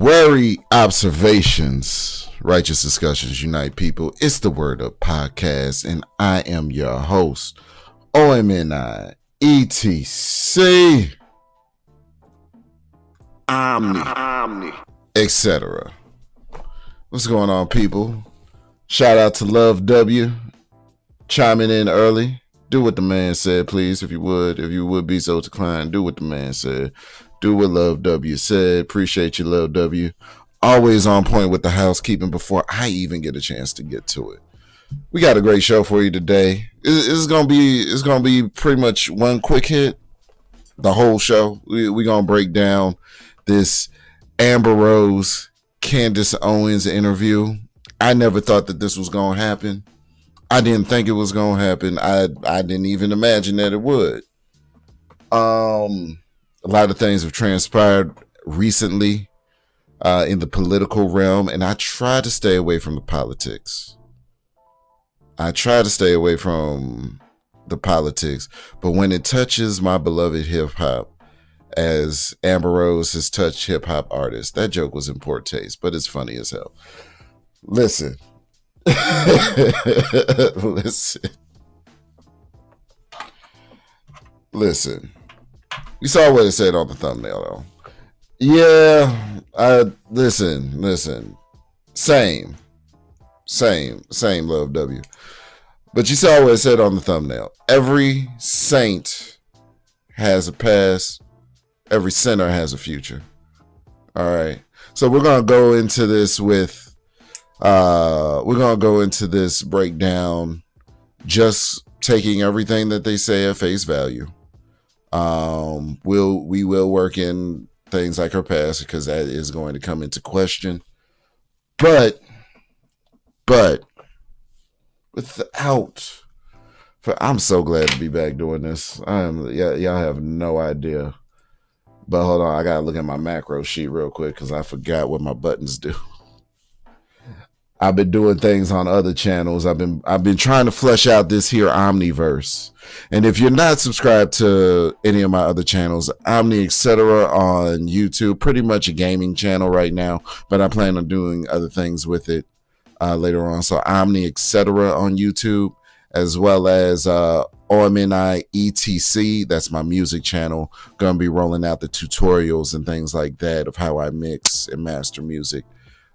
Worry observations, righteous discussions unite people. It's the Word Up Podcast, and I am your host, Open-mindedness, Omni, etc. What's going on, people? Shout out to Love W, chiming in early. Do what the man said, please, if you would be so inclined. Do what the man said. Do what Love W said. Appreciate you, Love W. Always on point with the housekeeping before I even get a chance to get to it. We got a great show for you today. It's gonna be pretty much one quick hit. The whole show. We're gonna break down this Amber Rose, Candace Owens interview. I never thought that this was gonna happen. I didn't think it was gonna happen. I didn't even imagine that it would. A lot of things have transpired recently in the political realm, and I try to stay away from the politics. But when it touches my beloved hip hop, as Amber Rose has touched hip hop artists, that joke was in poor taste, but it's funny as hell. Listen. Listen. You saw what it said on the thumbnail, though. Yeah, listen. Same, Love W. But you saw what it said on the thumbnail. Every saint has a past. Every sinner has a future. All right. So we're going to go into this breakdown, just taking everything that they say at face value. We will work in things like her past because that is going to come into question. But I'm so glad to be back doing this. Y'all have no idea. But hold on, I gotta look at my macro sheet real quick because I forgot what my buttons do. I've been doing things on other channels. I've been trying to flesh out this here Omniverse. And if you're not subscribed to any of my other channels, Omni etc. on YouTube, pretty much a gaming channel right now, but I plan on doing other things with it later on. So Omni etc. on YouTube, as well as Open-mindedness, that's my music channel. Gonna be rolling out the tutorials and things like that of how I mix and master music.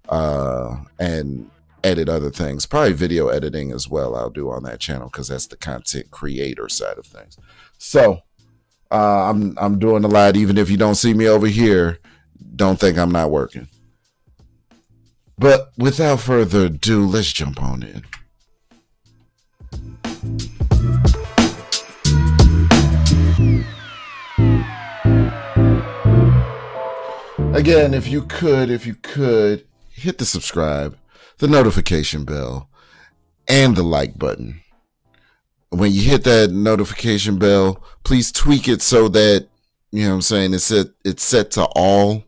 And edit other things, probably video editing as well. I'll do on that channel because that's the content creator side of things. So I'm doing a lot. Even if you don't see me over here, don't think I'm not working. But without further ado, let's jump on in. Again, if you could hit the subscribe, the notification bell, and the like button. When you hit that notification bell, please tweak it so that, you know what I'm saying, it's set to all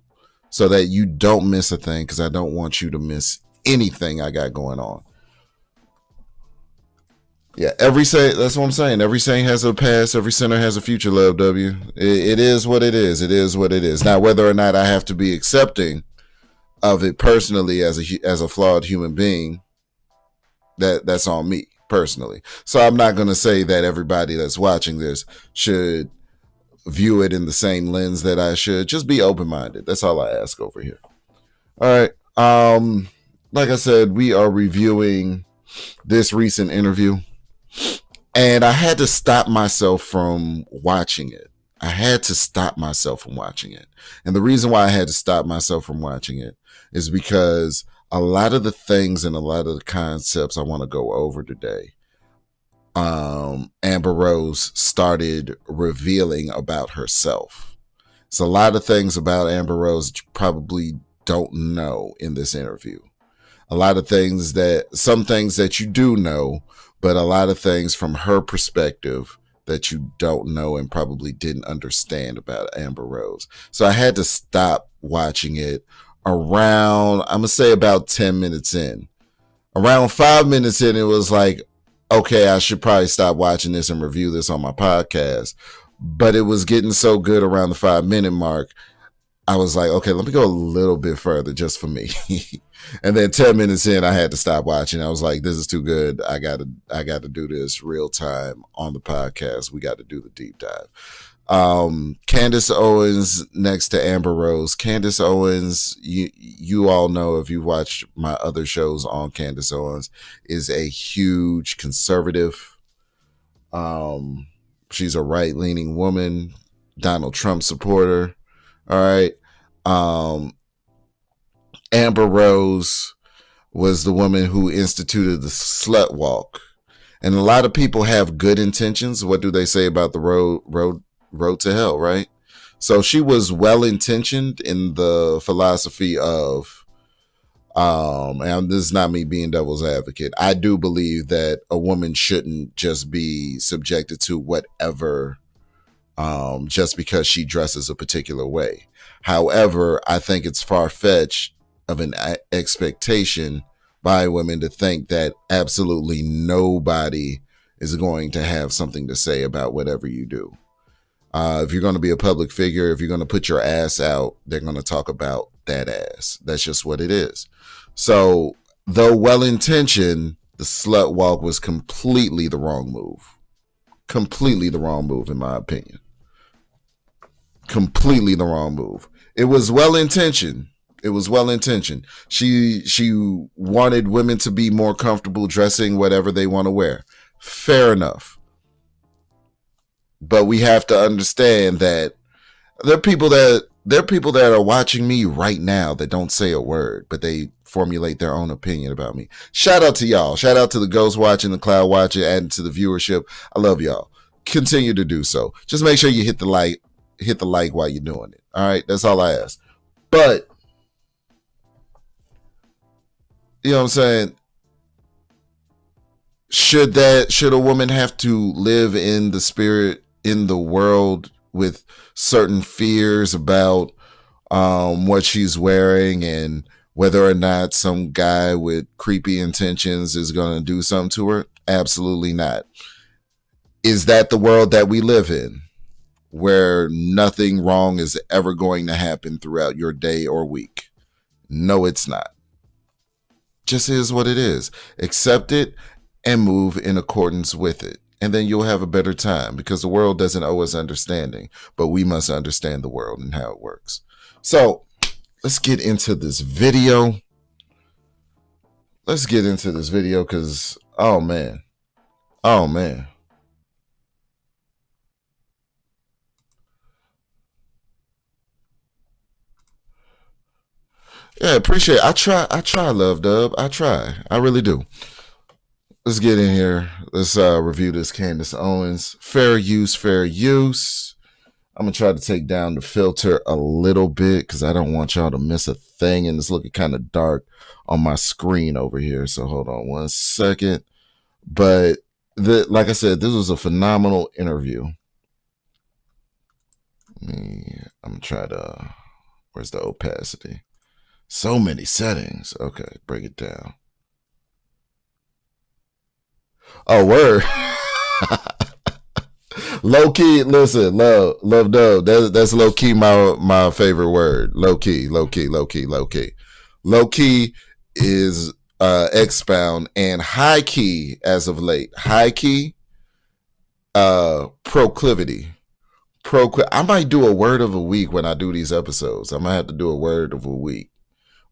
so that you don't miss a thing, because I don't want you to miss anything I got going on. Yeah, that's what I'm saying. Every saint has a past, every sinner has a future, Love W. It is what it is. It is what it is. Now, whether or not I have to be accepting of it personally as a flawed human being, that's on me personally. So I'm not going to say that everybody that's watching this should view it in the same lens that I should. Just be open-minded. That's all I ask over here. All right. Like I said, we are reviewing this recent interview, and I had to stop myself from watching it. And the reason why I had to stop myself from watching it is because a lot of the things and a lot of the concepts I want to go over today, Amber Rose started revealing about herself. It's a lot of things about Amber Rose that you probably don't know in this interview. Some things that you do know, but a lot of things from her perspective that you don't know and probably didn't understand about Amber Rose. So I had to stop watching it around, I'm going to say about 10 minutes in. Around 5 minutes in, it was like, okay, I should probably stop watching this and review this on my podcast. But it was getting so good around the 5 minute mark. I was like, okay, let me go a little bit further just for me. And then 10 minutes in, I had to stop watching. I was like, this is too good. I gotta do this real time on the podcast. We got to do the deep dive. Candace Owens next to Amber Rose. Candace Owens, you all know if you watched my other shows on Candace Owens, is a huge conservative. She's a right-leaning woman, Donald Trump supporter. All right. Amber Rose was the woman who instituted the slut walk. And a lot of people have good intentions. What do they say about the road to hell, right? So she was well-intentioned in the philosophy of, and this is not me being devil's advocate. I do believe that a woman shouldn't just be subjected to whatever, just because she dresses a particular way. However, I think it's far-fetched of an expectation by women to think that absolutely nobody is going to have something to say about whatever you do. If you're going to be a public figure, if you're going to put your ass out, they're going to talk about that ass. That's just what it is. So, though well-intentioned, the slut walk was completely the wrong move. Completely the wrong move, in my opinion. Completely the wrong move. It was well-intentioned. It was well-intentioned. She wanted women to be more comfortable dressing whatever they want to wear. Fair enough. But we have to understand that there are people that are watching me right now that don't say a word, but they formulate their own opinion about me. Shout out to y'all. Shout out to the Ghost watching, the Cloud watching, adding to the viewership. I love y'all. Continue to do so. Just make sure you hit the like while you're doing it. All right, that's all I ask. But you know what I'm saying? Should a woman have to live in the spirit in the world with certain fears about what she's wearing and whether or not some guy with creepy intentions is going to do something to her? Absolutely not. Is that the world that we live in, where nothing wrong is ever going to happen throughout your day or week? No, it's not. Just is what it is. Accept it and move in accordance with it. And then you'll have a better time, because the world doesn't owe us understanding, but we must understand the world and how it works. So let's get into this video. Because, oh man. Yeah, appreciate it. I try, Love Dub. I really do. Let's get in here. Let's review this Candace Owens. Fair use. I'm going to try to take down the filter a little bit because I don't want y'all to miss a thing. And it's looking kind of dark on my screen over here. So hold on one second. But like I said, this was a phenomenal interview. I'm going to try to... Where's the opacity? So many settings. Okay, break it down. Oh, word. Low key, listen, love dub. That's low key my favorite word. Low key. Low key is expound, and high key as of late. High key, proclivity. I might do a word of a week when I do these episodes. I might have to do a word of a week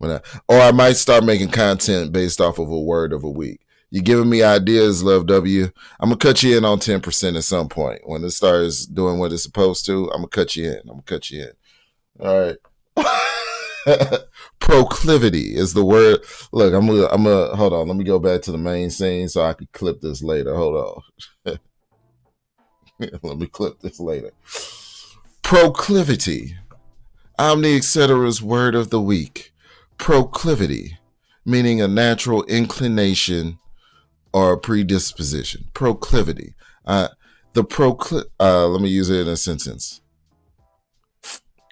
or I might start making content based off of a word of a week. You giving me ideas, Love W. I'm going to cut you in on 10% at some point. When it starts doing what it's supposed to, I'm going to cut you in. All right. Proclivity is the word. Look, I'm gonna hold on. Let me go back to the main scene so I can clip this later. Hold on. Let me clip this later. Proclivity. Omni Etc's word of the week. Proclivity, meaning a natural inclination or a predisposition. Proclivity. Let me use it in a sentence.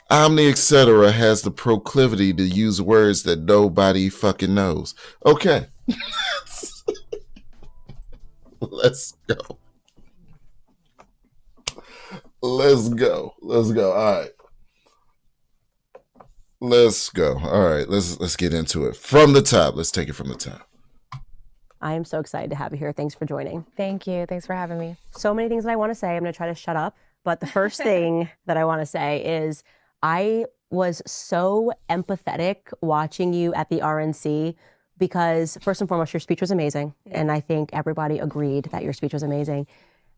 Omni Etc. has the proclivity to use words that nobody fucking knows. Okay. Let's go. All right. Let's go. All right, let's get into it from the top. Let's take it from the top. I am so excited to have you here. Thanks for joining. Thank you. Thanks for having me. So many things that I want to say. I'm going to try to shut up. But the first thing that I want to say is I was so empathetic watching you at the RNC because, first and foremost, your speech was amazing. And I think everybody agreed that your speech was amazing.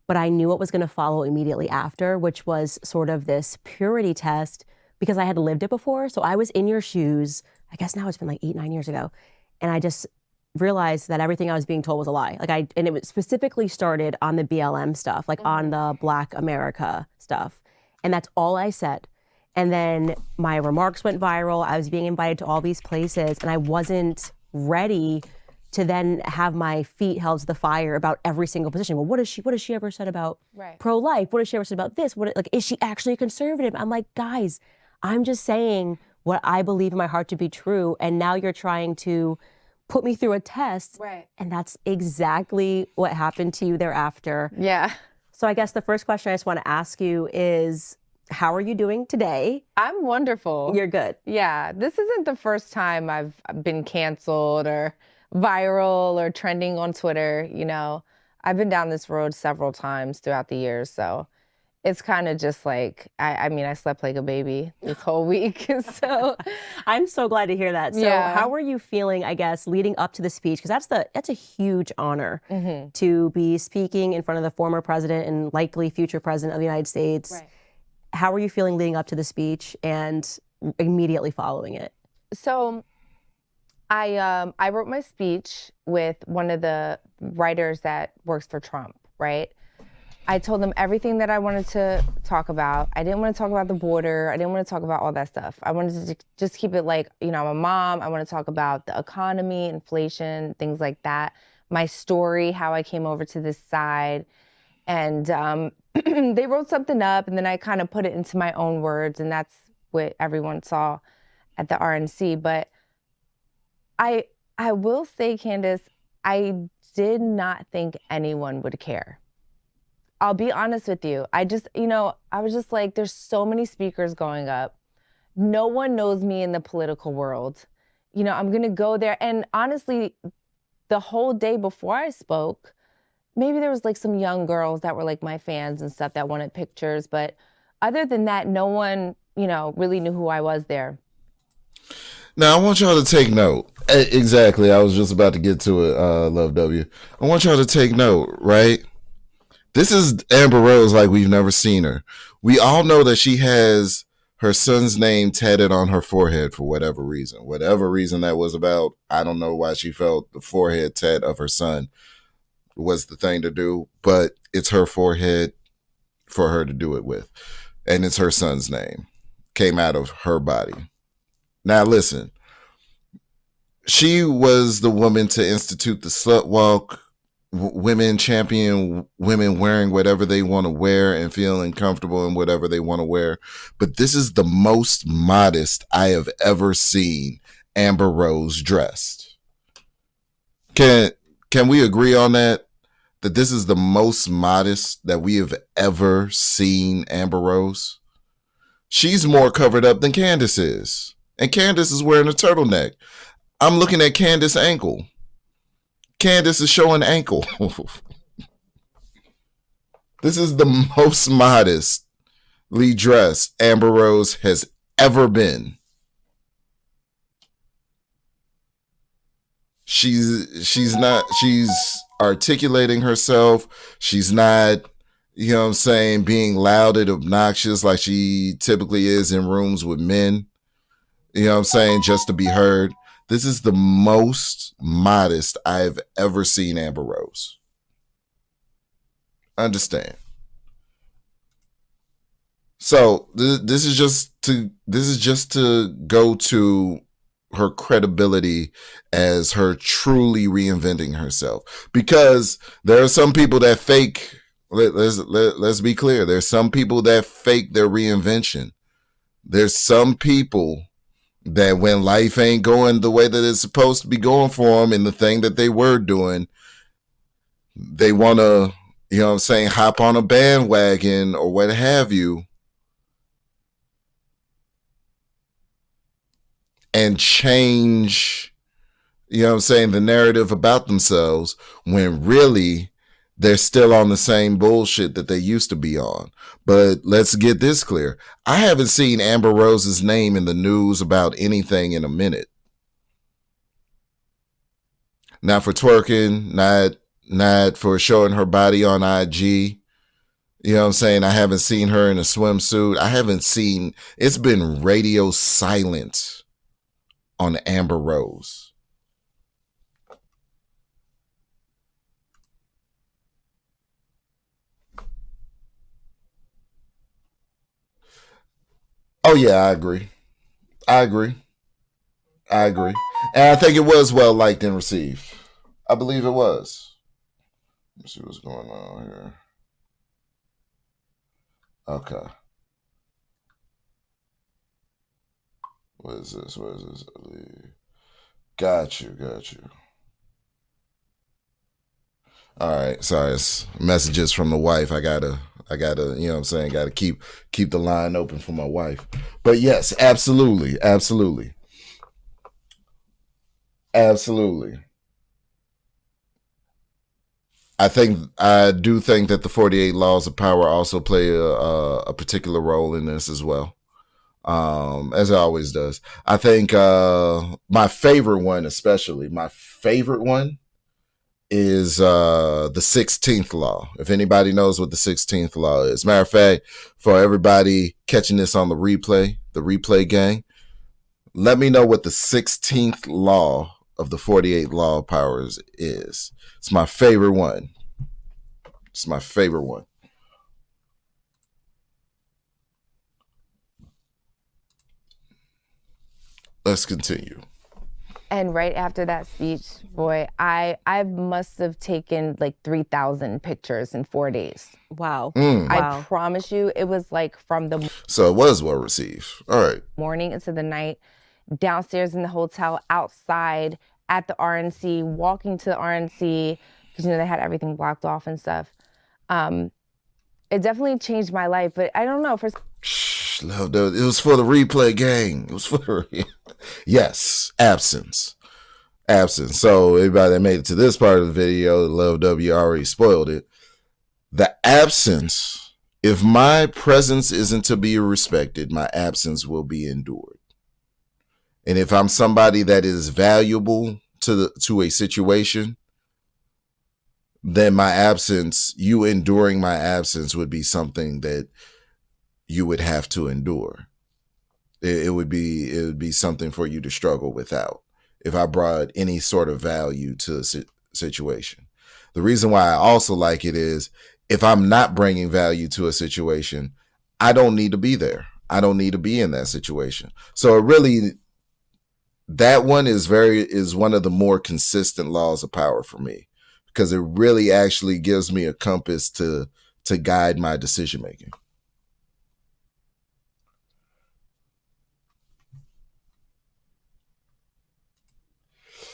But I knew what was going to follow immediately after, which was sort of this purity test because I had lived it before. So I was in your shoes. I guess now it's been like 8-9 years ago. And I just realized that everything I was being told was a lie. And it was specifically started on the BLM stuff, like on the Black America stuff. And that's all I said. And then my remarks went viral. I was being invited to all these places and I wasn't ready to then have my feet held to the fire about every single position. Well, what has she ever said about pro-life? What has she ever said about this? Is she actually a conservative? I'm like, guys, I'm just saying what I believe in my heart to be true. And now you're trying to put me through a test. Right. And that's exactly what happened to you thereafter. Yeah. So I guess the first question I just want to ask you is, how are you doing today? I'm wonderful. You're good. Yeah. This isn't the first time I've been canceled or viral or trending on Twitter. You know, I've been down this road several times throughout the years. So it's kind of just like, I mean, I slept like a baby this whole week. So I'm so glad to hear that. So Yeah. how were you feeling, I guess, leading up to the speech? Because that's a huge honor to be speaking in front of the former president and likely future president of the United States. Right. How were you feeling leading up to the speech and immediately following it? So I wrote my speech with one of the writers that works for Trump, right? I told them everything that I wanted to talk about. I didn't want to talk about the border. I didn't want to talk about all that stuff. I wanted to just keep it like, you know, I'm a mom. I want to talk about the economy, inflation, things like that. My story, how I came over to this side. And they wrote something up and then I kind of put it into my own words. And that's what everyone saw at the RNC. But I will say, Candace, I did not think anyone would care. I'll be honest with you. I was just like, there's so many speakers going up. No one knows me in the political world. You know, I'm going to go there. And honestly, the whole day before I spoke, maybe there was like some young girls that were like my fans and stuff that wanted pictures. But other than that, no one, you know, really knew who I was there. Now, I want y'all to take note. Exactly. I was just about to get to it, Love W. I want y'all to take note, right? This is Amber Rose like we've never seen her. We all know that she has her son's name tatted on her forehead for whatever reason. Whatever reason that was about, I don't know why she felt the forehead tat of her son was the thing to do, but it's her forehead for her to do it with. And it's her son's name. Came out of her body. Now listen, she was the woman to institute the slut walk, women champion women wearing whatever they want to wear and feeling comfortable in whatever they want to wear. But this is the most modest I have ever seen Amber Rose dressed. Can we agree on that? That this is the most modest that we have ever seen Amber Rose? She's more covered up than Candace is. And Candace is wearing a turtleneck. I'm looking at Candace's ankle. Candace is showing ankle. This is the most modestly dressed Amber Rose has ever been. She's articulating herself. She's not, you know what I'm saying, being loud and obnoxious like she typically is in rooms with men. You know what I'm saying? Just to be heard. This is the most modest I've ever seen Amber Rose. Understand. So this is just to go to her credibility as her truly reinventing herself. Because there are some people that fake, let's be clear, there's some people that fake their reinvention. There's some people that when life ain't going the way that it's supposed to be going for them and the thing that they were doing, they want to, you know what I'm saying, hop on a bandwagon or what have you. and change, you know what I'm saying, the narrative about themselves when really they're still on the same bullshit that they used to be on. But let's get this clear. I haven't seen Amber Rose's name in the news about anything in a minute. Not for twerking, not for showing her body on IG. You know what I'm saying? I haven't seen her in a swimsuit. I haven't seen, it's been radio silent on Amber Rose. Oh yeah, I agree. I agree. I agree. And I think it was well liked and received. I believe it was. Let's see what's going on here. Okay. What is this? What is this? Got you. All right. Sorry, it's messages from the wife. I gotta, you know what I'm saying? Gotta keep the line open for my wife. But yes, absolutely. I do think that the 48 laws of power also play a particular role in this as well. As it always does. I think my favorite one is the 16th law. If anybody knows what the 16th law is. Matter of fact, for everybody catching this on the replay gang, let me know what the 16th law of the 48 law of powers is. It's my favorite one. Let's continue. And right after that speech, boy, I must have taken like 3,000 pictures in 4 days. Wow. I promise you, it was like from the So it was well received. All right. morning into the night, downstairs in the hotel, outside at the RNC, walking to the RNC, because they had everything blocked off and stuff. It definitely changed my life, but I don't know. It was for the replay gang. It was for yes, absence. So everybody that made it to this part of the video, Love W already spoiled it. The absence, if my presence isn't to be respected, my absence will be endured. And if I'm somebody that is valuable to a situation, then my absence, you enduring my absence would be something that you would have to endure. It would be something for you to struggle without if I brought any sort of value to a situation. The reason why I also like it is if I'm not bringing value to a situation, I don't need to be there. I don't need to be in that situation. So it really, that one is one of the more consistent laws of power for me, because it really actually gives me a compass to guide my decision making.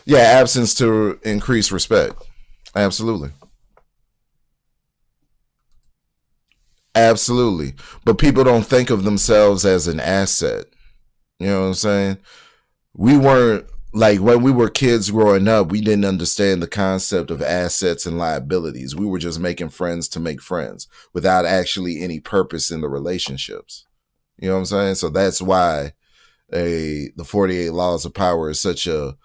Yeah, absence to increase respect. Absolutely. But people don't think of themselves as an asset. You know what I'm saying? We weren't, like, when we were kids growing up, we didn't understand the concept of assets and liabilities. We were just making friends to make friends without actually any purpose in the relationships. You know what I'm saying? So that's why the 48 Laws of Power is such a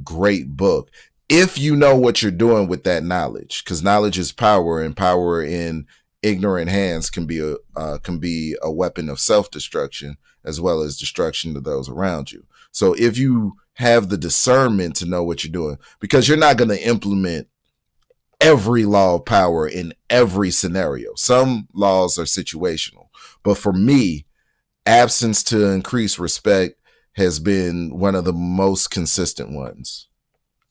great book. If you know what you're doing with that knowledge, because knowledge is power, and power in ignorant hands can be a weapon of self-destruction as well as destruction to those around you. So if you have the discernment to know what you're doing, because you're not going to implement every law of power in every scenario. Some laws are situational, but for me, absence to increase respect has been one of the most consistent ones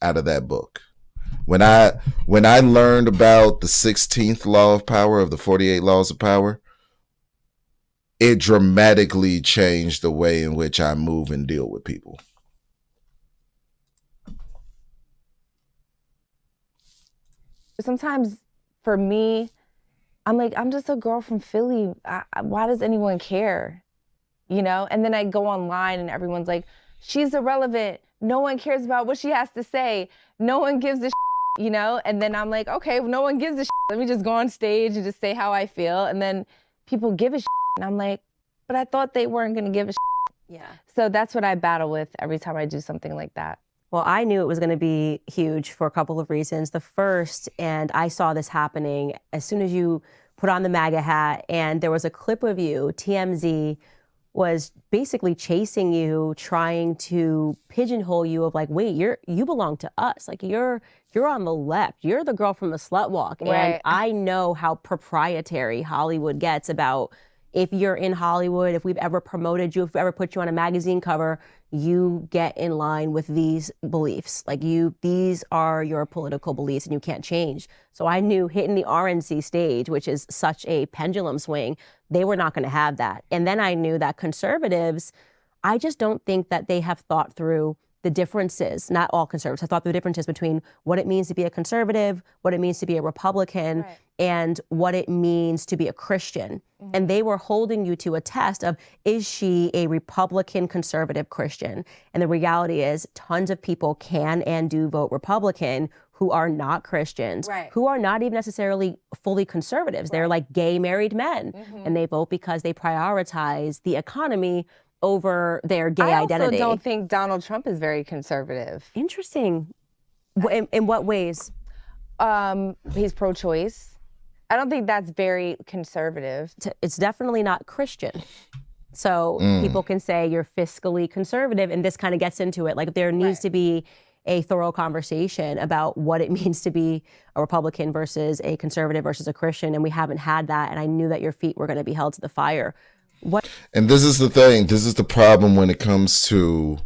out of that book. When I learned about the 16th law of power of the 48 laws of power, it dramatically changed the way in which I move and deal with people. Sometimes for me, I'm like, I'm just a girl from Philly. Why does anyone care? And then I go online and everyone's like, she's irrelevant. No one cares about what she has to say. No one gives a you know? And then I'm like, okay, no one gives a let me just go on stage and just say how I feel. And then people give a and I'm like, but I thought they weren't going to give a Yeah. So that's what I battle with every time I do something like that. Well, I knew it was going to be huge for a couple of reasons. The first, and I saw this happening as soon as you put on the MAGA hat, and there was a clip of you, TMZ was basically chasing you, trying to pigeonhole you of like, wait, you belong to us. Like you're on the left. You're the girl from the slut walk. Right. And I know how proprietary Hollywood gets about if you're in Hollywood, if we've ever promoted you, if we ever put you on a magazine cover, you get in line with these beliefs. Like these are your political beliefs and you can't change. So I knew hitting the RNC stage, which is such a pendulum swing, they were not going to have that. And then I knew that conservatives, I just don't think that they have thought through the differences, not all conservatives, have thought through the differences between what it means to be a conservative, what it means to be a Republican, Right. and what it means to be a Christian. And they were holding you to a test of, is she a Republican conservative Christian? And the reality is tons of people can and do vote Republican who are not Christians, Right. who are not even necessarily fully conservatives. They're like gay married men, and they vote because they prioritize the economy over their gay identity. I also don't think Donald Trump is very conservative. Interesting. In what ways? He's pro-choice. I don't think that's very conservative. It's definitely not Christian. So people can say you're fiscally conservative, and this kind of gets into it. Like there needs to be a thorough conversation about what it means to be a Republican versus a conservative versus a Christian, and we haven't had that, and I knew that your feet were going to be held to the fire. And this is the thing. This is the problem when it comes to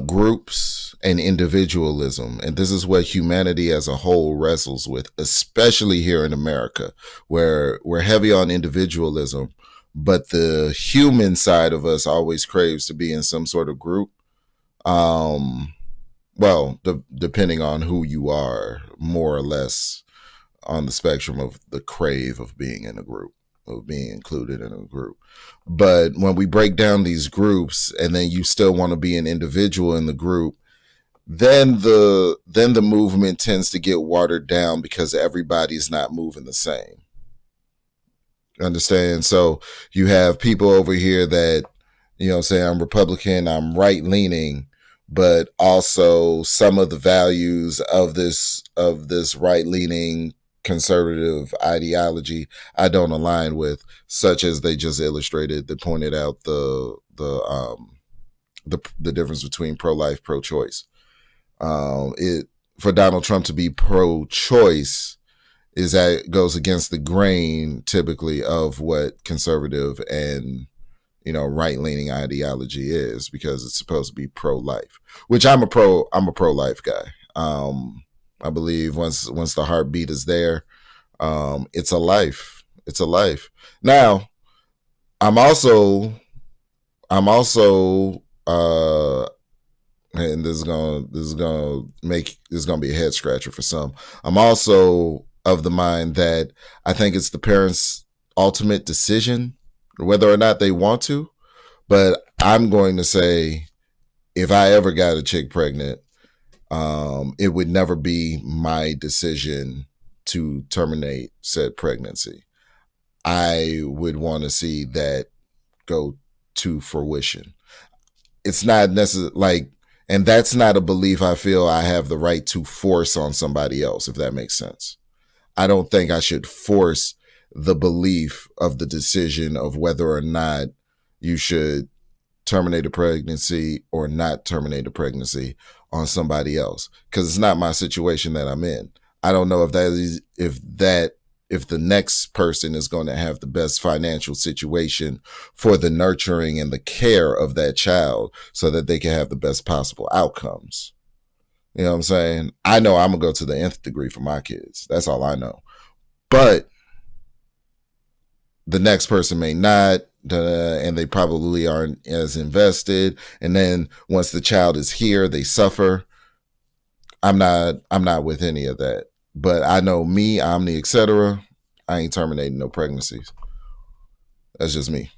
groups and individualism. And this is what humanity as a whole wrestles with, especially here in America, where we're heavy on individualism, but the human side of us always craves to be in some sort of group. Depending on who you are, more or less on the spectrum of the crave of being in a group, of being included in a group. But when we break down these groups and then you still want to be an individual in the group, then the movement tends to get watered down because everybody's not moving the same. Understand? So you have people over here that, say I'm Republican, I'm right leaning, but also some of the values of this right leaning conservative ideology I don't align with, such as they just illustrated that pointed out the difference between pro-life, pro-choice. For Donald Trump to be pro-choice is that goes against the grain typically of what conservative and right-leaning ideology is, because it's supposed to be pro-life, which I'm a pro-life guy. I believe once the heartbeat is there, it's a life. It's a life. Now, I'm also, and this is gonna be a head scratcher for some. I'm also of the mind that I think it's the parents' ultimate decision whether or not they want to. But I'm going to say, if I ever got a chick pregnant, it would never be my decision to terminate said pregnancy. I would want to see that go to fruition. It's not necessarily and that's not a belief I feel I have the right to force on somebody else, if that makes sense. I don't think I should force the belief of the decision of whether or not you should terminate a pregnancy or not terminate a pregnancy on somebody else, because it's not my situation that I'm in. I don't know if the next person is going to have the best financial situation for the nurturing and the care of that child so that they can have the best possible outcomes. You know what I'm saying? I know I'm going to go to the nth degree for my kids. That's all I know. But the next person may not, and they probably aren't as invested. And then once the child is here, they suffer. I'm not with any of that. But I know me, Omni, etc. I ain't terminating no pregnancies. That's just me.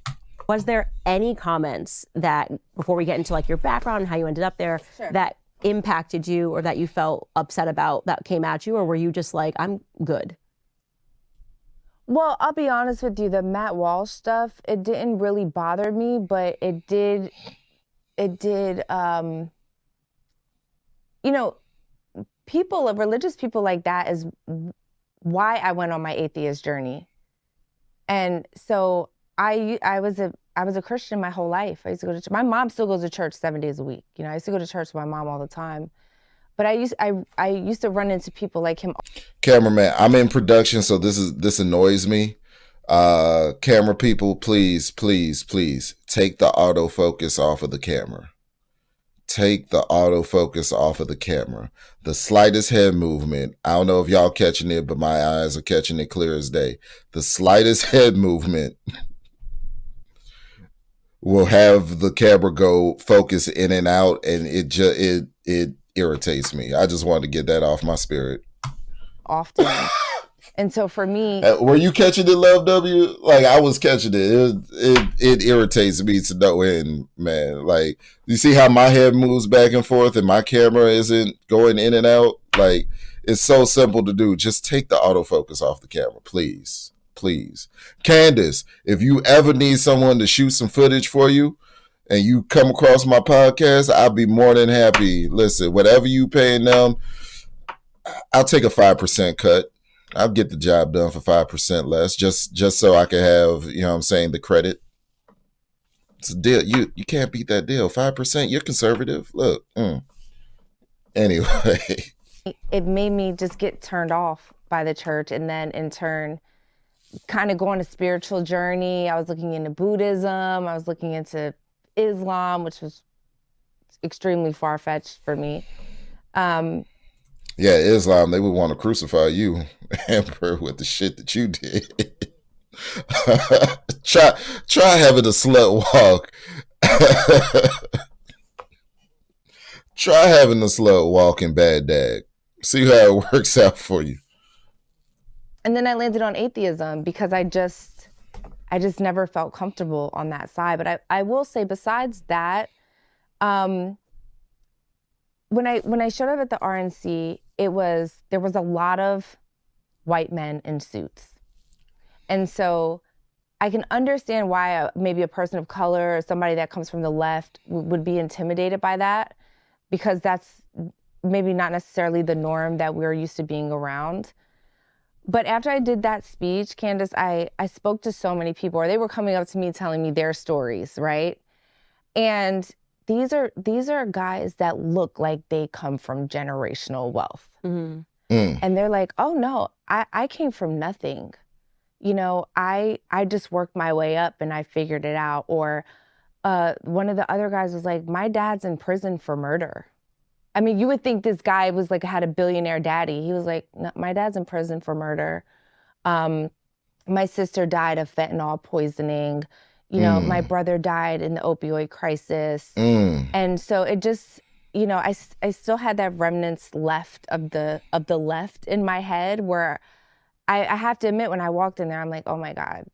Was there any comments that, before we get into like your background and how you ended up there, that impacted you or that you felt upset about that came at you, or were you just like, I'm good? Well, I'll be honest with you, the Matt Walsh stuff, it didn't really bother me, but it did, you know, religious people like that is why I went on my atheist journey. And so I was a Christian my whole life. I used to go to church. My mom still goes to church 7 days a week. You know, I used to go to church with my mom all the time. But I used to run into people like him. Cameraman, I'm in production, so this annoys me. Camera people, please take the autofocus off of the camera. Take the autofocus off of the camera. The slightest head movement, I don't know if y'all catching it, but my eyes are catching it clear as day. The slightest head movement will have the camera go focus in and out, and it irritates me. I just wanted to get that off my spirit. Often. And so for me, were you catching it, Love W? Like, I was catching it. It irritates me to no end, man. Like, you see how my head moves back and forth and my camera isn't going in and out? Like, it's so simple to do. Just take the autofocus off the camera, please. Candace, if you ever need someone to shoot some footage for you and you come across my podcast, I'll be more than happy. Listen, whatever you paying them, I'll take a 5% cut. I'll get the job done for 5% less, just so I can have, you know what I'm saying, the credit. It's a deal. You can't beat that deal. 5%, you're conservative. Look. Anyway. It made me just get turned off by the church, and then in turn kind of go on a spiritual journey. I was looking into Buddhism. I was looking into Islam, which was extremely far-fetched for me. Yeah, Islam, they would want to crucify you, Amber, with the shit that you did. Try having a slut walk. Try having a slut walk in Baghdad. See how it works out for you. And then I landed on atheism because I just never felt comfortable on that side. But I will say, besides that, when I showed up at the RNC, there was a lot of white men in suits. And so I can understand why maybe a person of color or somebody that comes from the left would be intimidated by that, because that's maybe not necessarily the norm that we're used to being around. But after I did that speech, Candace, I spoke to so many people, or they were coming up to me telling me their stories, right? And these are guys that look like they come from generational wealth. Mm-hmm. And they're like, oh no, I came from nothing. You know, I just worked my way up and I figured it out. Or one of the other guys was like, my dad's in prison for murder. I mean, you would think this guy was like, had a billionaire daddy. He was like, no, my dad's in prison for murder. My sister died of fentanyl poisoning. You know, my brother died in the opioid crisis. And so it just, you know, I still had that remnants left of the left in my head, where I have to admit, when I walked in there, I'm like, oh my God,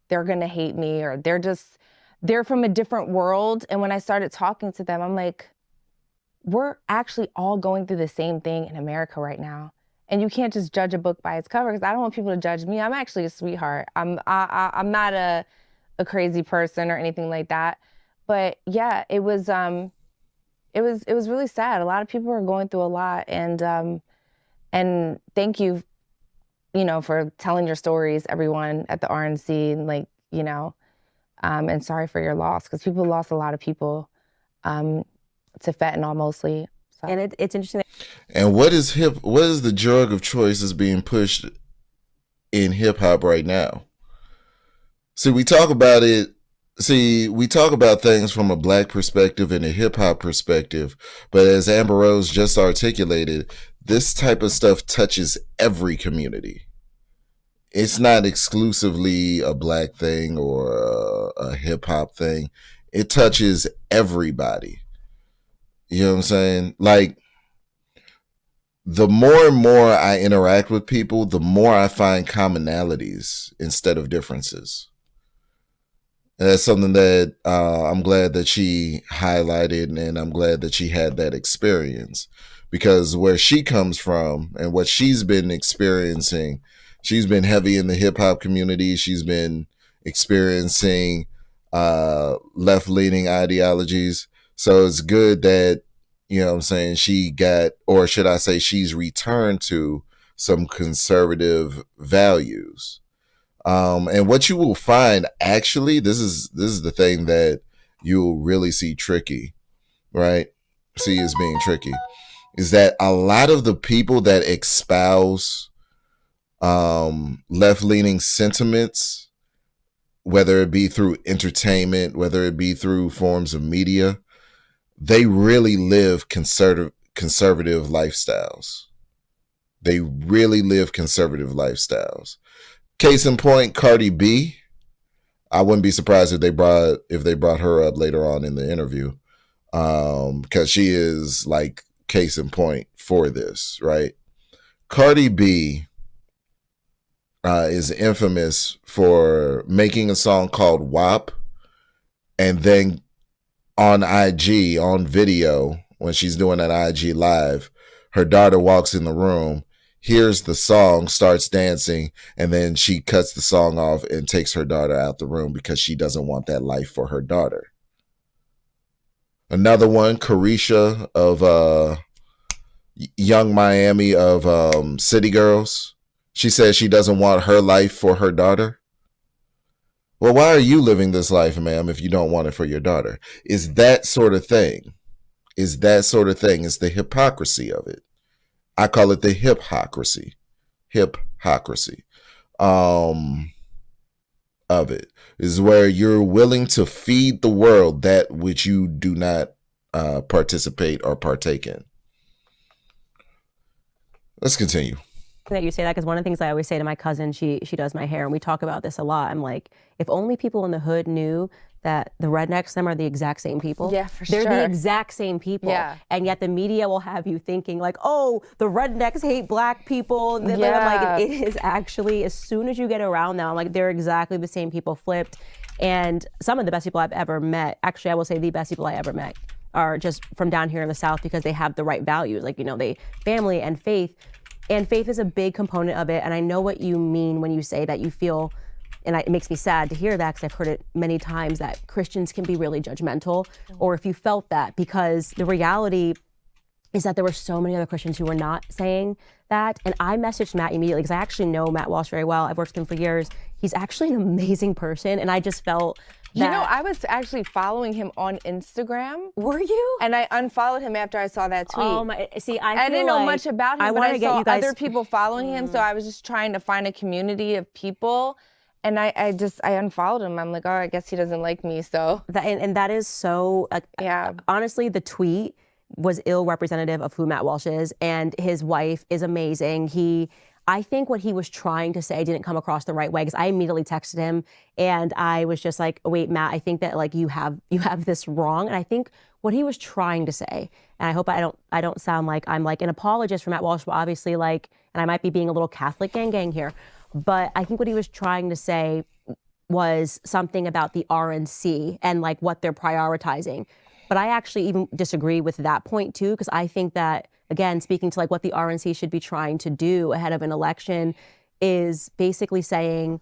they're gonna hate me, or they're from a different world. And when I started talking to them, I'm like, we're actually all going through the same thing in America right now. And you can't just judge a book by its cover, because I don't want people to judge me. I'm actually a sweetheart. I'm not a crazy person or anything like that. But yeah, it was really sad. A lot of people are going through a lot, and thank you, you know, for telling your stories, everyone at the RNC, and like, you know, and sorry for your loss, because people lost a lot of people to fentanyl mostly. So. And it's interesting. And what is the drug of choice is being pushed in hip hop right now? See, we talk about things from a black perspective and a hip hop perspective, but as Amber Rose just articulated, this type of stuff touches every community. It's not exclusively a black thing or a hip hop thing. It touches everybody. You know what I'm saying? Like, the more and more I interact with people, the more I find commonalities instead of differences. And that's something that I'm glad that she highlighted, and I'm glad that she had that experience, because where she comes from and what she's been experiencing, she's been heavy in the hip hop community. She's been experiencing left-leaning ideologies. So it's good that, you know what I'm saying, she got, or should I say, she's returned to some conservative values. And what you will find, actually, this is the thing that you'll really see tricky, right? See as being tricky, is that a lot of the people that espouse left-leaning sentiments, whether it be through entertainment, whether it be through forms of media, they really live conservative lifestyles. They really live conservative lifestyles. Case in point, Cardi B. I wouldn't be surprised if they brought her up later on in the interview, because she is like case in point for this, right? Cardi B is infamous for making a song called WAP, and then on IG, on video, when she's doing an IG live, her daughter walks in the room, hears the song, starts dancing, and then she cuts the song off and takes her daughter out the room because she doesn't want that life for her daughter. Another one, Carisha of Young Miami of City Girls. She says she doesn't want her life for her daughter. Well, why are you living this life, ma'am, if you don't want it for your daughter? Is that sort of thing. It's the hypocrisy of it. I call it the hypocrisy of it, is where you're willing to feed the world that which you do not participate or partake in. Let's continue. That you say that, because one of the things I always say to my cousin, she does my hair, and we talk about this a lot. I'm like, if only people in the hood knew that the rednecks, them are the exact same people. Yeah, for They're sure. the exact same people. Yeah. And yet the media will have you thinking like, oh, the rednecks hate black people. And Yeah. I'm like, it is actually, as soon as you get around them, I'm like, they're exactly the same people flipped. And some of the best people I've ever met, actually, I will say the best people I ever met, are just from down here in the South, because they have the right values. Like, you know, they family and faith. And faith is a big component of it. And I know what you mean when you say that you feel, and it makes me sad to hear that, because I've heard it many times, that Christians can be really judgmental, or if you felt that, because the reality is that there were so many other Christians who were not saying that. And I messaged Matt immediately, because I actually know Matt Walsh very well. I've worked with him for years. He's actually an amazing person. And I just felt that... You know, I was actually following him on Instagram. Were you? And I unfollowed him after I saw that tweet. Oh my, see, I didn't know much about him, but I get saw you guys... other people following him, so I was just trying to find a community of people. And I unfollowed him. I'm like, oh, I guess he doesn't like me, so. And that is so, yeah. Honestly, the tweet was ill representative of who Matt Walsh is, and his wife is amazing. I think what he was trying to say didn't come across the right way, because I immediately texted him and I was just like, wait, Matt, I think that like you have this wrong. And I think what he was trying to say, and I hope I don't sound like I'm like an apologist for Matt Walsh, but obviously like, and I might be being a little Catholic gang here, but I think what he was trying to say was something about the RNC and like what they're prioritizing. But I actually even disagree with that point too, because I think that, again, speaking to like what the RNC should be trying to do ahead of an election, is basically saying,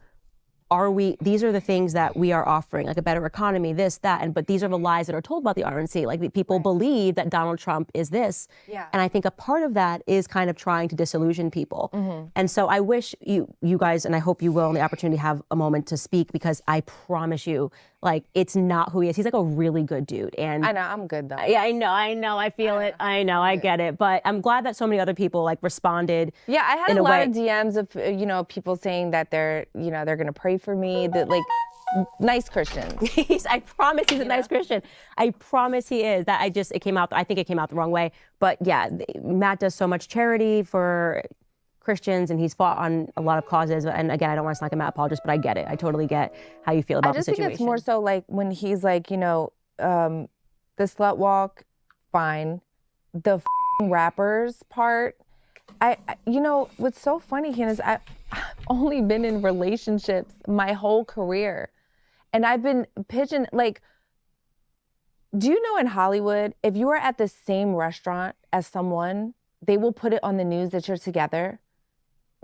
these are the things that we are offering, like a better economy, this, that, but these are the lies that are told about the RNC. Like the people believe that Donald Trump is this. Yeah. And I think a part of that is kind of trying to disillusion people. Mm-hmm. And so I wish you guys, and I hope you will, and the opportunity to have a moment to speak, because I promise you, like, it's not who he is. He's like a really good dude. And I know, I'm good though. Yeah, I know, I feel it. I know, I get it. But I'm glad that so many other people like responded. Yeah, I had a lot of DMs of, people saying that they're going to pray for me, that like nice Christians. I promise he's a nice Christian. I promise he is. I think it came out the wrong way. But yeah, Matt does so much charity for Christians, and he's fought on a lot of causes. And again, I don't want to sound like a Matt apologist, but I get it. I totally get how you feel about the situation. I just think it's more so like when he's like, the slut walk, fine. The rappers part, what's so funny, Ken, is I've only been in relationships my whole career. And I've been pitching, like, do you know in Hollywood, if you are at the same restaurant as someone, they will put it on the news that you're together.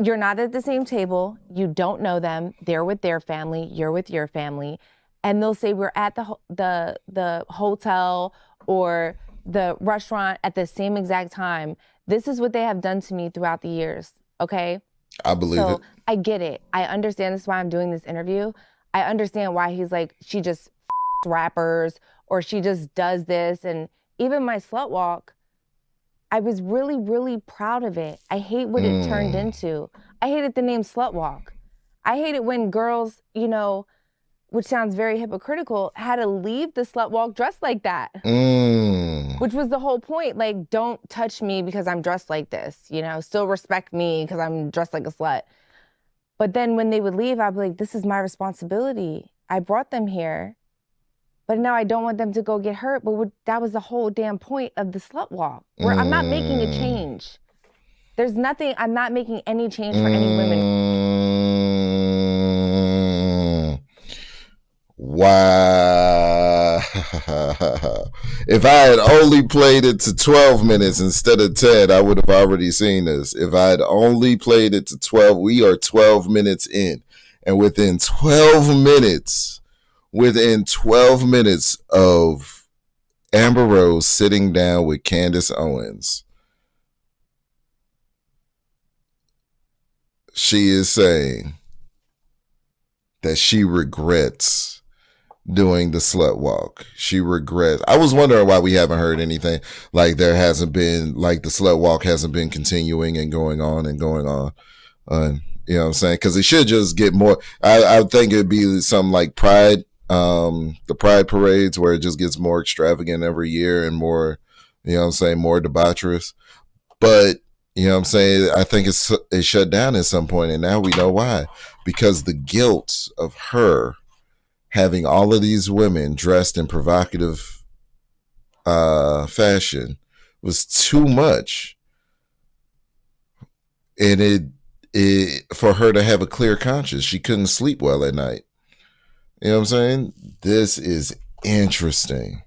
You're not at the same table. You don't know them. They're with their family. You're with your family. And they'll say we're at the hotel or the restaurant at the same exact time. This is what they have done to me throughout the years, okay? I believe it. I get it. I understand. This is why I'm doing this interview. I understand why he's like, she just rappers or she just does this. And even my slut walk, I was really, really proud of it. I hate what it turned into. I hated the name slut walk. I hate it when girls, you know, which sounds very hypocritical, had to leave the slut walk dressed like that. Which was the whole point. Like, don't touch me because I'm dressed like this, you know, still respect me because I'm dressed like a slut. But then when they would leave, I'd be like, this is my responsibility. I brought them here, but now I don't want them to go get hurt. But that was the whole damn point of the slut walk, where I'm not making a change. There's nothing, I'm not making any change for any women. Wow. If I had only played it to 12 minutes instead of 10, I would have already seen this. If I had only played it to 12, we are 12 minutes in. And within 12 minutes of Amber Rose sitting down with Candace Owens, she is saying that she regrets doing the slut walk. She regrets. I was wondering why we haven't heard anything. Like, there hasn't been, like, the slut walk hasn't been continuing and going on and going on. You know what I'm saying? Because it should just get more. I think it'd be something like Pride, the Pride parades, where it just gets more extravagant every year and more, you know what I'm saying, more debaucherous. But, you know what I'm saying, I think it shut down at some point, and now we know why. Because the guilt of her having all of these women dressed in provocative fashion was too much. And it for her to have a clear conscience, she couldn't sleep well at night. You know what I'm saying? This is interesting.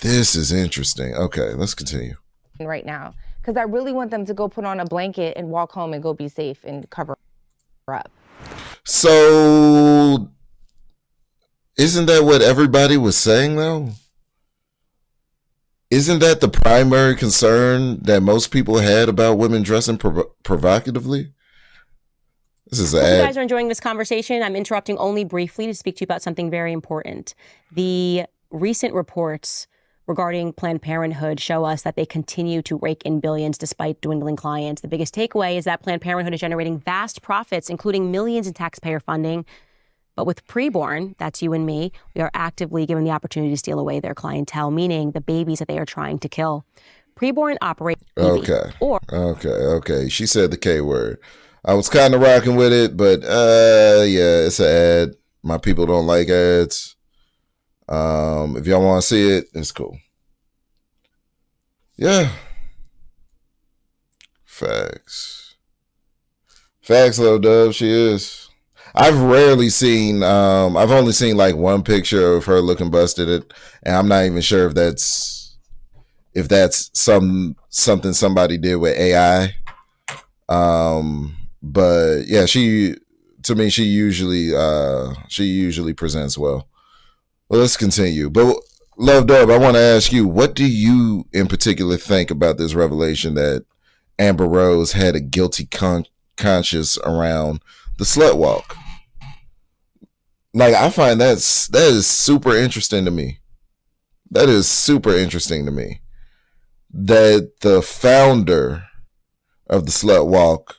Okay, let's continue. Right now, because I really want them to go put on a blanket and walk home and go be safe and cover up. So, isn't that what everybody was saying, though? Isn't that the primary concern that most people had about women dressing provocatively? This is Hope you guys are enjoying this conversation. I'm interrupting only briefly to speak to you about something very important. The recent reports regarding Planned Parenthood show us that they continue to rake in billions despite dwindling clients. The biggest takeaway is that Planned Parenthood is generating vast profits, including millions in taxpayer funding. But with preborn, that's you and me, we are actively given the opportunity to steal away their clientele, meaning the babies that they are trying to kill. Preborn operates. Okay. She said the K word. I was kind of rocking with it, but yeah, it's an ad. My people don't like ads. If y'all want to see it, it's cool. Yeah. Facts, Lil Dub, she is. I've rarely seen, I've only seen like one picture of her looking busted, and I'm not even sure if that's something somebody did with AI. But yeah, she usually presents well. Well, let's continue. But Love Dub, I want to ask you, what do you in particular think about this revelation that Amber Rose had a guilty conscience around the slut walk? Like, I find that is super interesting to me. That the founder of the slut walk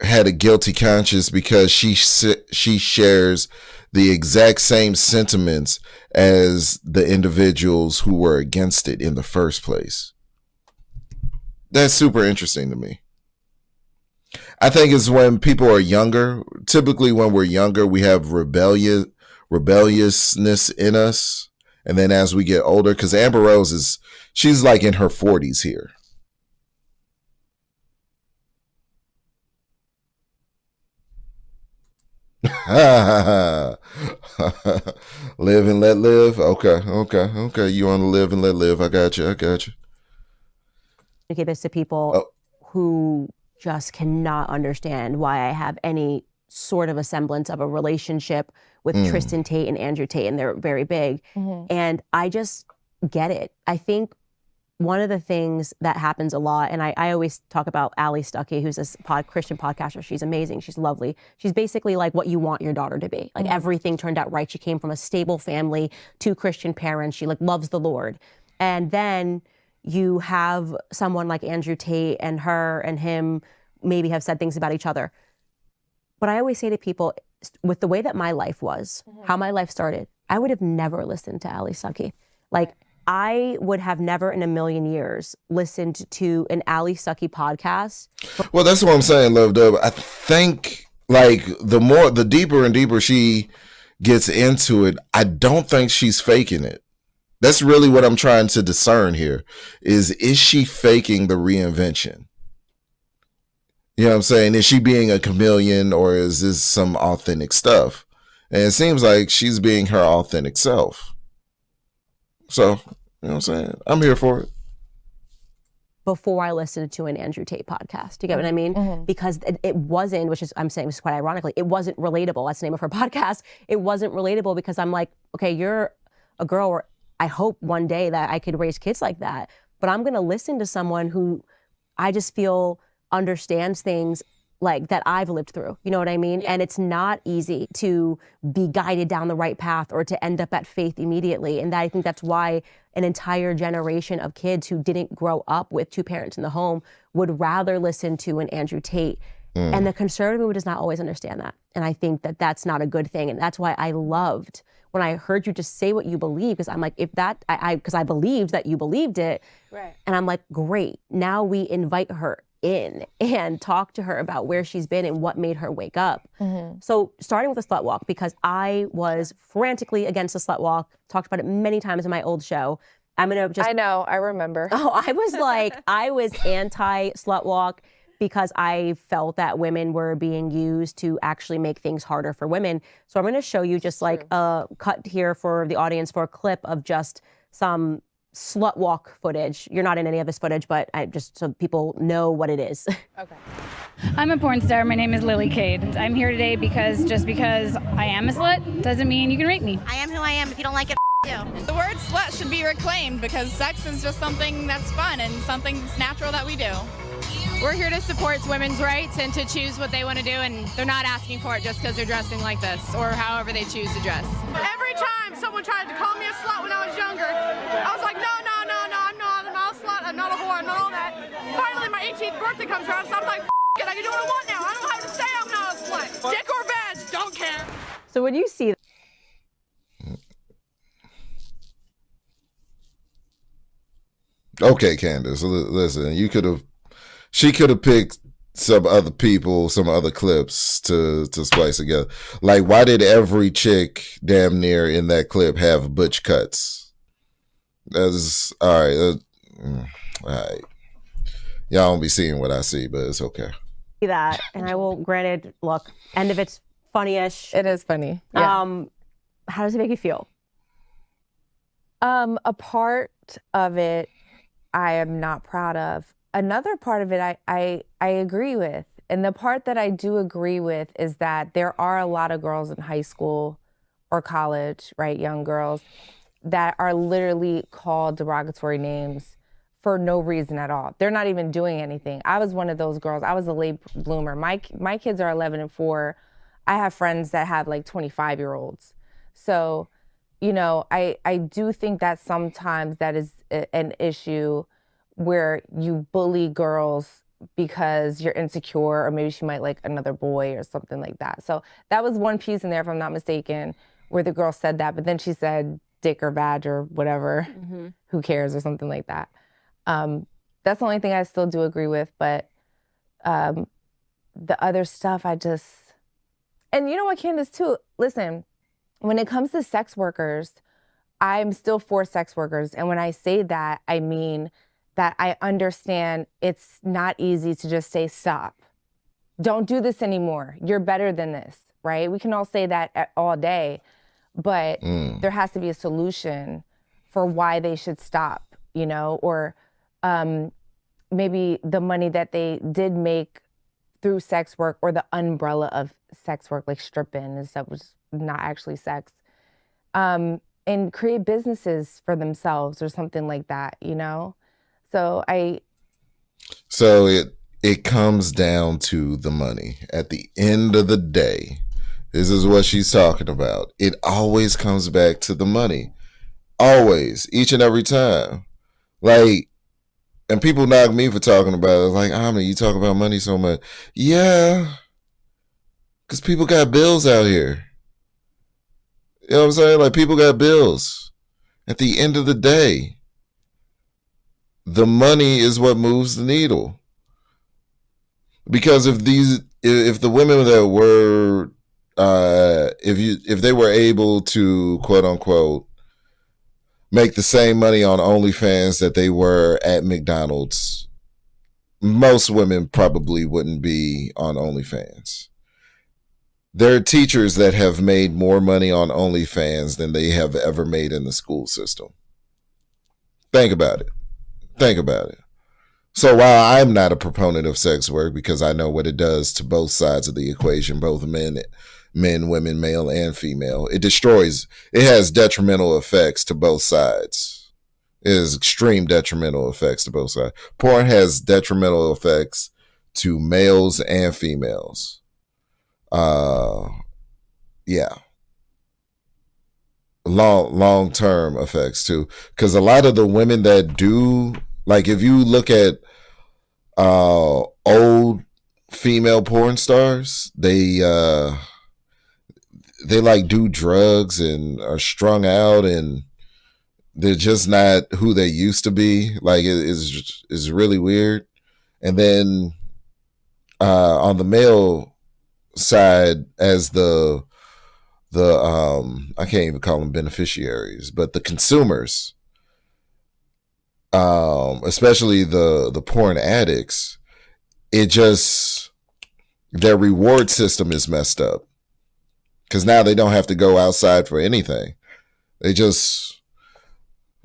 had a guilty conscience because she shares the exact same sentiments as the individuals who were against it in the first place. That's super interesting to me. I think it's when people are younger. Typically, when we're younger, we have rebelliousness in us. And then as we get older, because Amber Rose she's like in her 40s here. Live and let live. Okay. You want to live and let live. I got you. Give this to people who just cannot understand why I have any sort of a semblance of a relationship with Tristan Tate and Andrew Tate, and they're very big. And I just get it. I think one of the things that happens a lot, and I always talk about Ali Stuckey, who's a Christian podcaster. She's amazing. She's lovely. She's basically like what you want your daughter to be. Like everything turned out right. She came from a stable family, 2 Christian parents. She like loves the Lord. And then you have someone like Andrew Tate, and her and him maybe have said things about each other. But I always say to people, with the way that my life was, how my life started, I would have never listened to Ali Stuckey. Like, I would have never in a million years listened to an Ali Stuckey podcast. Well, that's what I'm saying, Love Dub. I think like the deeper and deeper she gets into it, I don't think she's faking it. That's really what I'm trying to discern here. Is she faking the reinvention? You know what I'm saying? Is she being a chameleon, or is this some authentic stuff? And it seems like she's being her authentic self. So, you know what I'm saying? I'm here for it. Before I listened to an Andrew Tate podcast. Do you get what I mean? Because it wasn't, which is, I'm saying this quite ironically, it wasn't relatable. That's the name of her podcast. It wasn't relatable because I'm like, okay, you're a girl, or I hope one day that I could raise kids like that. But I'm going to listen to someone who I just feel understands things like that I've lived through. You know what I mean? And it's not easy to be guided down the right path or to end up at faith immediately. And I think that's why an entire generation of kids who didn't grow up with 2 parents in the home would rather listen to an Andrew Tate. And the conservative movement does not always understand that. And I think that that's not a good thing. And that's why I loved when I heard you just say what you believe, because I'm like, if that, because I believed that you believed it. Right. And I'm like, great. Now we invite her in and talk to her about where she's been and what made her wake up. So starting with the slut walk, because I was frantically against the slut walk, talked about it many times in my old show. I'm going to just... I know, I remember. Oh, I was like, I was anti-slut walk because I felt that women were being used to actually make things harder for women. So I'm going to show you just like a cut here for the audience for a clip of just some slut walk footage. You're not in any of this footage, but I just so people know what it is. Okay. I'm a porn star. My name is Lily Cade. I'm here today because just because I am a slut doesn't mean you can rape me. I am who I am. If you don't like it, you. The word slut should be reclaimed because sex is just something that's fun and something that's natural that we do. We're here to support women's rights and to choose what they want to do, and they're not asking for it just because they're dressing like this or however they choose to dress. Every time someone tried to call me a slut when I was younger, I was like, no, I'm not a slut, I'm not a whore, I'm not all that. Finally, my 18th birthday comes around, so I'm like, it, I can do what I want now. I don't have to say I'm not a slut. Dick or vag, don't care. So when you see Okay, Candace, listen, she could have picked some other people, some other clips to splice together. Like, why did every chick damn near in that clip have butch cuts? That's all right. All right. Y'all don't be seeing what I see, but it's okay. that, and I will, granted, look, end of it's funny-ish. It is funny. Yeah. How does it make you feel? A part of it I am not proud of. Another part of it I agree with. And the part that I do agree with is that there are a lot of girls in high school or college, right, young girls, that are literally called derogatory names for no reason at all. They're not even doing anything. I was one of those girls. I was a late bloomer. My kids are 11 and 4. I have friends that have like 25-year-olds. So, you know, I do think that sometimes that is an issue where you bully girls because you're insecure, or maybe she might like another boy or something like that. So that was one piece in there, if I'm not mistaken, where the girl said that, but then she said dick or badge or whatever, who cares, or something like that. That's the only thing I still do agree with, but the other stuff I just, and you know what, Candace, too, listen, when it comes to sex workers, I'm still for sex workers. And when I say that, I mean that I understand it's not easy to just say, stop. Don't do this anymore. You're better than this, right? We can all say that all day, but there has to be a solution for why they should stop, you know, or maybe the money that they did make through sex work or the umbrella of sex work, like stripping and stuff, which is not actually sex, and create businesses for themselves or something like that, you know? So it comes down to the money. At the end of the day, this is what she's talking about. It always comes back to the money. Always, each and every time. Like, and people knock me for talking about it. Like, Omni, you talk about money so much. Yeah, because people got bills out here. You know what I'm saying? Like, people got bills. At the end of the day, the money is what moves the needle. Because if the women that were, if they were able to, quote unquote, make the same money on OnlyFans that they were at McDonald's, most women probably wouldn't be on OnlyFans. There are teachers that have made more money on OnlyFans than they have ever made in the school system. Think about it. Think about it. So while I'm not a proponent of sex work because I know what it does to both sides of the equation, both men, women, male and female, it has detrimental effects to both sides. It has extreme detrimental effects to both sides. Porn has detrimental effects to males and females. Yeah. Long-term effects too. Because a lot of the women that do, like if you look at old female porn stars, they like do drugs and are strung out and they're just not who they used to be. Like it is really weird. And then on the male side, as the I can't even call them beneficiaries, but the consumers, especially the porn addicts, their reward system is messed up because now they don't have to go outside for anything. They just,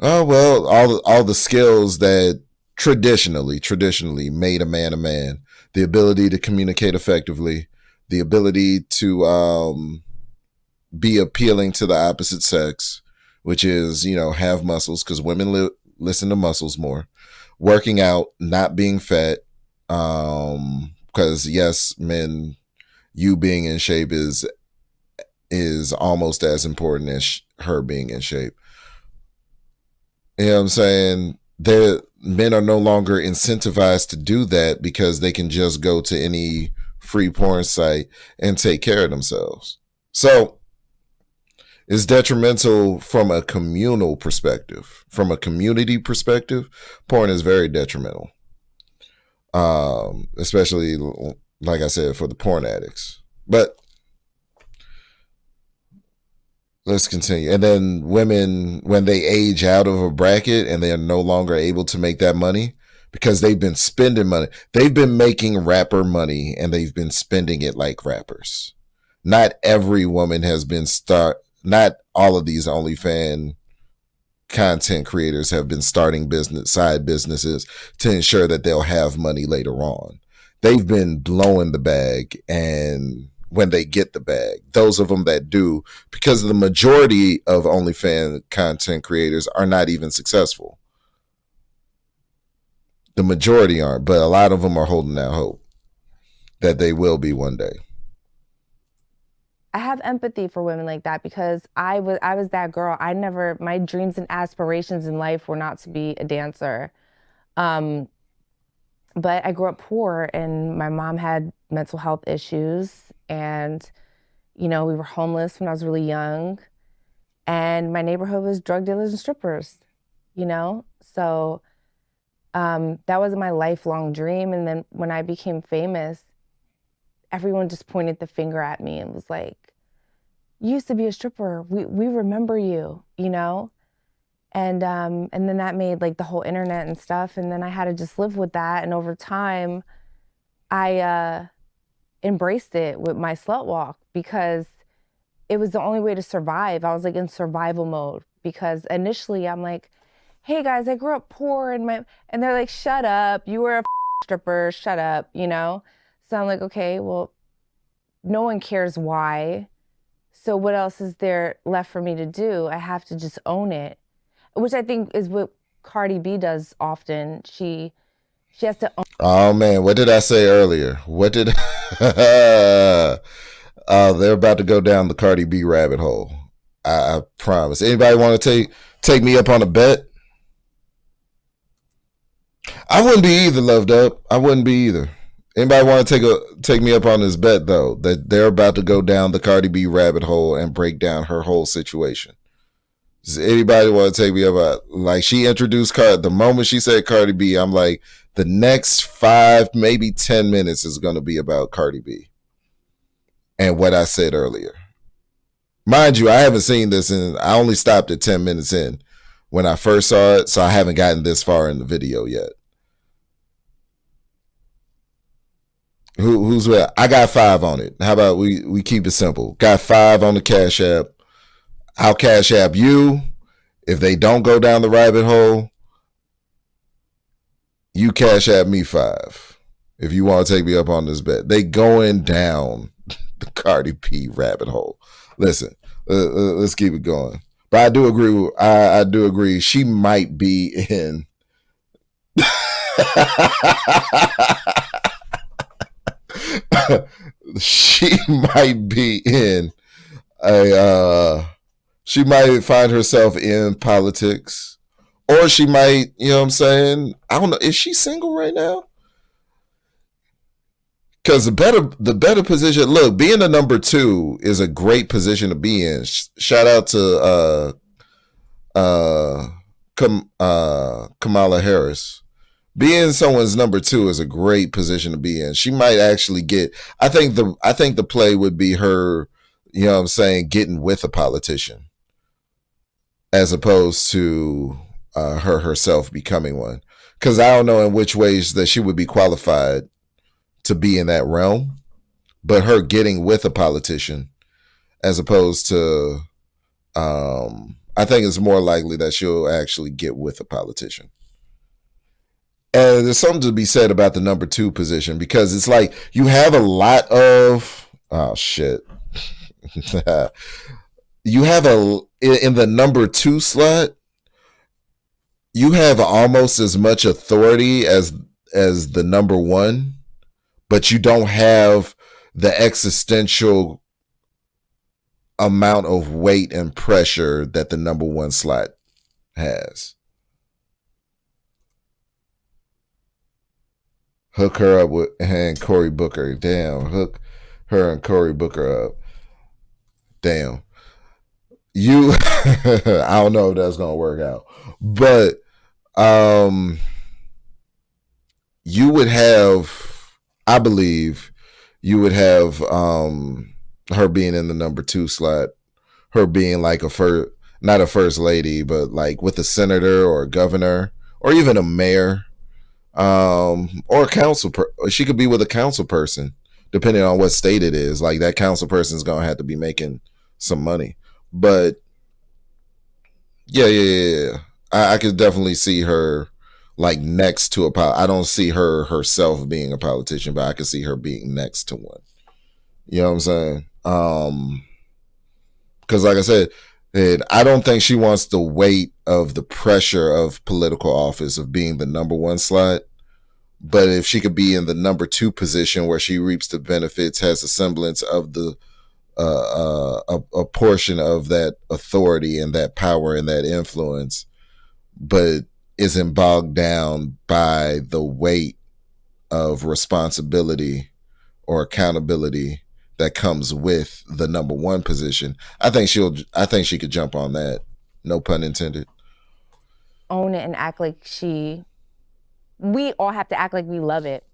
oh well, all the skills that traditionally made a man, the ability to communicate effectively, the ability to be appealing to the opposite sex, which is, you know, have muscles, because women listen to muscles more, working out, not being fat, because yes, men, you being in shape is almost as important as her being in shape. You know what I'm saying? Men are no longer incentivized to do that because they can just go to any free porn site and take care of themselves. So it's detrimental from a communal perspective. From a community perspective, porn is very detrimental. Especially, like I said, for the porn addicts. But let's continue. And then women, when they age out of a bracket and they are no longer able to make that money because they've been spending money. They've been making rapper money and they've been spending it like rappers. Not every woman has been not all of these OnlyFans content creators have been starting side businesses to ensure that they'll have money later on. They've been blowing the bag, and when they get the bag, those of them that do, because the majority of OnlyFans content creators are not even successful. The majority aren't, but a lot of them are holding out hope that they will be one day. I have empathy for women like that because I was that girl. My dreams and aspirations in life were not to be a dancer. But I grew up poor and my mom had mental health issues and, you know, we were homeless when I was really young and my neighborhood was drug dealers and strippers, you know? So that was my lifelong dream. And then when I became famous, everyone just pointed the finger at me and was like, you used to be a stripper. We remember you, you know? And then that made like the whole internet and stuff. And then I had to just live with that. And over time, I embraced it with my slut walk because it was the only way to survive. I was like in survival mode because initially I'm like, hey guys, I grew up poor and they're like, shut up, you were a stripper, shut up, you know? So I'm like, okay, well, no one cares why. So what else is there left for me to do? I have to just own it, which I think is what Cardi B does often. She has to own. Oh man, what did I say earlier? What did they're about to go down the Cardi B rabbit hole. I promise. Anybody want to take me up on a bet? I wouldn't be either, Loved Up. I wouldn't be either. Anybody want to take me up on this bet though, that they're about to go down the Cardi B rabbit hole and break down her whole situation? Does anybody want to take me up? Like, she introduced the moment she said Cardi B, I'm like, the next 5, maybe 10 minutes is going to be about Cardi B and what I said earlier. Mind you, I haven't seen this, and I only stopped at 10 minutes in when I first saw it, so I haven't gotten this far in the video yet. Who's with? I got 5 on it. How about we keep it simple? Got 5 on the Cash App. I'll Cash App you. If they don't go down the rabbit hole, you Cash App me 5. If you want to take me up on this bet. They going down the Cardi B rabbit hole. Listen, let's keep it going. But I do agree. I do agree. She might be in. She might be in she might find herself in politics, or she might, you know what I'm saying? I don't know. Is she single right now? Because the better position, look, being the number 2 is a great position to be in. Shout out to Kamala Harris. Being someone's number 2 is a great position to be in. She might actually get. I think the play would be her, you know what I'm saying, getting with a politician, as opposed to her herself becoming one. Because I don't know in which ways that she would be qualified to be in that realm, but her getting with a politician, as opposed to, I think it's more likely that she'll actually get with a politician. And there's something to be said about the number 2 position, because it's like you have a lot of, oh shit. You have in the number 2 slot, you have almost as much authority as the number 1, but you don't have the existential amount of weight and pressure that the number 1 slot has. Hook her up with and Cory Booker. Damn, hook her and Cory Booker up. Damn. You I don't know if that's gonna work out. But you would have, I believe you would have her being in the number 2 slot, her being like not a first lady, but like with a senator or a governor or even a mayor. Or a council she could be with a council person, depending on what state it is. Like, that council person is gonna have to be making some money. But yeah. I could definitely see her like next to I don't see her herself being a politician, but I could see her being next to one. You know what I'm saying? Because like I said, I don't think she wants the weight of the pressure of political office, of being the number 1 slot. But if she could be in the number 2 position where she reaps the benefits, has a semblance of the a portion of that authority and that power and that influence, but isn't bogged down by the weight of responsibility or accountability that comes with the number 1 position, I think she could jump on that. No pun intended. Own it and act like we all have to act like we love it.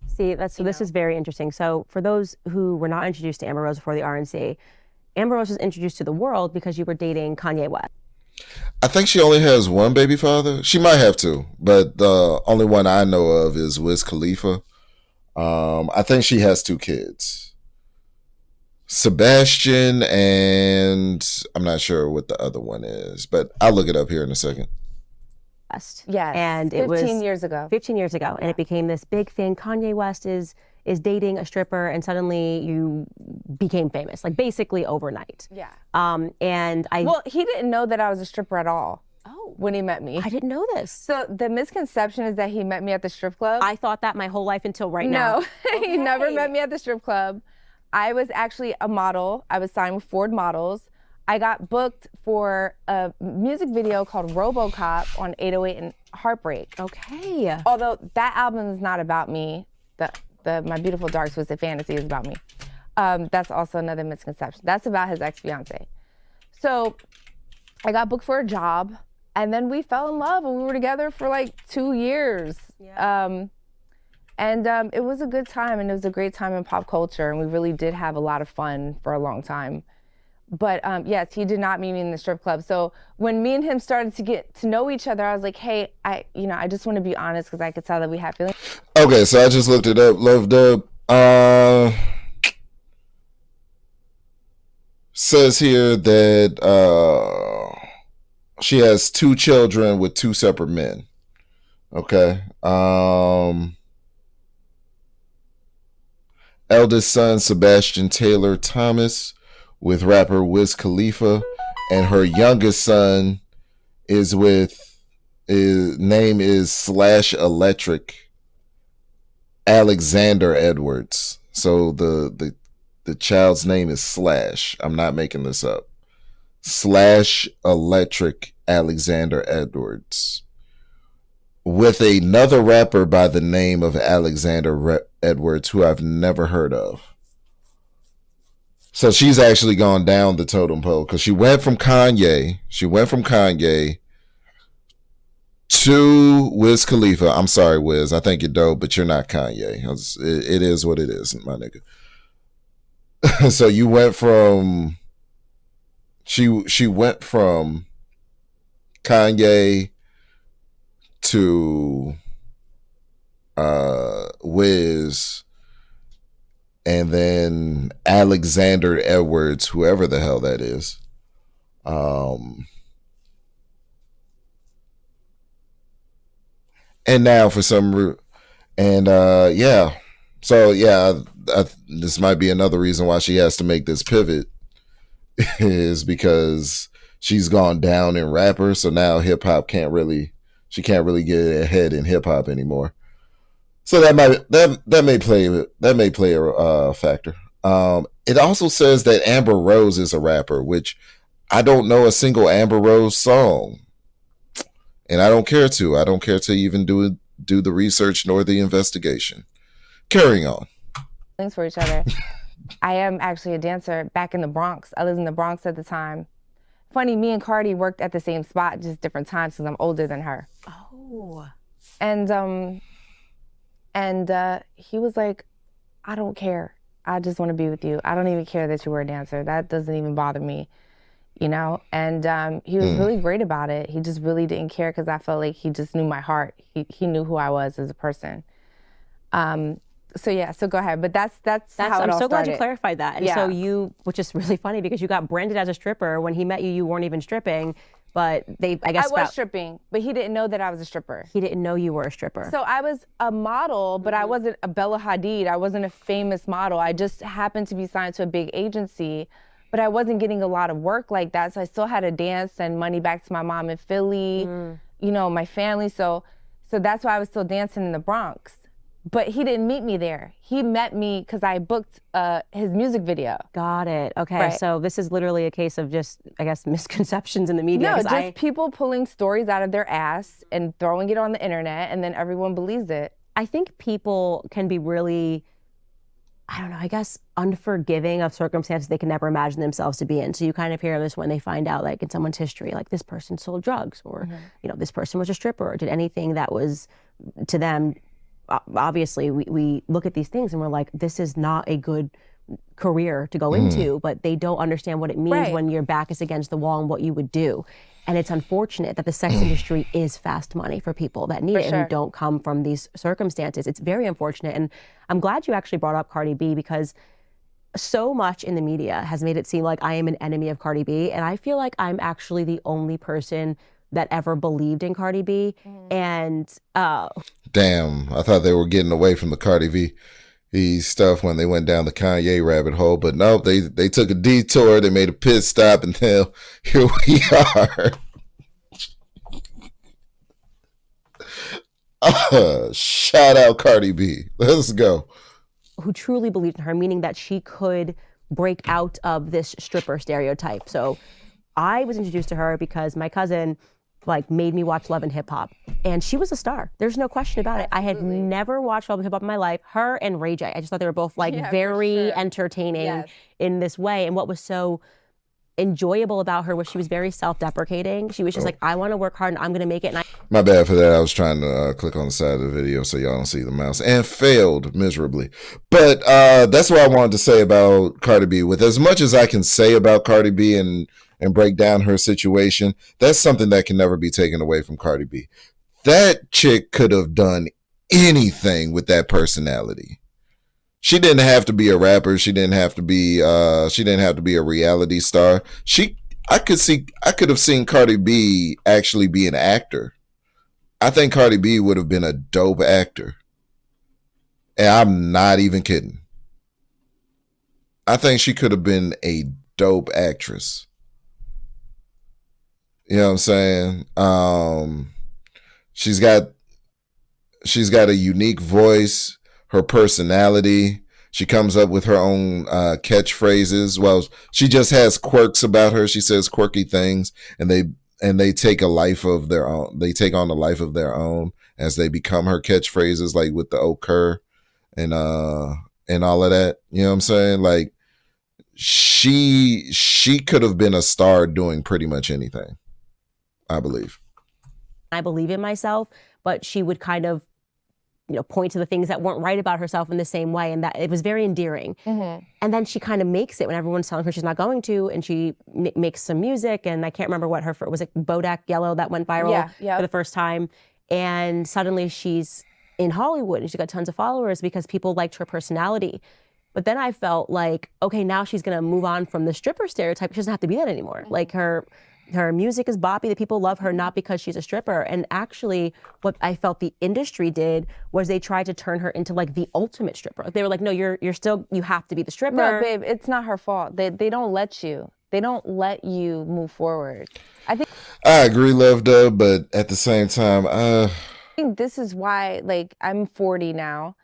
See, this is very interesting. So for those who were not introduced to Amber Rose before the RNC, Amber Rose was introduced to the world because you were dating Kanye West. I think she only has 1 baby father. She might have 2, but the only one I know of is Wiz Khalifa. I think she has 2 kids. Sebastian, and I'm not sure what the other one is, but I'll look it up here in a second. Yes. And it 15 was years ago. 15 years ago, and it became this big thing. Kanye West is dating a stripper, and suddenly you became famous, like basically overnight. Yeah. And Well, he didn't know that I was a stripper at all. Oh. When he met me. I didn't know this. So the misconception is that he met me at the strip club. I thought that my whole life until right now. No, he never met me at the strip club. I was actually a model. I was signed with Ford Models. I got booked for a music video called RoboCop on 808 and Heartbreak. Okay. Although that album is not about me. The My Beautiful Dark Twisted Fantasy is about me. That's also another misconception. That's about his ex-fiance. So I got booked for a job, and then we fell in love, and we were together for like 2 years. Yeah. It was a good time, and it was a great time in pop culture, and we really did have a lot of fun for a long time. But yes, he did not meet me in the strip club. So when me and him started to get to know each other, I was like, hey, I just want to be honest, because I could tell that we had feelings. Okay, so I just looked it up. Love Dub. Says here that she has 2 children with 2 separate men. Okay. Eldest son Sebastian Taylor Thomas with rapper Wiz Khalifa, and her youngest son is with, his name is / Electric Alexander Edwards. So the child's name is / I'm not making this up. / Electric Alexander Edwards with another rapper by the name of Alexander Edwards, who I've never heard of. So she's actually gone down the totem pole, because she went from Kanye to Wiz Khalifa. I'm sorry, Wiz. I think you're dope, but you're not Kanye. It is what it is, my nigga. So you went from she went from Kanye to Wiz, and then Alexander Edwards, whoever the hell that is. And now for some yeah. So yeah, this might be another reason why she has to make this pivot, is because she's gone down in rapper. So now hip hop can't really get ahead in hip hop anymore. So that may play a factor. It also says that Amber Rose is a rapper, which I don't know a single Amber Rose song, and I don't care to even do the research nor the investigation. Carrying on. Things for each other. I am actually a dancer back in the Bronx. I lived in the Bronx at the time. Funny, me and Cardi worked at the same spot, just different times, because I'm older than her. Oh. And he was like, I don't care. I just want to be with you. I don't even care that you were a dancer. That doesn't even bother me, you know? And he was really great about it. He just really didn't care, because I felt like he just knew my heart. He knew who I was as a person. So yeah, so go ahead. But that's how it all started. I'm so glad you clarified that. And so you, which is really funny, because you got branded as a stripper. When he met you, you weren't even stripping. But I was stripping, but he didn't know that I was a stripper. He didn't know you were a stripper. So I was a model, but I wasn't a Bella Hadid. I wasn't a famous model. I just happened to be signed to a big agency, but I wasn't getting a lot of work like that. So I still had to dance, send money back to my mom in Philly, you know, my family. So that's why I was still dancing in the Bronx. But he didn't meet me there. He met me because I booked his music video. Got it. Okay, right. So this is literally a case of just, I guess, misconceptions in the media. No, just people pulling stories out of their ass and throwing it on the internet, and then everyone believes it. I think people can be really, I don't know, I guess, unforgiving of circumstances they can never imagine themselves to be in. So you kind of hear this when they find out, like, in someone's history, like, this person sold drugs, or, you know, this person was a stripper, or did anything that was, to them, obviously, we look at these things and we're like, this is not a good career to go into, but they don't understand what it means when your back is against the wall and what you would do. And it's unfortunate that the sex industry is fast money for people that need it and who don't come from these circumstances. It's very unfortunate. And I'm glad you actually brought up Cardi B, because so much in the media has made it seem like I am an enemy of Cardi B. And I feel like I'm actually the only person that ever believed in Cardi B. And damn, I thought they were getting away from the Cardi B stuff when they went down the Kanye rabbit hole, but no, they took a detour, they made a pit stop, and now here we are. Shout out Cardi B. Let's go. Who truly believed in her, meaning that she could break out of this stripper stereotype. So I was introduced to her because my cousin made me watch Love and Hip Hop, and she was a star. There's no question about it. I had never watched Love and Hip Hop in my life. Her and Ray J, I just thought they were both very entertaining in this way. And what was so enjoyable about her was she was very self-deprecating. She was just like, I want to work hard and I'm going to make it. And my bad for that. I was trying to click on the side of the video so y'all don't see the mouse, and failed miserably. But that's what I wanted to say about Cardi B. With as much as I can say about Cardi B and break down her situation, that's something that can never be taken away from Cardi B. That chick could have done anything with that personality. She didn't have to be a rapper. She didn't have to be a reality star. I could have seen Cardi B actually be an actor. I think Cardi B would have been a dope actor. And I'm not even kidding. I think she could have been a dope actress. You know what I'm saying? She's got a unique voice, her personality. She comes up with her own catchphrases. Well, she just has quirks about her. She says quirky things, and they take a life of their own. They take on a life of their own as they become her catchphrases, like with the occur and all of that. You know what I'm saying? Like she could have been a star doing pretty much anything, I believe. I believe in myself, but she would kind of, point to the things that weren't right about herself in the same way, and that it was very endearing. And then she kind of makes it when everyone's telling her she's not going to, and she makes some music, and I can't remember what was it Bodak Yellow that went viral for the first time, and suddenly she's in Hollywood and she got tons of followers because people liked her personality. But then I felt like, okay, now she's gonna move on from the stripper stereotype. She doesn't have to be that anymore. Like her music is boppy. The people love her not because she's a stripper. And actually, what I felt the industry did was they tried to turn her into the ultimate stripper. They were like, no, you have to be the stripper. No, babe, it's not her fault. They don't let you. They don't let you move forward. I agree, Love Dub, but at the same time, I think this is why, I'm 40 now.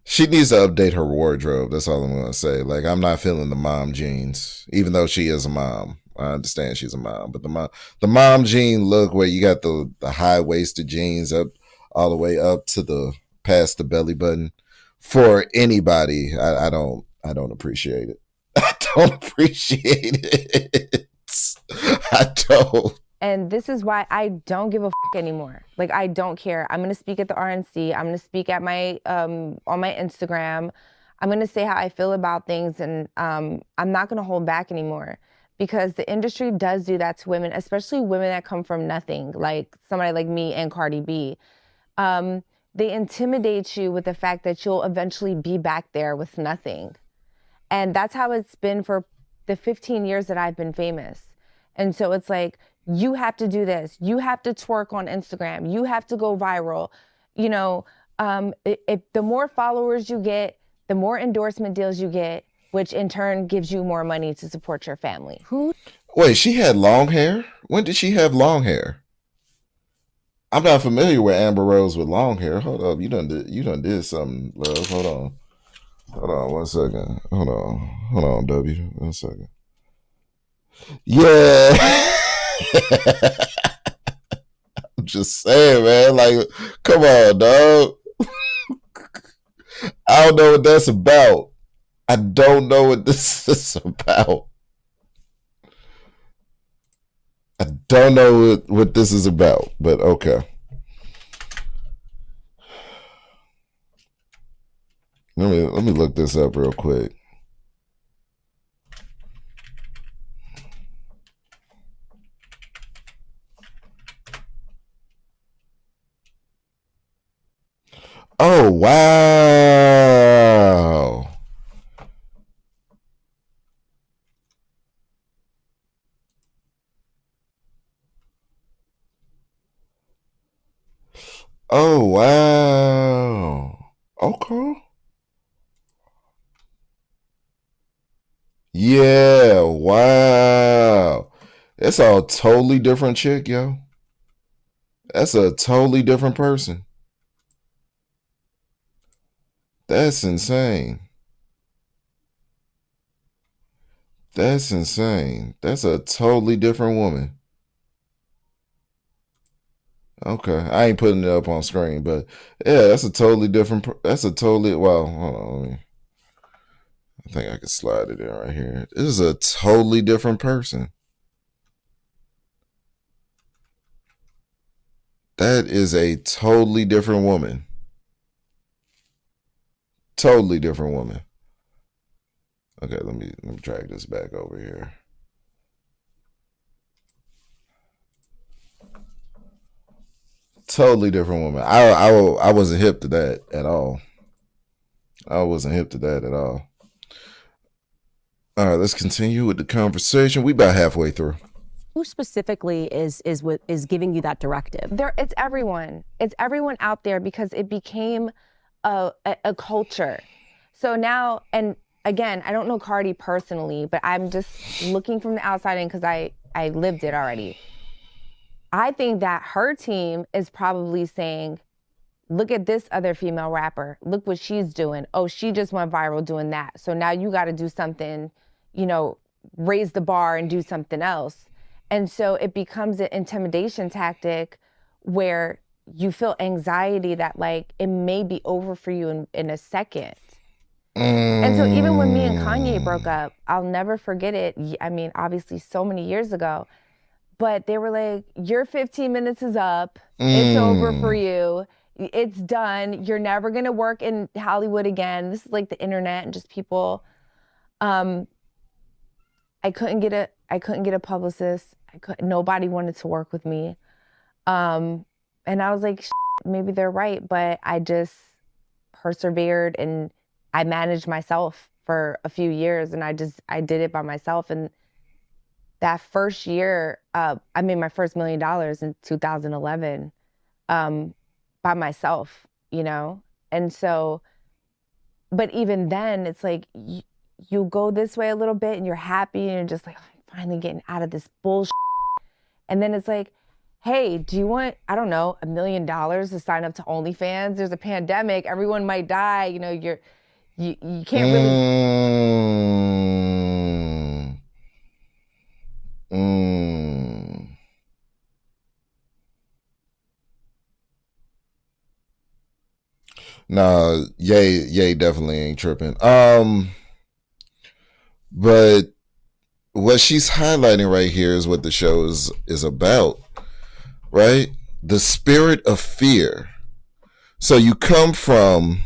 She needs to update her wardrobe. That's all I'm gonna say. I'm not feeling the mom jeans, even though she is a mom. I understand she's a mom, but the mom jean look where you got the high-waisted jeans up all the way up to past the belly button, for anybody, I don't appreciate it. I don't appreciate it. I don't. And this is why I don't give a fuck anymore. I don't care. I'm gonna speak at the RNC. I'm gonna speak at my on my Instagram. I'm gonna say how I feel about things, and I'm not gonna hold back anymore. Because the industry does do that to women, especially women that come from nothing, like somebody like me and Cardi B. They intimidate you with the fact that you'll eventually be back there with nothing. And that's how it's been for the 15 years that I've been famous. And so it's like, you have to do this. You have to twerk on Instagram. You have to go viral. If the more followers you get, the more endorsement deals you get, which in turn gives you more money to support your family. Wait, she had long hair? When did she have long hair? I'm not familiar with Amber Rose with long hair. Hold up, you done did something, love. Hold on 1 second. Hold on, W. 1 second. Yeah. I'm just saying, man. Come on, dog. I don't know what that's about. I don't know what this is about. I don't know what this is about, but okay. Let me look this up real quick. Oh, wow. Oh, wow. Okay. Yeah, wow. That's a totally different chick, yo. That's a totally different person. That's insane. That's insane. That's a totally different woman. Okay, I ain't putting it up on screen, but yeah, that's a totally different. That's a totally well. Hold on, I think I could slide it in right here. This is a totally different person. That is a totally different woman. Totally different woman. Okay, let me drag this back over here. Totally different woman. I wasn't hip to that at all. I wasn't hip to that at all. All right, let's continue with the conversation. We about halfway through. Who specifically is giving you that directive? It's everyone. It's everyone out there because it became a culture. So now, and again, I don't know Cardi personally, but I'm just looking from the outside in because I lived it already. I think that her team is probably saying, look at this other female rapper. Look what she's doing. Oh, she just went viral doing that. So now you got to do something, raise the bar and do something else. And so it becomes an intimidation tactic where you feel anxiety that like it may be over for you in a second. And so even when me and Kanye broke up, I'll never forget it. I mean, obviously so many years ago, but they were like, your 15 minutes is up. It's over for you. It's done. You're never going to work in Hollywood again. This is like the internet and just people. I couldn't get a publicist. Nobody wanted to work with me. And I was like, maybe they're right. But I just persevered and I managed myself for a few years and I did it by myself. And that first year, I made my first $1 million in 2011 by myself, And so, but even then, it's like you go this way a little bit and you're happy and you're just like, oh, I'm finally getting out of this bullshit. And then it's like, hey, do you want, I don't know, $1 million to sign up to OnlyFans? There's a pandemic. Everyone might die. You can't really... Nah, Ye definitely ain't tripping. But what she's highlighting right here is what the show is about, right? The spirit of fear. So you come from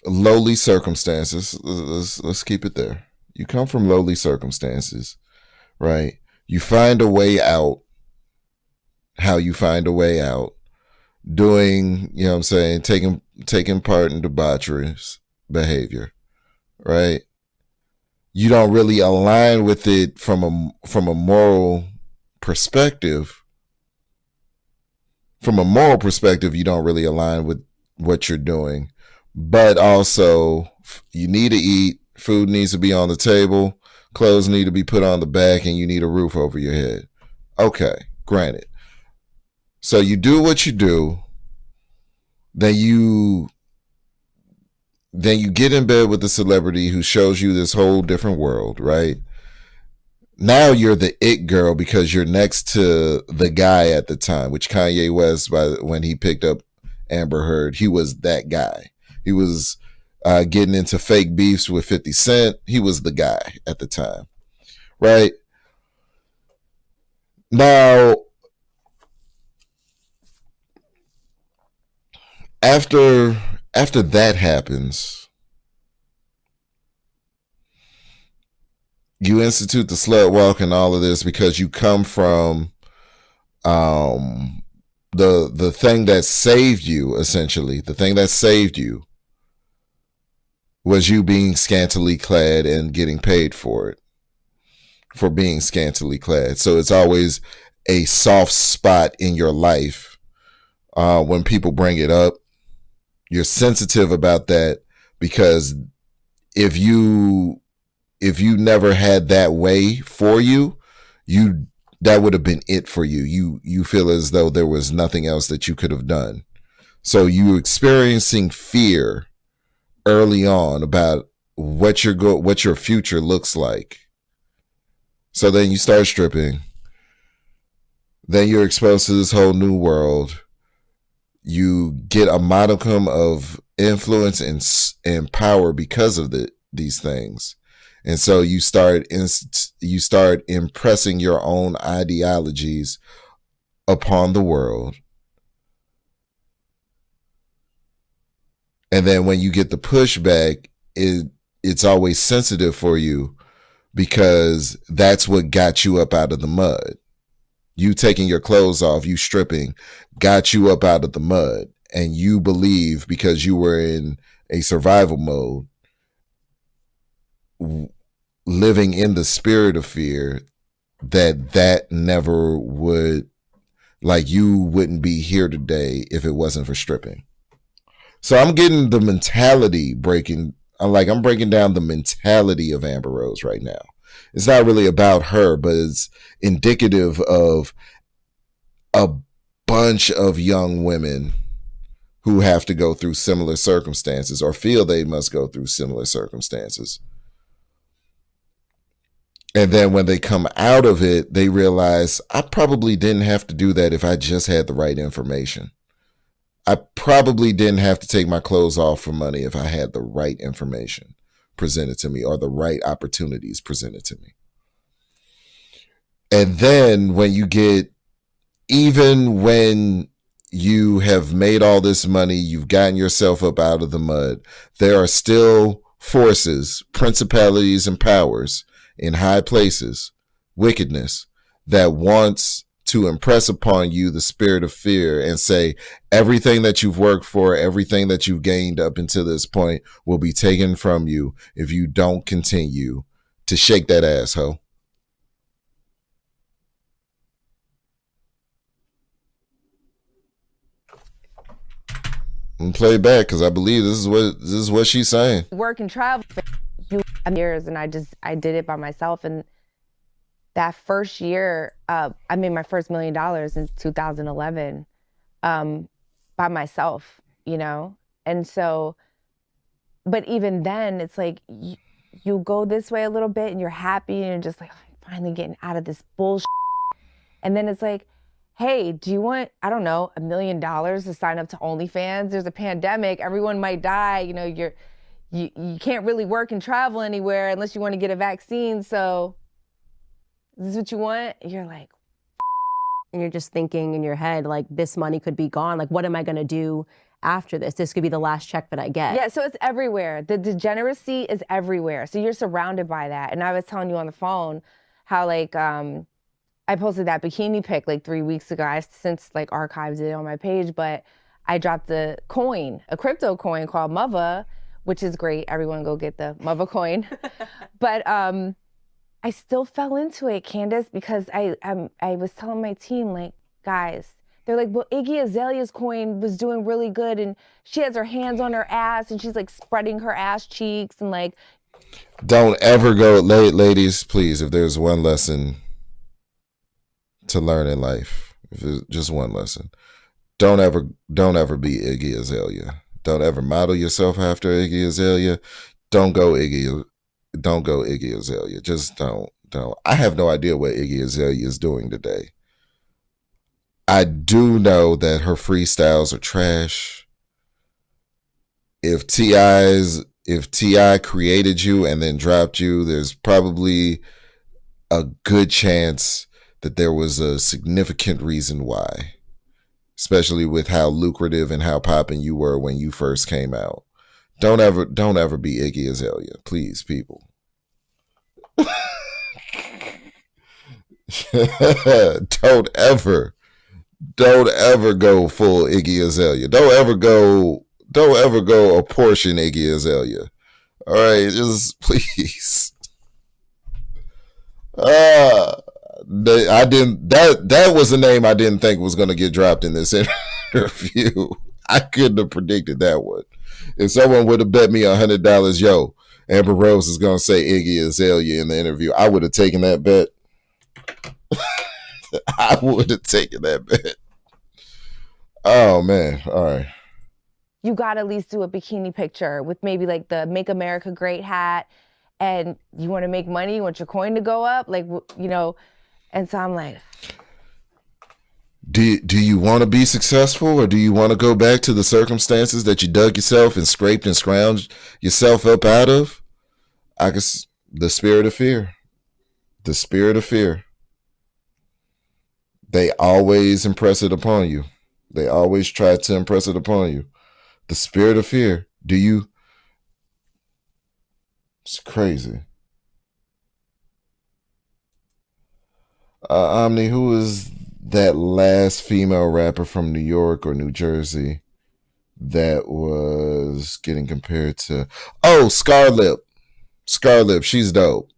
lowly circumstances. Let's keep it there. You come from lowly circumstances, right? You find a way out. How you find a way out, doing, taking part in debaucherous behavior, right? You don't really align with it from a moral perspective. From a moral perspective, you don't really align with what you're doing. But also, you need to eat, food needs to be on the table, clothes need to be put on the back, and you need a roof over your head. Okay, granted. So you do what you do, then you get in bed with the celebrity who shows you this whole different world, right? Now you're the it girl because you're next to the guy at the time, which Kanye West, when he picked up Amber Heard, he was that guy. He was getting into fake beefs with 50 Cent. He was the guy at the time, right? Now, after that happens, you institute the slut walk and all of this because you come from the thing that saved you, essentially. The thing that saved you was you being scantily clad and getting paid for it, for being scantily clad. So it's always a soft spot in your life when people bring it up. You're sensitive about that because if you never had that way for you, that would have been it for you. You feel as though there was nothing else that you could have done. So you experiencing fear early on about what your future looks like. So then you start stripping. Then you're exposed to this whole new world. You get a modicum of influence and power because of these things. And so you start impressing your own ideologies upon the world. And then when you get the pushback, it's always sensitive for you because that's what got you up out of the mud. You taking your clothes off, you stripping, got you up out of the mud. And you believe because you were in a survival mode, living in the spirit of fear, that never would, like, you wouldn't be here today if it wasn't for stripping. So I'm getting the mentality breaking. I'm breaking down the mentality of Amber Rose right now. It's not really about her, but it's indicative of a bunch of young women who have to go through similar circumstances or feel they must go through similar circumstances. And then when they come out of it, they realize I probably didn't have to do that if I just had the right information. I probably didn't have to take my clothes off for money if I had the right information presented to me or the right opportunities presented to me. And then when even when you have made all this money, you've gotten yourself up out of the mud, there are still forces, principalities, and powers in high places, wickedness, that wants to impress upon you the spirit of fear and say everything that you've worked for, everything that you've gained up until this point will be taken from you if you don't continue to shake that asshole. I'm play back because I believe this is what she's saying. Work and travel years, and I did it by myself. And that first year, I made my first $1 million in 2011 by myself, you know? And so, but even then, it's like you go this way a little bit and you're happy and you're just like, oh, I'm finally getting out of this bullshit. And then it's like, hey, do you want, I don't know, $1 million to sign up to OnlyFans? There's a pandemic, everyone might die, you know, you can't really work and travel anywhere unless you want to get a vaccine, so is this what you want? You're like, and you're just thinking in your head, like, this money could be gone. Like, what am I going to do after this? This could be the last check that I get. Yeah, so it's everywhere. The degeneracy is everywhere. So you're surrounded by that. And I was telling you on the phone how, like, I posted that bikini pic like 3 weeks ago. I've since like archived it on my page, but I dropped a crypto coin called Mava, which is great. Everyone go get the Mava coin. But I still fell into it, Candace, because I was telling my team, like, guys, they're like, well, Iggy Azalea's coin was doing really good and she has her hands on her ass and she's like spreading her ass cheeks and like. Don't ever go, ladies, please, if there's one lesson to learn in life, if it's just one lesson, don't ever be Iggy Azalea. Don't ever model yourself after Iggy Azalea. Don't go Iggy Azalea. Just don't. I have no idea what Iggy Azalea is doing today. I do know that her freestyles are trash. If T.I. created you and then dropped you, there's probably a good chance that there was a significant reason why, especially with how lucrative and how poppin' you were when you first came out. Don't ever be Iggy Azalea, please, people. Don't ever go full Iggy Azalea. Don't ever go a portion Iggy Azalea. All right, just please. I didn't. That was a name I didn't think was going to get dropped in this interview. I couldn't have predicted that one. If someone would have bet me $100, yo, Amber Rose is going to say Iggy Azalea in the interview, I would have taken that bet. I would have taken that bet. Oh man! All right. You got to at least do a bikini picture with maybe like the Make America Great hat, and you want to make money, you want your coin to go up, like, you know. And so I'm like, do you want to be successful, or do you want to go back to the circumstances that you dug yourself and scraped and scrounged yourself up out of? The spirit of fear. The spirit of fear. They always impress it upon you. They always try to impress it upon you. The spirit of fear. It's crazy. Omni, who is that last female rapper from New York or New Jersey that was getting compared to? Oh, Scarlett. Scarlett, she's dope.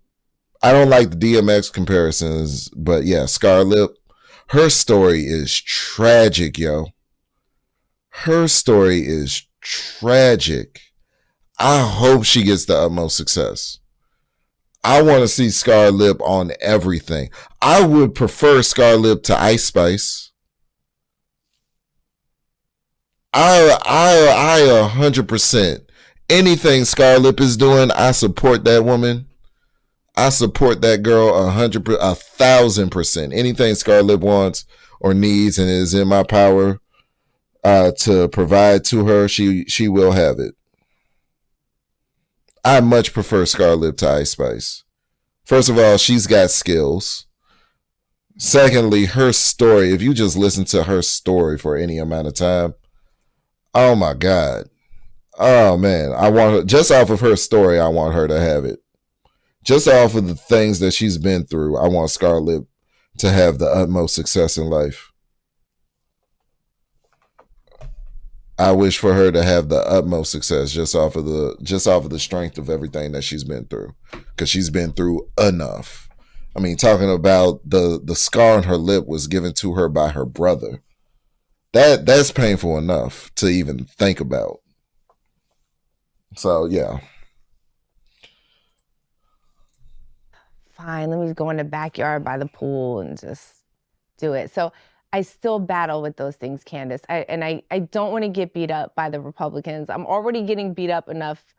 I don't like the DMX comparisons, but yeah, Scarlett. Her story is tragic, yo. Her story is tragic. I hope she gets the utmost success. I want to see Scarlett on everything. I would prefer Scarlett to Ice Spice. I 100%. Anything Scarlett is doing, I support that woman. I support that girl 1,000%. Anything Scarlett wants or needs and is in my power to provide to her, she will have it. I much prefer Scarlett to Ice Spice. First of all, she's got skills. Secondly, her story, if you just listen to her story for any amount of time, oh my God. Oh man, I want her, just off of her story, I want her to have it. Just off of the things that she's been through, I want Scarlett to have the utmost success in life. I wish for her to have the utmost success just off of the strength of everything that she's been through, because she's been through enough. I mean, talking about the scar on her lip was given to her by her brother. That's painful enough to even think about. So yeah. fine, let me go in the backyard by the pool and just do it. So I still battle with those things, Candace. I don't want to get beat up by the Republicans. I'm already getting beat up enough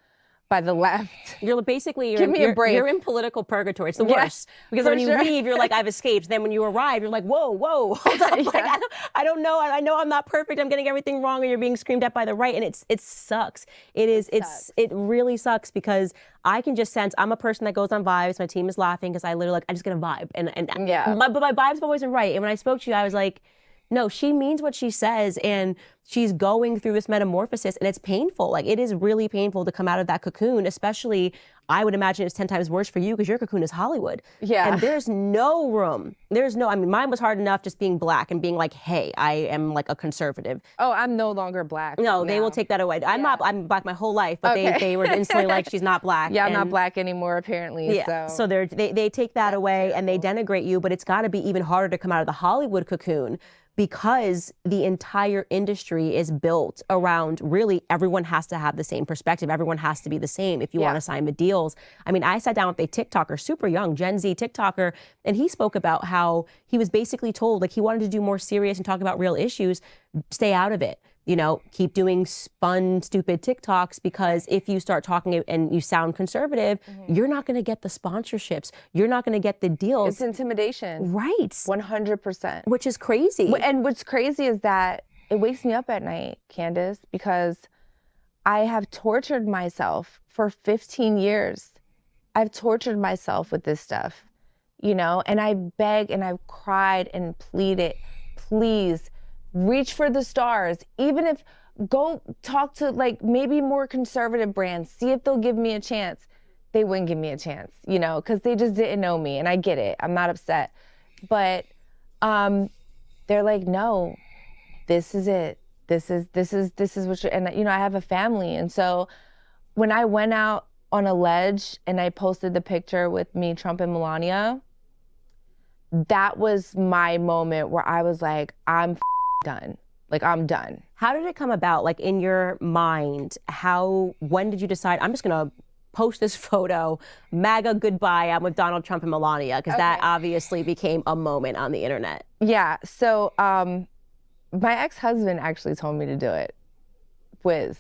by the left. You're basically, Give me a break. You're in political purgatory. It's the worst. Because when you leave, you're like, I've escaped. Then when you arrive, you're like, whoa, hold up. Like, I don't know. I know I'm not perfect. I'm getting everything wrong, and you're being screamed at by the right. And it sucks. It really sucks, because I can just sense, I'm a person that goes on vibes. My team is laughing because I just get a vibe. But my vibes have always been right. And when I spoke to you, I was like, no, she means what she says, and she's going through this metamorphosis, and it's painful. Like, it is really painful to come out of that cocoon, especially, I would imagine it's 10 times worse for you because your cocoon is Hollywood. Yeah. And there's no room. I mean, mine was hard enough just being black and being like, hey, I am like a conservative. Oh, I'm no longer black. No, they will take that away. I'm black my whole life, but they were instantly like, she's not black. Yeah, I'm not black anymore, apparently. Yeah, so they take that away and they denigrate you, but it's got to be even harder to come out of the Hollywood cocoon, because the entire industry is built around, really, everyone has to have the same perspective. Everyone has to be the same if you want to sign the deals. I mean, I sat down with a TikToker, super young, Gen Z TikToker, and he spoke about how he was basically told, like, he wanted to do more serious and talk about real issues, stay out of it. You know, keep doing fun, stupid TikToks, because if you start talking and you sound conservative, you're not going to get the sponsorships. You're not going to get the deals. It's intimidation. Right. 100%. Which is crazy. And what's crazy is that it wakes me up at night, Candace, because I have tortured myself for 15 years. I've tortured myself with this stuff, you know, and I begged and I've cried and pleaded, please, reach for the stars. Even if, go talk to like maybe more conservative brands, see if they'll give me a chance. They wouldn't give me a chance, you know, because they just didn't know me, and I get it. I'm not upset. But they're like, no, this is it. This is what you're, and I have a family. And so when I went out on a ledge and I posted the picture with me, Trump and Melania, that was my moment where I was like, I'm done. Like, I'm done. How did it come about? Like, in your mind, when did you decide, I'm just gonna post this photo, MAGA goodbye, I'm with Donald Trump and Melania, because that obviously became a moment on the internet. Yeah, so my ex-husband actually told me to do it. Wiz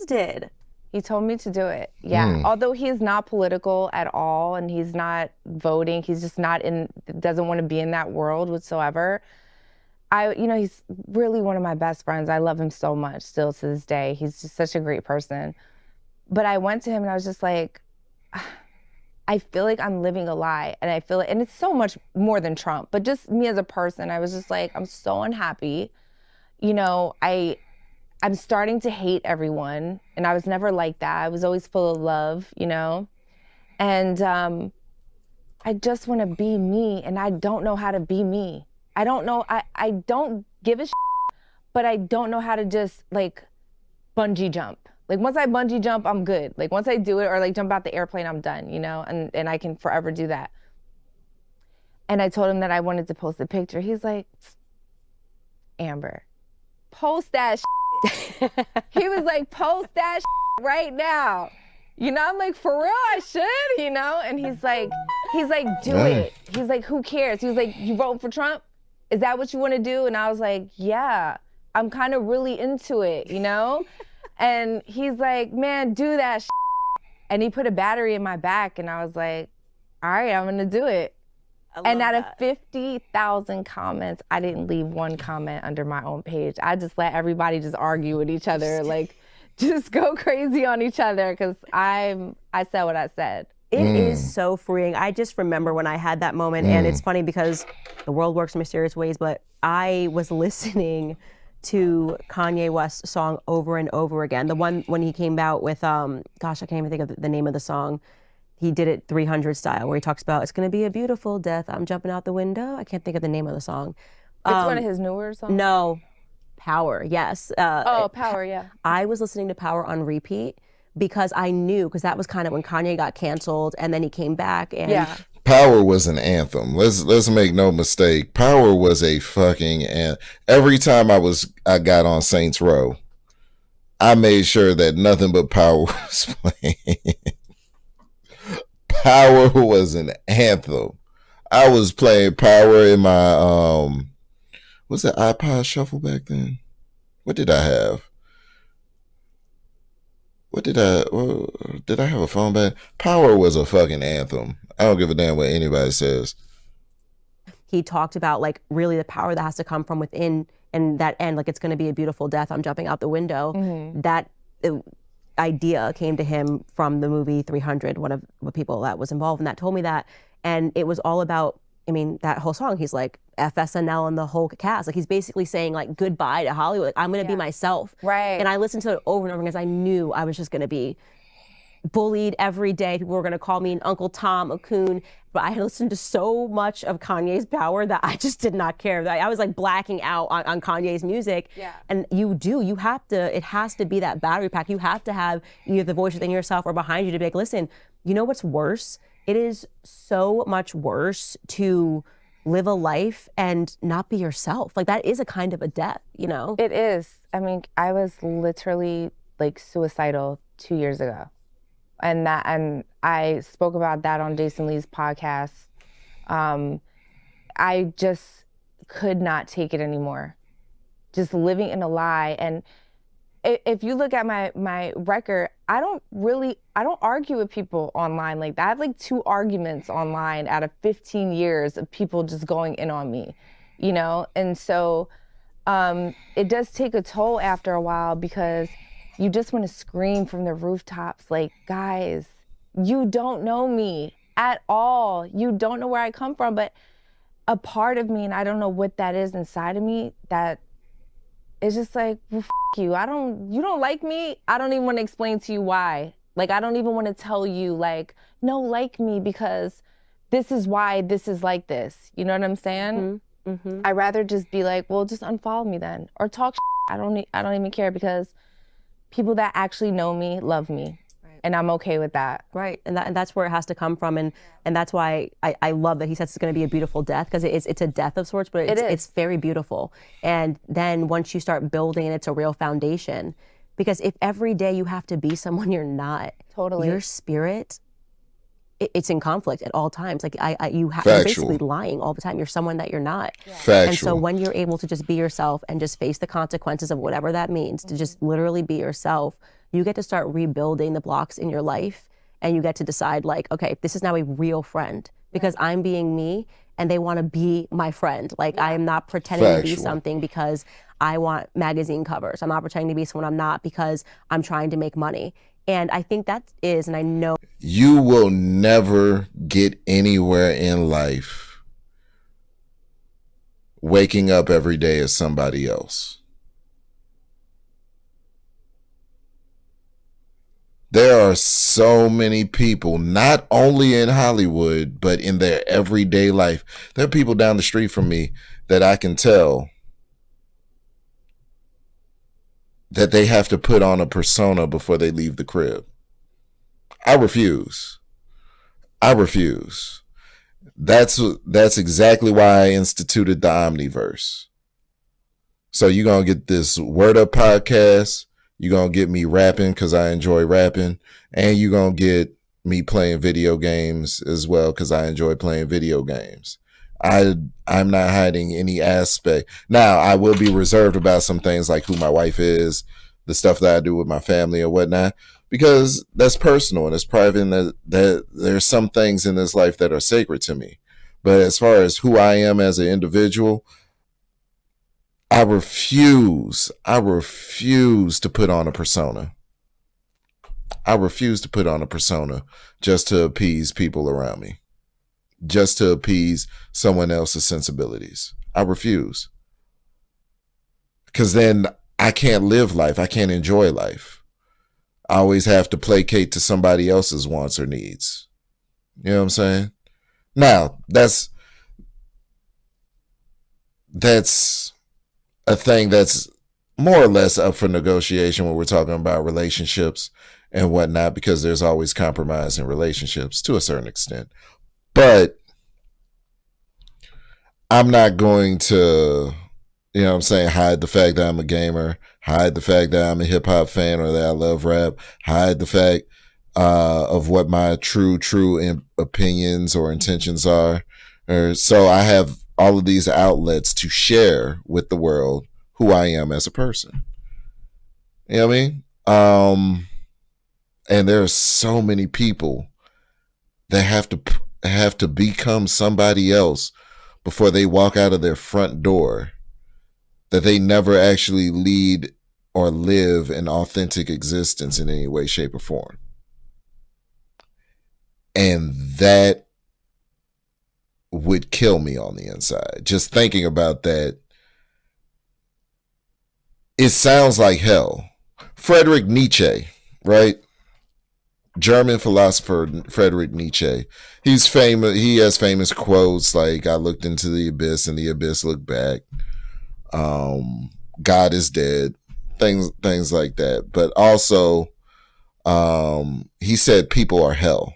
did? He told me to do it, yeah. Although he's not political at all and he's not voting, he's just doesn't want to be in that world whatsoever. He's really one of my best friends. I love him so much still to this day. He's just such a great person. But I went to him and I was just like, I feel like I'm living a lie. And I feel like, and it's so much more than Trump, but just me as a person, I was just like, I'm so unhappy. I'm starting to hate everyone. And I was never like that. I was always full of love, And I just want to be me, and I don't know how to be me. I don't know, I don't give a shit, but I don't know how to just bungee jump. Like once I bungee jump, I'm good. Like once I do it or jump out the airplane, I'm done, and I can forever do that. And I told him that I wanted to post a picture. He's like, Amber, post that shit. He was like, post that shit right now. I'm like, for real, I should, And he's like, do it. He's like, who cares? He was like, you voting for Trump? Is that what you want to do? And I was like, yeah, I'm kind of really into it, And he's like, man, do that shit. And he put a battery in my back and I was like, all right, I'm going to do it. And out of 50,000 comments, I didn't leave one comment under my own page. I just let everybody just argue with each other, just go crazy on each other because I said what I said. It is so freeing. I just remember when I had that moment, and it's funny because the world works in mysterious ways, but I was listening to Kanye West's song over and over again. The one when he came out with, I can't even think of the name of the song. He did it 300 style, where he talks about, it's going to be a beautiful death. I'm jumping out the window. I can't think of the name of the song. It's one of his newer songs? No. Power, yes. Power, yeah. I was listening to Power on repeat because I knew, because that was kind of when Kanye got canceled and then he came back. And yeah. Power was an anthem. Let's make no mistake. Power was a fucking anthem. Every time I got on Saints Row, I made sure that nothing but Power was playing. Power was an anthem. I was playing Power in my what's that iPod Shuffle back then? What did I have? Did I have a phone back? Power was a fucking anthem. I don't give a damn what anybody says. He talked about really the power that has to come from within, and that end, it's going to be a beautiful death. I'm jumping out the window. Mm-hmm. That idea came to him from the movie 300, one of the people that was involved in that told me that. And it was all about, that whole song, he's like FSNL and the whole cast. He's basically saying goodbye to Hollywood. I'm going to be myself. Right. And I listened to it over and over because I knew I was just going to be bullied every day. People were going to call me an Uncle Tom, a coon. But I had listened to so much of Kanye's Power that I just did not care. I was blacking out on Kanye's music. Yeah. And you have to, it has to be that battery pack. You have to have either the voice within yourself or behind you to be like, listen, you know what's worse? It is so much worse to live a life and not be yourself. That is a kind of a death, It is. I was literally suicidal 2 years ago. And I spoke about that on Jason Lee's podcast. I just could not take it anymore. Just living in a lie. And if you look at my record, I don't argue with people online like that. I have 2 arguments online out of 15 years of people just going in on me, And so it does take a toll after a while because you just want to scream from the rooftops guys, you don't know me at all. You don't know where I come from, but a part of me, and I don't know what that is inside of me, that is just well, you. You don't like me. I don't even want to explain to you why. I don't even want to tell you no, like me, because this is why this is like this. You know what I'm saying? I'd rather just be like, well, just unfollow me then, or talk. I don't even care, because people that actually know me love me, and I'm okay with that. Right, and that's where it has to come from, and that's why I love that he says it's going to be a beautiful death, because it's a death of sorts, but it's very beautiful. And then once you start building, and it's a real foundation, because if every day you have to be someone you're not, your spirit, it's in conflict at all times. Like you're basically lying all the time. You're someone that you're not. Factual. And so when you're able to just be yourself and just face the consequences of whatever that means, to just literally be yourself, you get to start rebuilding the blocks in your life, and you get to decide, like, okay, this is now a real friend, because I'm being me and they want to be my friend. Like, I am not pretending to be something because I want magazine covers. I'm not pretending to be someone I'm not because I'm trying to make money. And I think that is, and I know. You will never get anywhere in life waking up every day as somebody else. There are so many people, not only in Hollywood, but in their everyday life. There are people down the street from me that I can tell that they have to put on a persona before they leave the crib. I refuse. That's exactly why I instituted the Omniverse. So you're going to get this Word Up podcast. You're going to get me rapping because I enjoy rapping. And you're going to get me playing video games as well because I enjoy playing video games. I'm not hiding any aspect. Now, I will be reserved about some things like who my wife is, the stuff that I do with my family or whatnot, because that's personal and it's private, and that there's some things in this life that are sacred to me. But as far as who I am as an individual, I refuse to put on a persona. I refuse to put on a persona just to appease people around me, just to appease someone else's sensibilities. I refuse. Because then I can't live life. I can't enjoy life. I always have to placate to somebody else's wants or needs. You know what I'm saying? Now, that's a thing that's more or less up for negotiation when we're talking about relationships and whatnot, because there's always compromise in relationships to a certain extent. But I'm not going to, you know what I'm saying, hide the fact that I'm a gamer, hide the fact that I'm a hip hop fan or that I love rap, hide the fact of what my true opinions or intentions are. So I have all of these outlets to share with the world who I am as a person. You know what I mean? And there are so many people that have to become somebody else before they walk out of their front door, that they never actually lead or live an authentic existence in any way, shape, or form. And that would kill me on the inside. Just thinking about that, it sounds like hell. Friedrich Nietzsche, right? German philosopher Friedrich Nietzsche. He's famous. He has famous quotes like, "I looked into the abyss and the abyss looked back. God is dead." Things like that. But also, he said people are hell.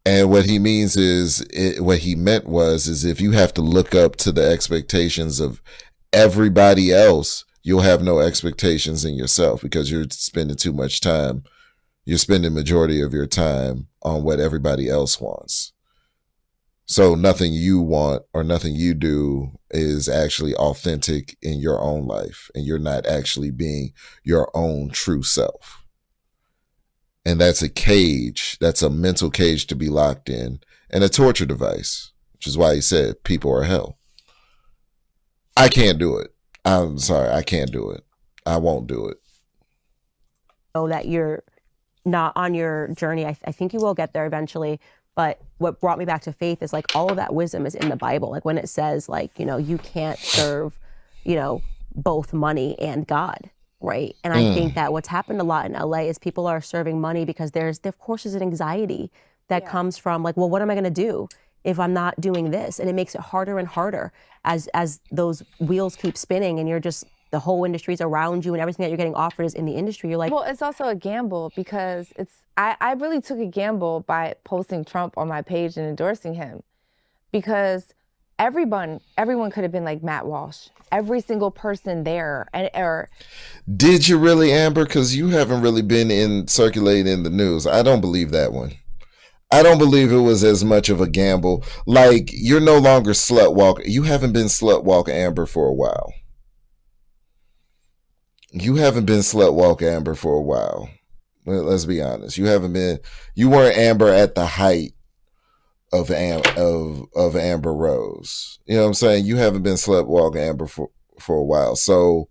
And what he means is, what he meant was if you have to look up to the expectations of everybody else, you'll have no expectations in yourself, because you're spending too much time. You're spending majority of your time on what everybody else wants. So nothing you want or nothing you do is actually authentic in your own life, and you're not actually being your own true self. And that's a cage. That's a mental cage to be locked in, and a torture device, which is why he said people are hell. I can't do it. I'm sorry, I can't do it. I won't do it. Know that you're not on your journey. I think you will get there eventually. But what brought me back to faith is, like, all of that wisdom is in the Bible. Like, when it says, like, you know, you can't serve, you know, both money and God, right? And I think that what's happened a lot in LA is people are serving money because of course, there's an anxiety that comes from like, well, what am I going to do if I'm not doing this? And it makes it harder and harder as those wheels keep spinning and you're just, the whole industry's around you and everything that you're getting offered is in the industry. You're like, well, it's also a gamble because I really took a gamble by posting Trump on my page and endorsing him, because everyone could have been like Matt Walsh. Every single person there. Did you really, Amber? Because you haven't really been circulating in the news. I don't believe that one. I don't believe it was as much of a gamble. Like, you're no longer slut walk. You haven't been slut walk Amber for a while. You haven't been slut walk Amber for a while. Let's be honest. You weren't Amber at the height of Amber Rose. You know what I'm saying? You haven't been slut walk Amber for a while. So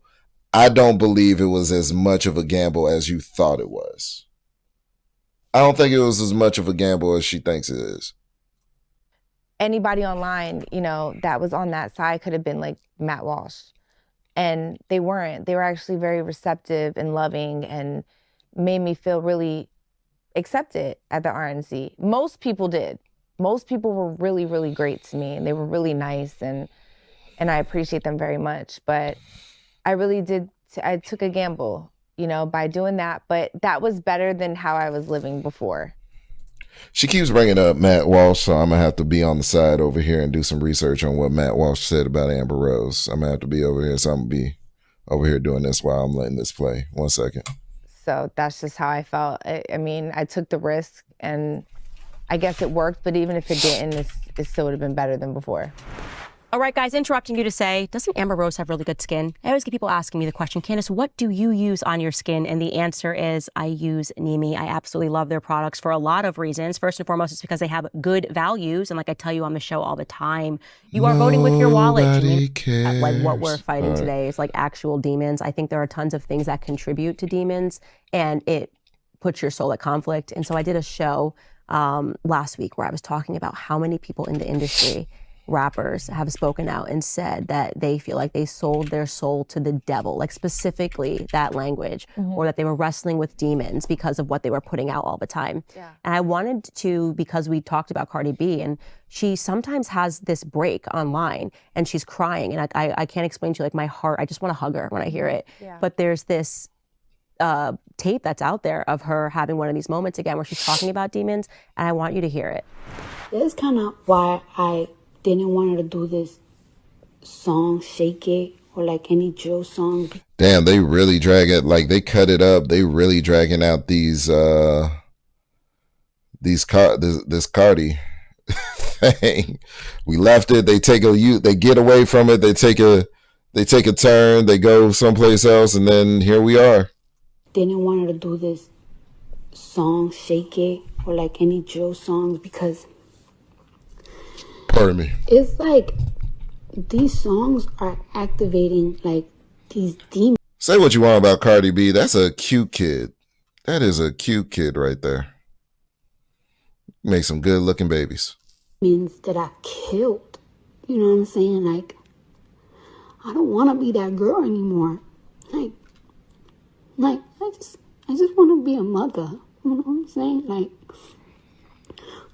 I don't believe it was as much of a gamble as you thought it was. I don't think it was as much of a gamble as she thinks it is. Anybody online, that was on that side could have been like Matt Walsh. And they weren't. They were actually very receptive and loving and made me feel really accepted at the RNC. Most people did. Most people were really, really great to me, and they were really nice, and I appreciate them very much. But I really did. I took a gamble, by doing that. But that was better than how I was living before. She keeps bringing up Matt Walsh, so I'm going to have to be on the side over here and do some research on what Matt Walsh said about Amber Rose. I'm going to have to be over here, so I'm going to be over here doing this while I'm letting this play. 1 second. So that's just how I felt. I mean, I took the risk, and I guess it worked, but even if it didn't, it still would have been better than before. all right, guys, interrupting you to say, doesn't Amber Rose have really good skin? I always get people asking me the question, Candace, what do you use on your skin? And the answer is, I use Nimi. I absolutely love their products for a lot of reasons. First and foremost, it's because they have good values. And like I tell you on the show all the time, you are voting with your wallet. Like what we're fighting today is like actual demons. I think there are tons of things that contribute to demons, and it puts your soul at conflict. And so I did a show last week where I was talking about how many people in the industry, rappers, have spoken out and said that they feel like they sold their soul to the devil, like specifically that language, or that they were wrestling with demons because of what they were putting out all the time. Yeah. And I wanted to, because we talked about Cardi B, and she sometimes has this break online and she's crying, and I can't explain to you, like my heart, I just want to hug her when I hear it. Yeah. But there's this tape that's out there of her having one of these moments again where she's talking about demons, and I want you to hear it. That's kind of why I didn't want her to do this song, Shake It, or like any drill song. Damn, they really drag it, like they cut it up. They really dragging out this Cardi thing. We left it. They get away from it. They take a turn. They go someplace else, and then here we are. Didn't want her to do this song, Shake It, or like any drill songs, because pardon me, it's like these songs are activating like these demons. Say what you want about Cardi B. That's a cute kid. That is a cute kid right there. Make some good looking babies. Means that I killed. You know what I'm saying? Like, I don't want to be that girl anymore. Like I just want to be a mother. You know what I'm saying? Like,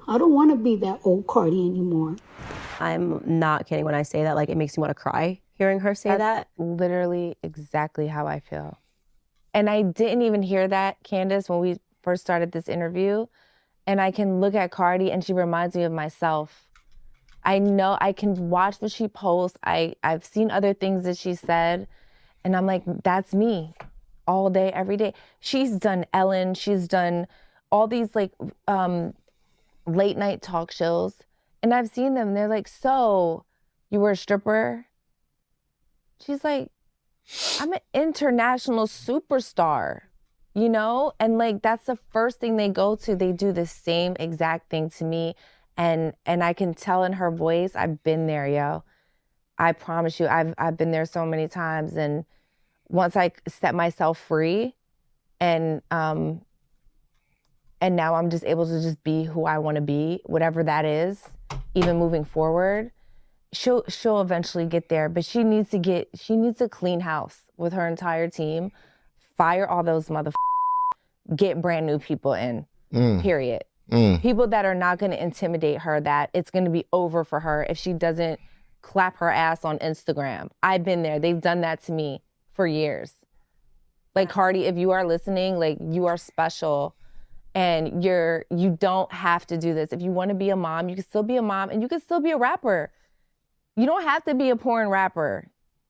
I don't want to be that old Cardi anymore. I'm not kidding when I say that. Like, it makes me want to cry hearing her say that. Literally exactly how I feel. And I didn't even hear that, Candace, when we first started this interview. And I can look at Cardi and she reminds me of myself. I know I can watch what she posts. I've seen other things that she said. And I'm like, that's me all day, every day. She's done Ellen. She's done all these like late night talk shows. And I've seen them. They're like, so you were a stripper? She's like, I'm an international superstar, you know? And like, that's the first thing they go to. They do the same exact thing to me. And I can tell in her voice, I've been there, yo. I promise you, I've been there so many times. And once I set myself free and now I'm just able to just be who I want to be, whatever that is, even moving forward, she'll eventually get there. But she needs a clean house with her entire team, fire all those get brand new people in, period. People that are not going to intimidate her, that it's going to be over for her if she doesn't clap her ass on Instagram. I've been there. They've done that to me for years. Like, Cardi, if you are listening, like, you are special and you don't have to do this. If you want to be a mom, you can still be a mom and you can still be a rapper. You don't have to be a porn rapper.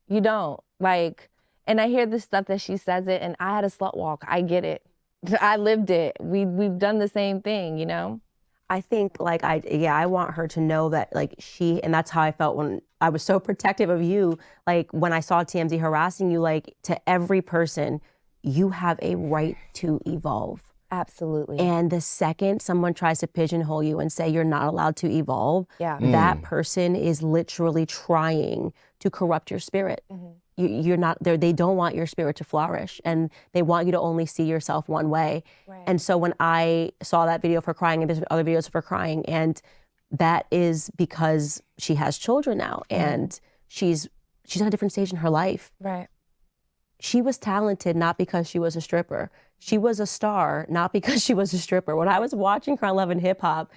You don't. Like, and I hear this stuff that she says it, and I had a slut walk. I get it. I lived it. We've done the same thing, you know? I think like I want her to know that like and that's how I felt when I was so protective of you. Like when I saw TMZ harassing you, like to every person, you have a right to evolve. Absolutely. And the second someone tries to pigeonhole you and say you're not allowed to evolve, that person is literally trying to corrupt your spirit. You're not there. They don't want your spirit to flourish, and they want you to only see yourself one way. Right. And so when I saw that video of her crying, and there's other videos of her crying, and that is because she has children now, and she's at a different stage in her life. Right. She was talented not because she was a stripper. She was a star not because she was a stripper. When I was watching her on Love and Hip Hop,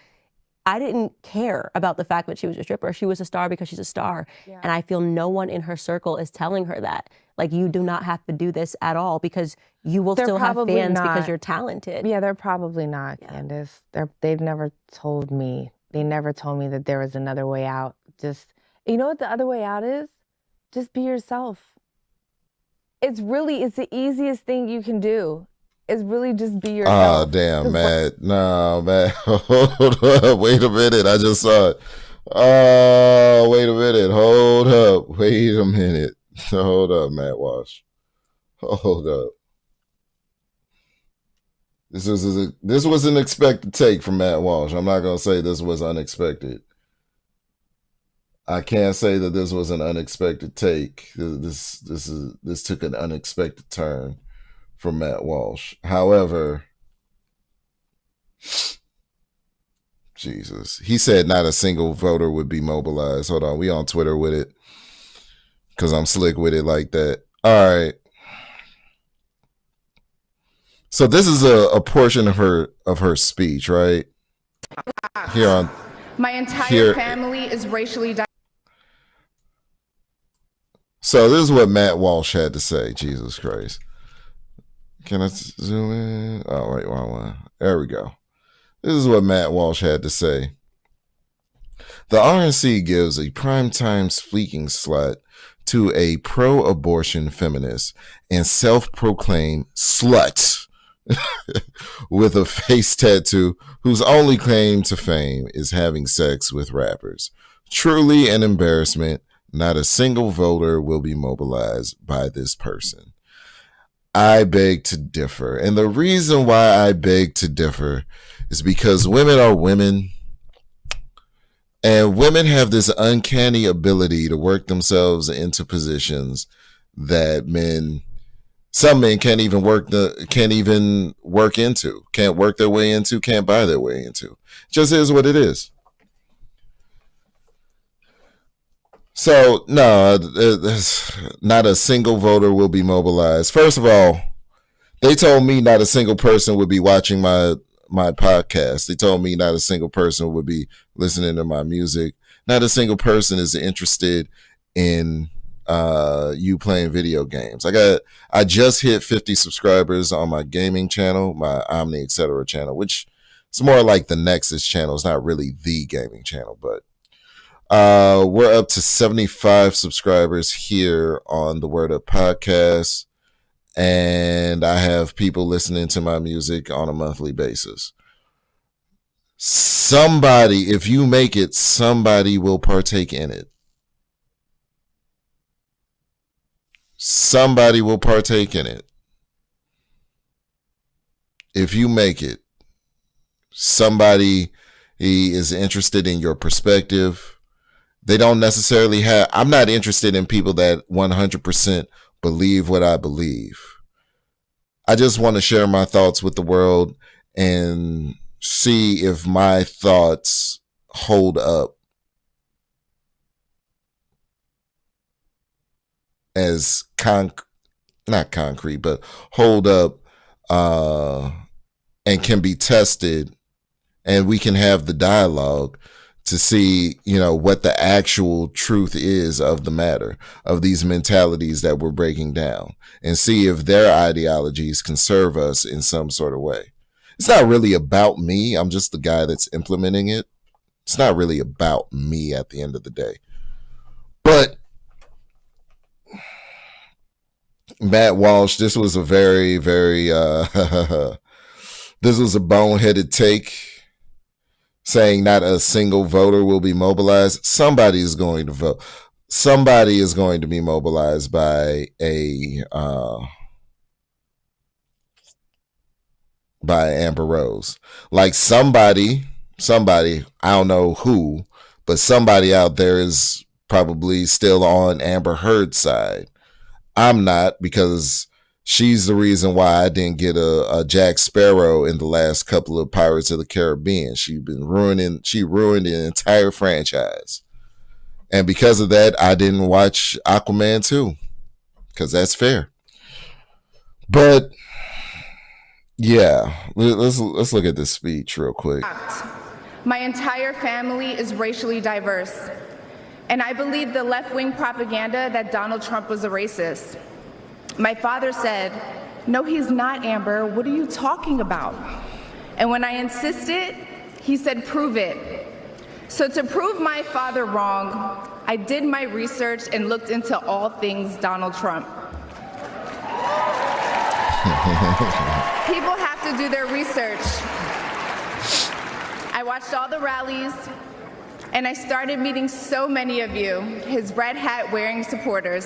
I didn't care about the fact that she was a stripper. She was a star because she's a star. Yeah. And I feel no one in her circle is telling her that. Like, you do not have to do this at all because you will still have fans because you're talented. Yeah, they're probably not, Candace. They've never told me. They never told me that there was another way out. Just, you know what the other way out is? Just be yourself. It's the easiest thing you can do. Is really just be yourself. Oh, damn, Matt. No, Matt. Hold up. Wait a minute. I just saw it. Oh, wait a minute. Hold up. Wait a minute. Hold up, Matt Walsh. Hold up. This was an expected take from Matt Walsh. I'm not going to say this was unexpected. I can't say that this was an unexpected take. This took an unexpected turn from Matt Walsh. However, Jesus, he said not a single voter would be mobilized. Hold on, we on Twitter with it because I'm slick with it like that. All right. So this is a portion of her speech, right? Here on my entire family is racially diverse. So this is what Matt Walsh had to say. Jesus Christ. Can I zoom in? Oh, wait, wrong one. There we go. This is what Matt Walsh had to say. The RNC gives a primetime speaking slot to a pro-abortion feminist and self-proclaimed slut with a face tattoo whose only claim to fame is having sex with rappers. Truly an embarrassment. Not a single voter will be mobilized by this person. I beg to differ. And the reason why I beg to differ is because women are women. And women have this uncanny ability to work themselves into positions that some men can't even work into, can't work their way into, can't buy their way into. Just is what it is. So, no, not a single voter will be mobilized. First of all, they told me not a single person would be watching my podcast. They told me not a single person would be listening to my music. Not a single person is interested in you playing video games. I just hit 50 subscribers on my gaming channel, my Omni Etc. channel, which is more like the Nexus channel. It's not really the gaming channel, but we're up to 75 subscribers here on the Word Up podcast, and I have people listening to my music on a monthly basis. Somebody, if you make it, somebody will partake in it. Somebody will partake in it. If you make it, somebody is interested in your perspective. They don't necessarily I'm not interested in people that 100% believe what I believe. I just want to share my thoughts with the world and see if my thoughts hold up as not concrete, but hold up and can be tested and we can have the dialogue to see, what the actual truth is of the matter, of these mentalities that we're breaking down, and see if their ideologies can serve us in some sort of way. It's not really about me. I'm just the guy that's implementing it. It's not really about me at the end of the day. But Matt Walsh, this was a very, very, this was a boneheaded take, saying not a single voter will be mobilized. Somebody is going to vote. Somebody is going to be mobilized by Amber Rose. Like somebody, I don't know who, but somebody out there is probably still on Amber Heard's side. I'm not, because she's the reason why I didn't get a Jack Sparrow in the last couple of Pirates of the Caribbean. She ruined the entire franchise. And because of that, I didn't watch Aquaman 2, because that's fair. But yeah, let's look at this speech real quick. My entire family is racially diverse, and I believe the left-wing propaganda that Donald Trump was a racist. My father said, "No, he's not, Amber. What are you talking about?" And when I insisted, he said, "Prove it." So to prove my father wrong, I did my research and looked into all things Donald Trump. People have to do their research. I watched all the rallies, and I started meeting so many of you, his red hat wearing supporters.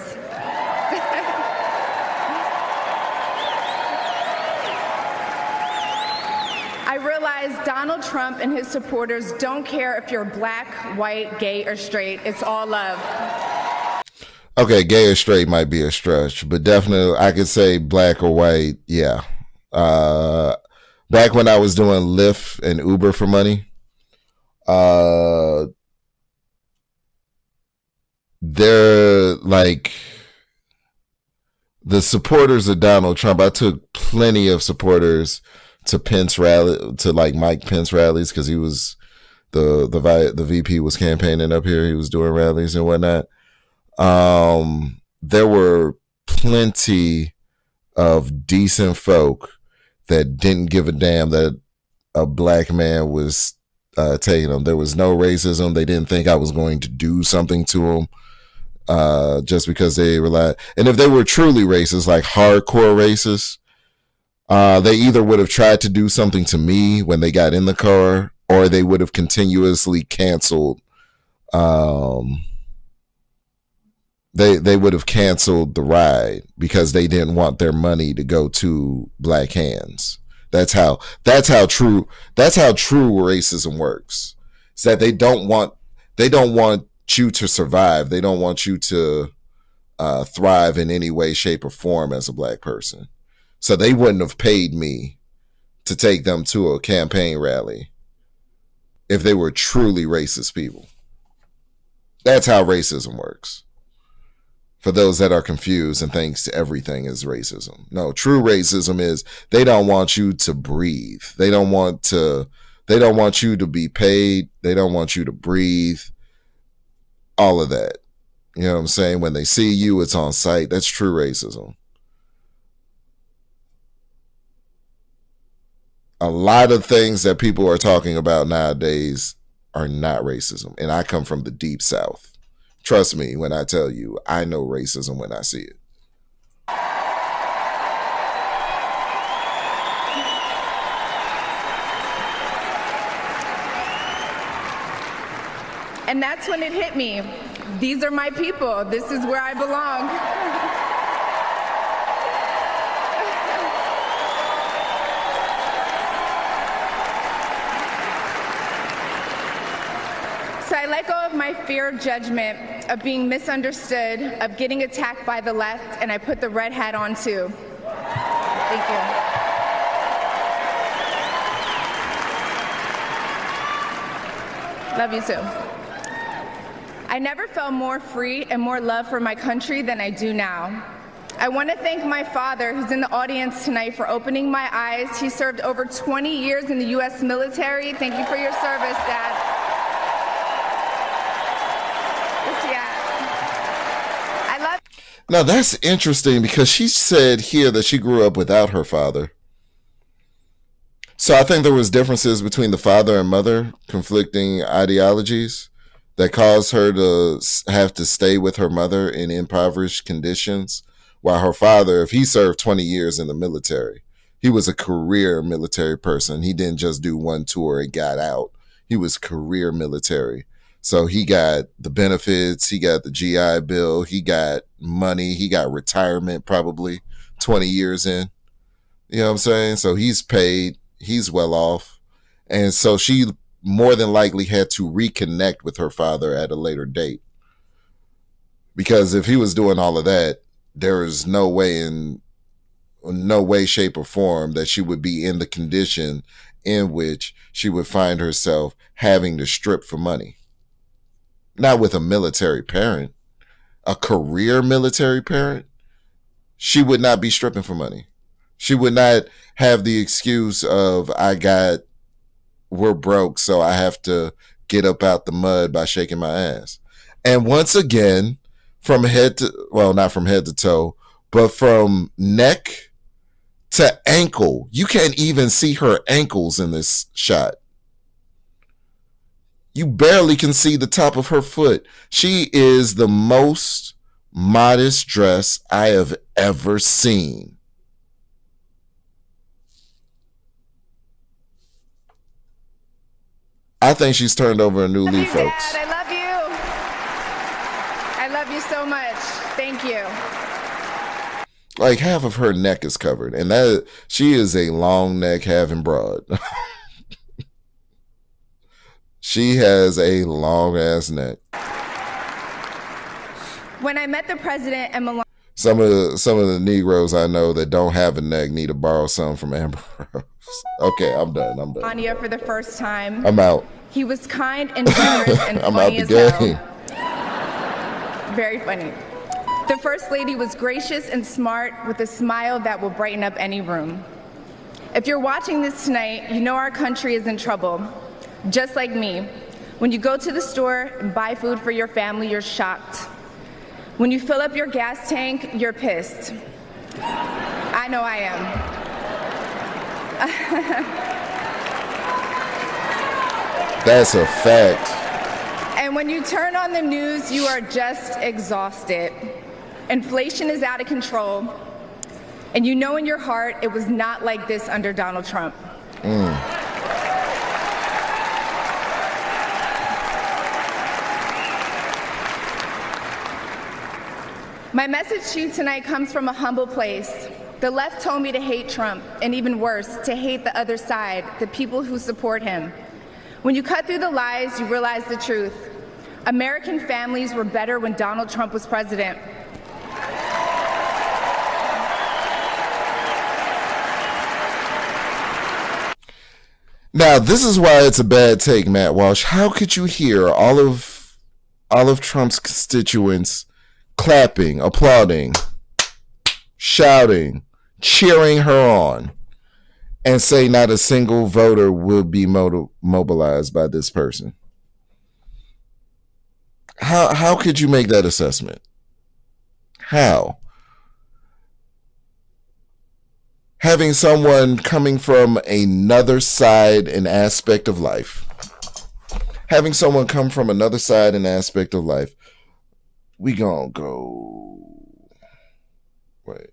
I realized Donald Trump and his supporters don't care if you're black, white, gay, or straight. It's all love. Okay, gay or straight might be a stretch, but definitely I could say black or white, yeah. Back when I was doing Lyft and Uber for money, they're like the supporters of Donald Trump. I took plenty of supporters to Pence rally, to like Mike Pence rallies, because he was the VP was campaigning up here. He was doing rallies and whatnot. There were plenty of decent folk that didn't give a damn that a black man was taking them. There was no racism. They didn't think I was going to do something to them just because they relied. And if they were truly racist, like hardcore racists, they either would have tried to do something to me when they got in the car, or they would have continuously canceled. They would have canceled the ride because they didn't want their money to go to black hands. That's how true racism works. It's that they don't want you to survive. They don't want you to thrive in any way, shape, or form as a black person. So they wouldn't have paid me to take them to a campaign rally if they were truly racist people. That's how racism works. For those that are confused and thinks everything is racism. No, true racism is they don't want you to breathe. They don't want you to be paid. They don't want you to breathe. All of that. You know what I'm saying? When they see you, it's on sight. That's true racism. A lot of things that people are talking about nowadays are not racism. And I come from the deep South. Trust me when I tell you, I know racism when I see it. And that's when it hit me. These are my people. This is where I belong. So I let go of my fear of judgment, of being misunderstood, of getting attacked by the left, and I put the red hat on too. Thank you. Love you too. I never felt more free and more love for my country than I do now. I want to thank my father, who's in the audience tonight, for opening my eyes. He served over 20 years in the U.S. military. Thank you for your service, Dad. I love. Now that's interesting because she said here that she grew up without her father. So I think there was differences between the father and mother, conflicting ideologies that caused her to have to stay with her mother in impoverished conditions, while her father, if he served 20 years in the military, he was a career military person. He didn't just do one tour and got out. He was career military. So he got the benefits, he got the GI Bill, he got money, he got retirement probably 20 years in. You know what I'm saying? So he's paid, he's well off. And so she more than likely had to reconnect with her father at a later date. Because if he was doing all of that, there is no way, shape, or form that she would be in the condition in which she would find herself having to strip for money. Not with a military parent, a career military parent. She would not be stripping for money. She would not have the excuse of, we're broke, so I have to get up out the mud by shaking my ass. And once again, not from head to toe, but from neck to ankle. You can't even see her ankles in this shot. You barely can see the top of her foot. She is the most modest dress I have ever seen. I think she's turned over a new leaf, folks. Dad, I love you. I love you so much. Thank you. Like half of her neck is covered, and that she is a long neck having broad. She has a long ass neck. When I met the president and Melania, some of the Negroes I know that don't have a neck need to borrow some from Amber Rose. Okay, I'm done. for the first time, I'm out. he was kind and generous and I'm funny out the as game. hell. Very funny. The First Lady was gracious and smart with a smile that will brighten up any room. If you're watching this tonight, you know our country is in trouble. Just like me. When you go to the store and buy food for your family, you're shocked. When you fill up your gas tank, you're pissed. I know I am. That's a fact. And when you turn on the news, you are just exhausted. Inflation is out of control. And you know in your heart it was not like this under Donald Trump. My message to you tonight comes from a humble place. The left told me to hate Trump, and even worse, to hate the other side, the people who support him. When you cut through the lies, you realize the truth. American families were better when Donald Trump was president. Now, this is why it's a bad take, Matt Walsh. How could you hear all of Trump's constituents clapping, applauding, shouting, cheering her on, and say not a single voter will be mobilized by this person? How could you make that assessment? How? Having someone coming from another side and aspect of life. Having someone come from another side and aspect of life. We gonna go. Wait.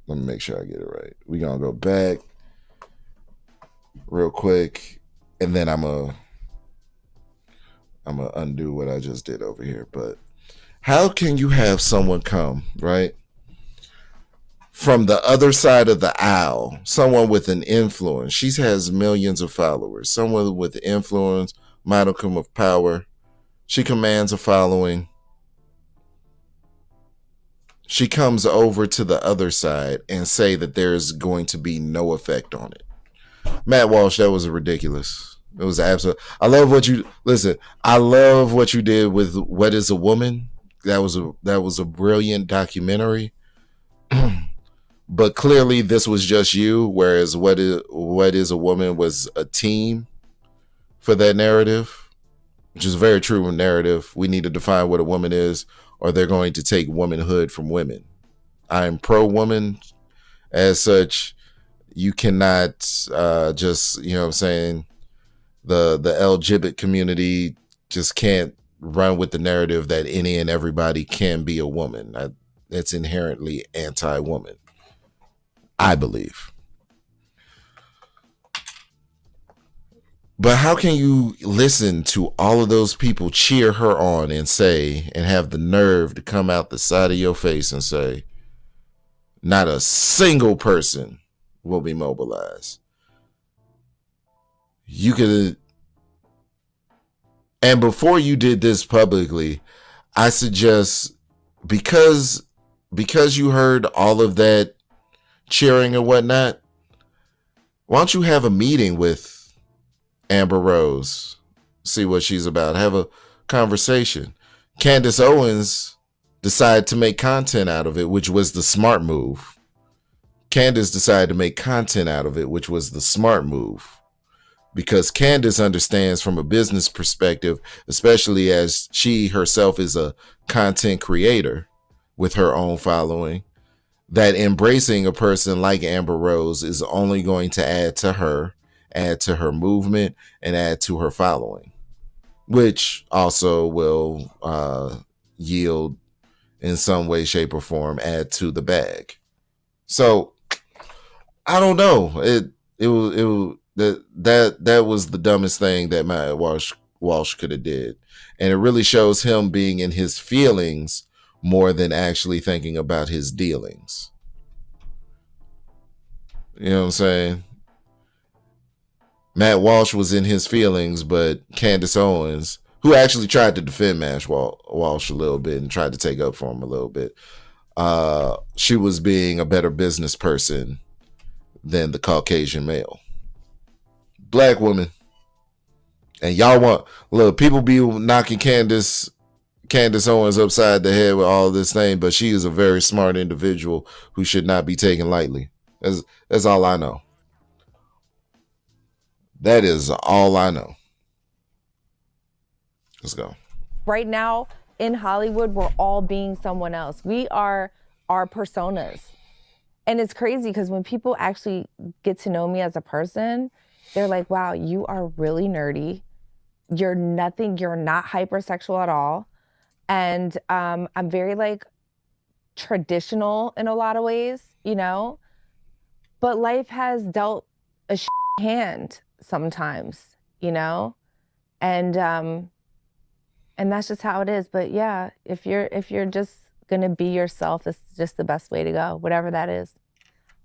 Let me make sure I get it right. We gonna go back real quick, and then I'm gonna undo what I just did over here. But how can you have someone come, right, from the other side of the aisle, someone with an influence? She has millions of followers. Someone with influence, modicum of power. She commands a following. She comes over to the other side and say that there's going to be no effect on it. Matt Walsh, that was ridiculous. It was absolute. I love what you did with What Is a Woman? that was a brilliant documentary. But clearly this was just you, whereas What is a Woman was a team for that narrative, which is a very true narrative. We need to define what a woman is, or they're going to take womanhood from women. I am pro-woman. As such, you cannot just, you know what I'm saying, the LGBT community just can't run with the narrative that any and everybody can be a woman. It's inherently anti-woman, I believe. But how can you listen to all of those people cheer her on and say, and have the nerve to come out the side of your face and say, not a single person will be mobilized? You could, and before you did this publicly, I suggest, because you heard all of that cheering and whatnot, why don't you have a meeting with Amber Rose, see what she's about, have a conversation. Candace Owens decided to make content out of it, which was the smart move. Candace decided to make content out of it, which was the smart move. Because Candace understands from a business perspective, especially as she herself is a content creator with her own following, that embracing a person like Amber Rose is only going to add to her movement, and add to her following, which also will yield in some way, shape, or form, add to the bag. So I don't know. That was the dumbest thing that Matt Walsh could have did, and it really shows him being in his feelings more than actually thinking about his dealings. You know what I'm saying? Matt Walsh was in his feelings, but Candace Owens, who actually tried to defend Matt Walsh a little bit and tried to take up for him a little bit, she was being a better business person than the Caucasian male. Black woman. And y'all people be knocking Candace Owens upside the head with all this thing, but she is a very smart individual who should not be taken lightly. That's all I know. That is all I know. Let's go. Right now in Hollywood, we're all being someone else. We are our personas. And it's crazy because when people actually get to know me as a person, they're like, wow, you are really nerdy. You're not hypersexual at all. And I'm very like traditional in a lot of ways, you know? But life has dealt a hand sometimes, you know, and that's just how it is. But yeah, if you're just gonna be yourself, it's just the best way to go, whatever that is.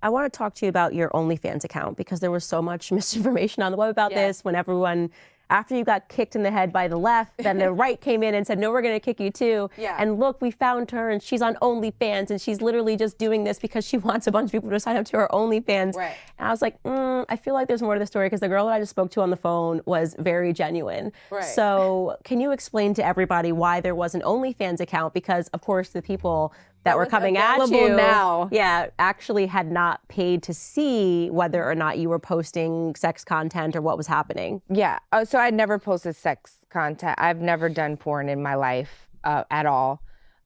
I want to talk to you about your OnlyFans account, because there was so much misinformation on the web about this. When everyone, after you got kicked in the head by the left, then the right came in and said, no, we're going to kick you too. Yeah. And look, we found her and she's on OnlyFans and she's literally just doing this because she wants a bunch of people to sign up to her OnlyFans. Right. And I was like, I feel like there's more to the story, because the girl that I just spoke to on the phone was very genuine. Right. So can you explain to everybody why there was an OnlyFans account? Because of course the people that were coming at you now, actually had not paid to see whether or not you were posting sex content or what was happening. Yeah, so I never posted sex content. I've never done porn in my life at all.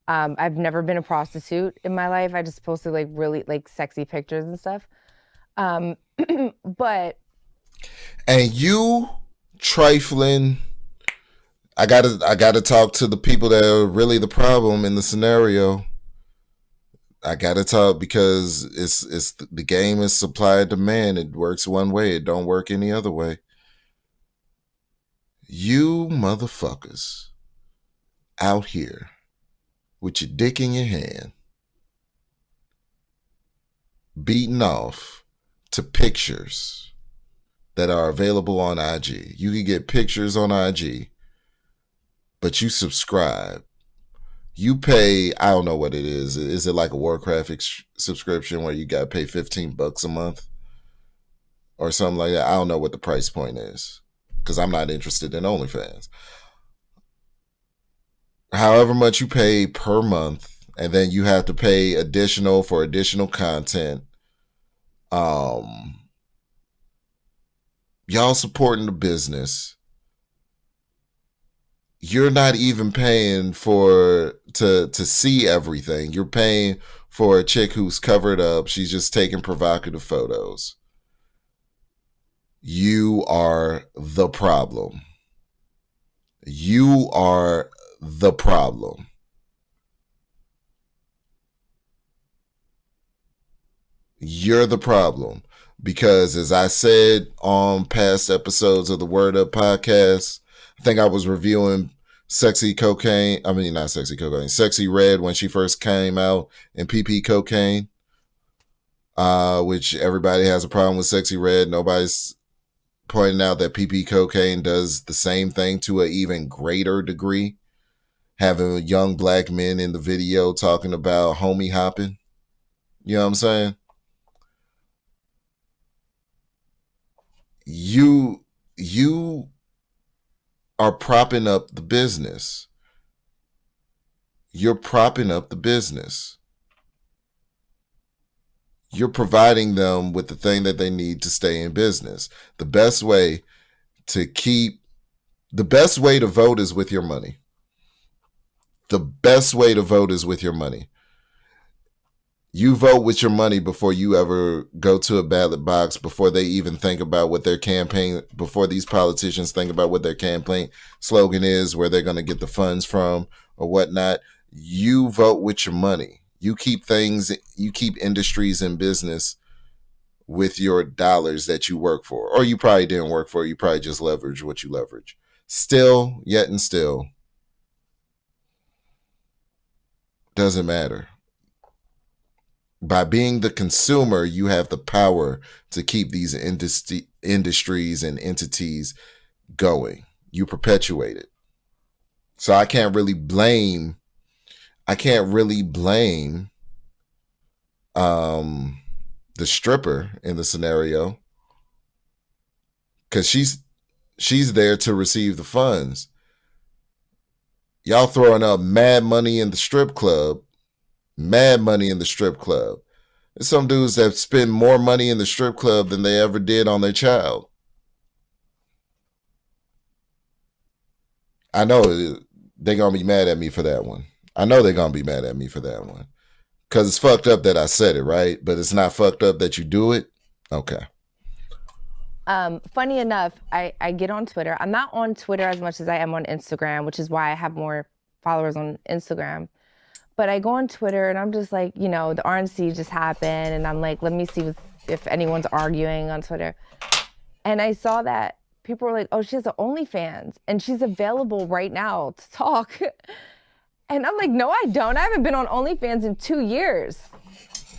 I've never been a prostitute in my life. I just posted like really like sexy pictures and stuff. But. And you trifling, I gotta talk to the people that are really the problem in the scenario. I gotta talk, because it's the game is supply and demand. It works one way, it don't work any other way. You motherfuckers out here with your dick in your hand, beating off to pictures that are available on IG. You can get pictures on IG, but you subscribe. You pay, I don't know what it is. Is it like a Warcraft subscription where you got to pay $15 a month or something like that? I don't know what the price point is, because I'm not interested in OnlyFans. however much you pay per month, and then you have to pay additional for additional content. Y'all supporting the business. You're not even paying to see everything. You're paying for a chick who's covered up. She's just taking provocative photos. You are the problem. You are the problem. You're the problem. Because as I said on past episodes of the Word Up podcast, I think I was reviewing Sexy Red when she first came out, and PP Cocaine, which everybody has a problem with Sexy Red. Nobody's pointing out that PP Cocaine does the same thing to an even greater degree, having young black men in the video talking about homie hopping. You know what I'm saying? You are propping up the business. You're propping up the business. You're providing them with the thing that they need to stay in business. The best way to vote is with your money. The best way to vote is with your money. You vote with your money before you ever go to a ballot box, before they even think about what their campaign, before these politicians think about what their campaign slogan is, where they're going to get the funds from or whatnot. You vote with your money. You keep industries in business with your dollars that you work for. Or you probably didn't work for, you probably just leverage what you leverage. Still, doesn't matter. By being the consumer, you have the power to keep these industries and entities going. You perpetuate it. So I can't really blame the stripper in the scenario, because she's there to receive the funds. Y'all throwing up mad money in the strip club. Mad money in the strip club. There's some dudes that spend more money in the strip club than they ever did on their child. I know they're going to be mad at me for that one. Because it's fucked up that I said it, right? But it's not fucked up that you do it? Okay. Funny enough, I get on Twitter. I'm not on Twitter as much as I am on Instagram, which is why I have more followers on Instagram. But I go on Twitter and I'm just like, the RNC just happened. And I'm like, let me see if anyone's arguing on Twitter. And I saw that people were like, oh, she has an OnlyFans and she's available right now to talk. And I'm like, no, I don't. I haven't been on OnlyFans in 2 years.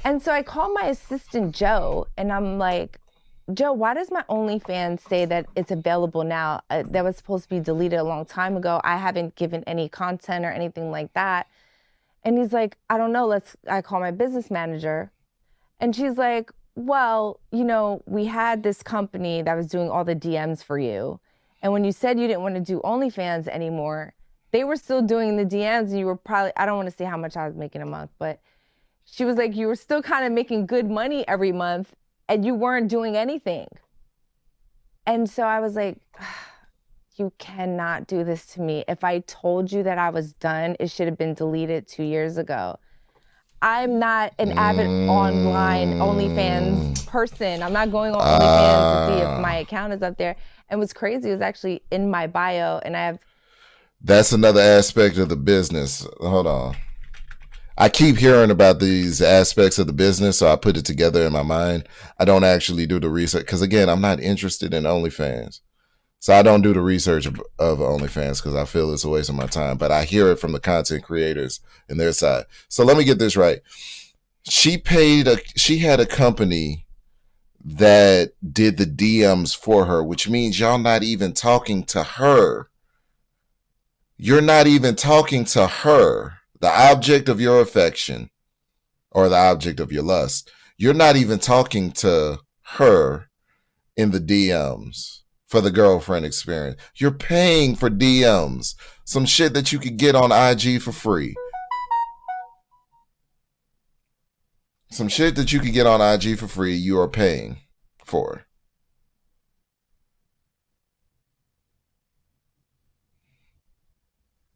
And so I called my assistant, Joe, and I'm like, Joe, why does my OnlyFans say that it's available now? That was supposed to be deleted a long time ago. I haven't given any content or anything like that. And he's like, I don't know, I call my business manager. And she's like, well, we had this company that was doing all the DMs for you. And when you said you didn't want to do OnlyFans anymore, they were still doing the DMs and you were probably, I don't want to say how much I was making a month, but she was like, you were still kind of making good money every month and you weren't doing anything. And so I was like, you cannot do this to me. If I told you that I was done, it should have been deleted 2 years ago. I'm not an avid online OnlyFans person. I'm not going on OnlyFans to see if my account is up there. And what's crazy is actually in my bio, and I have... That's another aspect of the business. Hold on. I keep hearing about these aspects of the business, so I put it together in my mind. I don't actually do the research, because again, I'm not interested in OnlyFans. So I don't do the research of OnlyFans because I feel it's a waste of my time. But I hear it from the content creators and their side. So let me get this right. She had a company that did the DMs for her, which means y'all not even talking to her. You're not even talking to her, the object of your affection or the object of your lust. You're not even talking to her in the DMs for the girlfriend experience. You're paying for DMs, some shit that you could get on IG for free. Some shit that you could get on IG for free, you are paying for.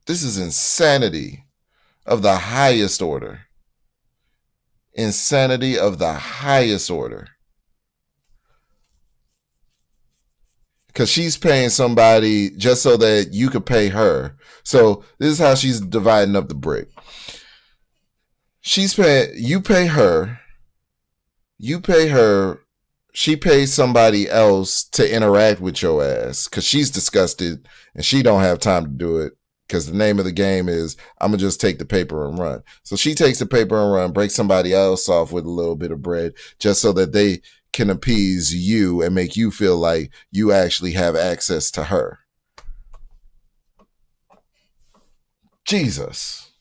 This is insanity of the highest order. Insanity of the highest order. Because she's paying somebody just so that you could pay her. So this is how she's dividing up the brick. She's paying, you pay her, she pays somebody else to interact with your ass because she's disgusted and she don't have time to do it. Because the name of the game is, I'm going to just take the paper and run. So she takes the paper and run, breaks somebody else off with a little bit of bread just so that they can appease you and make you feel like you actually have access to her. Jesus.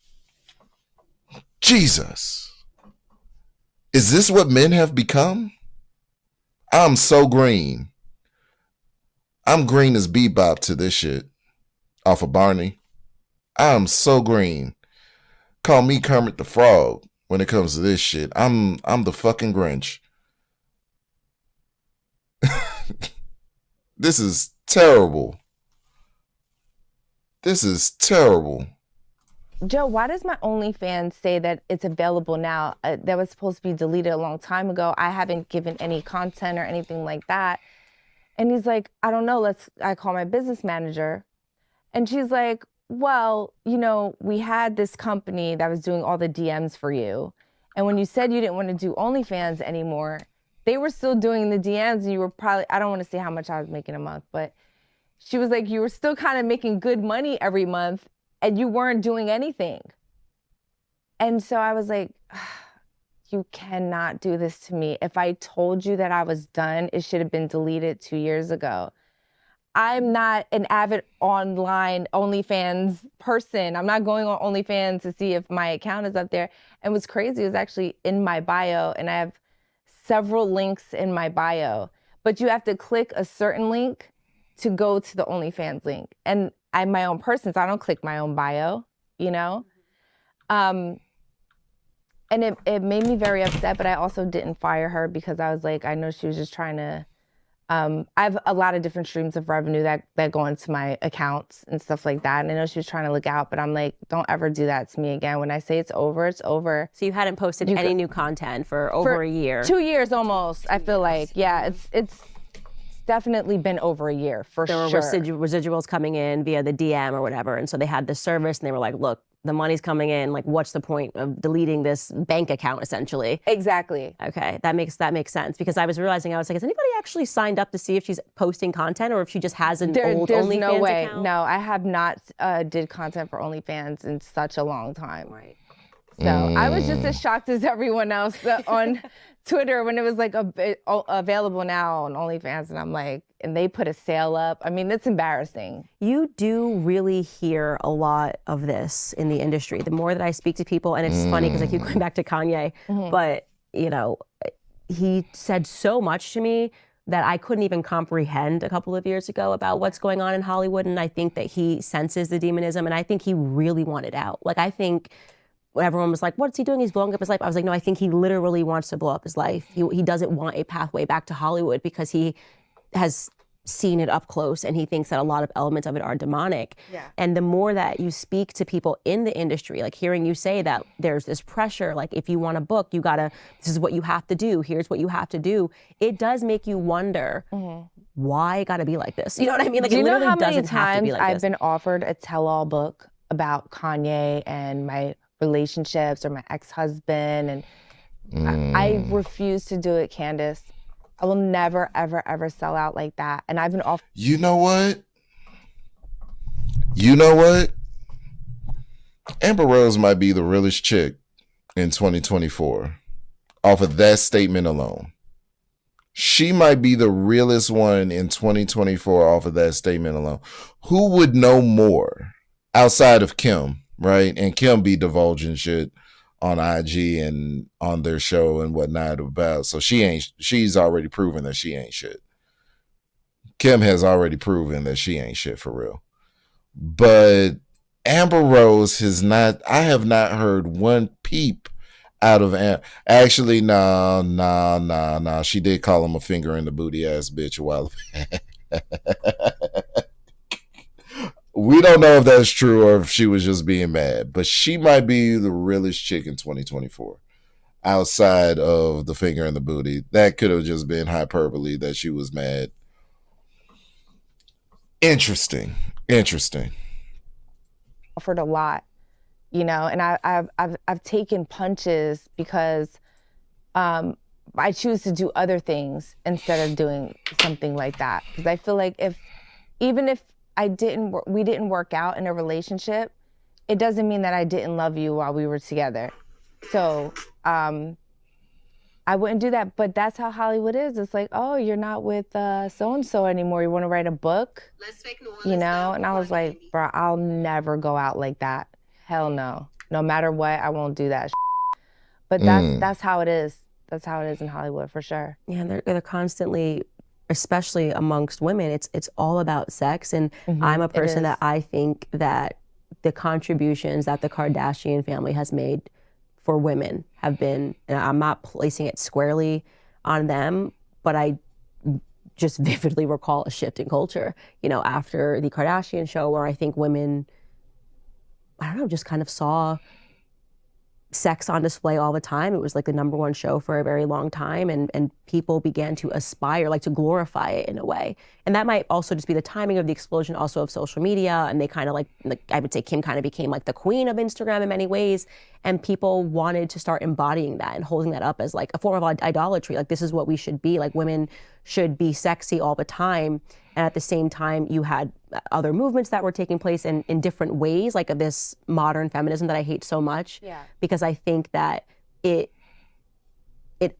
Is this what men have become? I'm so green. I'm green as Bebop to this shit. Off of Barney. I'm so green. Call me Kermit the Frog when it comes to this shit. I'm the fucking Grinch. This is terrible. This is terrible. Joe, why does my OnlyFans say that it's available now? That was supposed to be deleted a long time ago. I haven't given any content or anything like that. And he's like, I don't know. I call my business manager. And she's like, well, you know, we had this company that was doing all the DMs for you. And when you said you didn't want to do OnlyFans anymore, they were still doing the DMs and you were probably, I don't want to say how much I was making a month, but she was like, you were still kind of making good money every month and you weren't doing anything. And so I was like, you cannot do this to me. If I told you that I was done, it should have been deleted 2 years ago. I'm not an avid online OnlyFans person. I'm not going on OnlyFans to see if my account is up there. And what's crazy is actually in my bio, and I have several links in my bio, but you have to click a certain link to go to the OnlyFans link. And I'm my own person, so I don't click my own bio, you know? And it made me very upset, but I also didn't fire her because I was like, I know she was just trying to, I have a lot of different streams of revenue that go into my accounts and stuff like that. And I know she was trying to look out, but I'm like, don't ever do that to me again. When I say it's over, it's over. So you hadn't posted any new content for over a year? 2 years almost, I feel like. Yeah, it's definitely been over a year, for sure. There were residuals coming in via the DM or whatever. And so they had this service and they were like, look, the money's coming in. Like, what's the point of deleting this bank account, essentially? Exactly. Okay, that makes sense. Because I was realizing, I was like, has anybody actually signed up to see if she's posting content or if she just has an old OnlyFans no way. account? No, I have not did content for OnlyFans in such a long time. Right. So I was just as shocked as everyone else on Twitter when it was like available now on OnlyFans, and I'm like, and they put a sale up. I mean, it's embarrassing. You do really hear a lot of this in the industry. The more that I speak to people, and it's funny because I keep going back to Kanye, but you know, he said so much to me that I couldn't even comprehend a couple of years ago about what's going on in Hollywood. And I think that he senses the demonism, and I think he really wanted out. Like, I think everyone was like, what's he doing? He's blowing up his life. I was like, no, I think he literally wants to blow up his life. He doesn't want a pathway back to Hollywood because he has seen it up close and he thinks that a lot of elements of it are demonic. Yeah. And the more that you speak to people in the industry, like hearing you say that there's this pressure, like if you want a book, this is what you have to do. Here's what you have to do. It does make you wonder, why it gotta be like this? You know what I mean? Like, do you it know literally how many doesn't have to be times like I've this. been offered a tell-all book about Kanye and my relationships or my ex-husband, and I refuse to do it, Candace. I will never, ever, ever sell out like that. And I've been offered. You know what? You know what? Amber Rose might be the realest chick in 2024 off of that statement alone. She might be the realest one in 2024 off of that statement alone. Who would know more outside of Kim, right? And Kim be divulging shit on IG and on their show and whatnot about. So she's already proven that she ain't shit. Who would know more outside of Kim, right? And Kim be divulging shit on IG and on their show and whatnot about. So she's already proven that she ain't shit. Who would know more outside of Kim, right? And Kim be divulging shit on IG and on their show and whatnot about. So she's already proven that she ain't shit. Kim has already proven that she ain't shit for real. But Amber Rose has not, I have not heard one peep out of actually, nah. She did call him a finger in the booty ass bitch a while. We don't know if that's true or if she was just being mad, but she might be the realest chick in 2024 outside of the finger in the booty. That could have just been hyperbole that she was mad. Interesting. Offered a lot, you know, and I've taken punches because I choose to do other things instead of doing something like that. Because I feel like even if we didn't work out in a relationship, it doesn't mean that I didn't love you while we were together. So I wouldn't do that. But that's how Hollywood is. It's like, oh, you're not with so-and-so anymore. You want to write a book? Let's make you know? And I was like, bro, I'll never go out like that. Hell no. No matter what, I won't do that. But that's how it is. That's how it is in Hollywood, for sure. Yeah, they're constantly, especially amongst women, it's all about sex. And I'm a person that I think that the contributions that the Kardashian family has made for women have been, and I'm not placing it squarely on them, but I just vividly recall a shift in culture, you know, after the Kardashian show, where I think women, I don't know, just kind of saw sex on display all the time. It was like the #1 show for a very long time, and people began to aspire, like to glorify it in a way. And that might also just be the timing of the explosion also of social media, and they kind of like I would say Kim kind of became like the queen of Instagram in many ways, and people wanted to start embodying that and holding that up as like a form of idolatry. Like, this is what we should be. Like, women should be sexy all the time. And at the same time, you had other movements that were taking place in different ways, like this modern feminism that I hate so much. Yeah. Because I think that it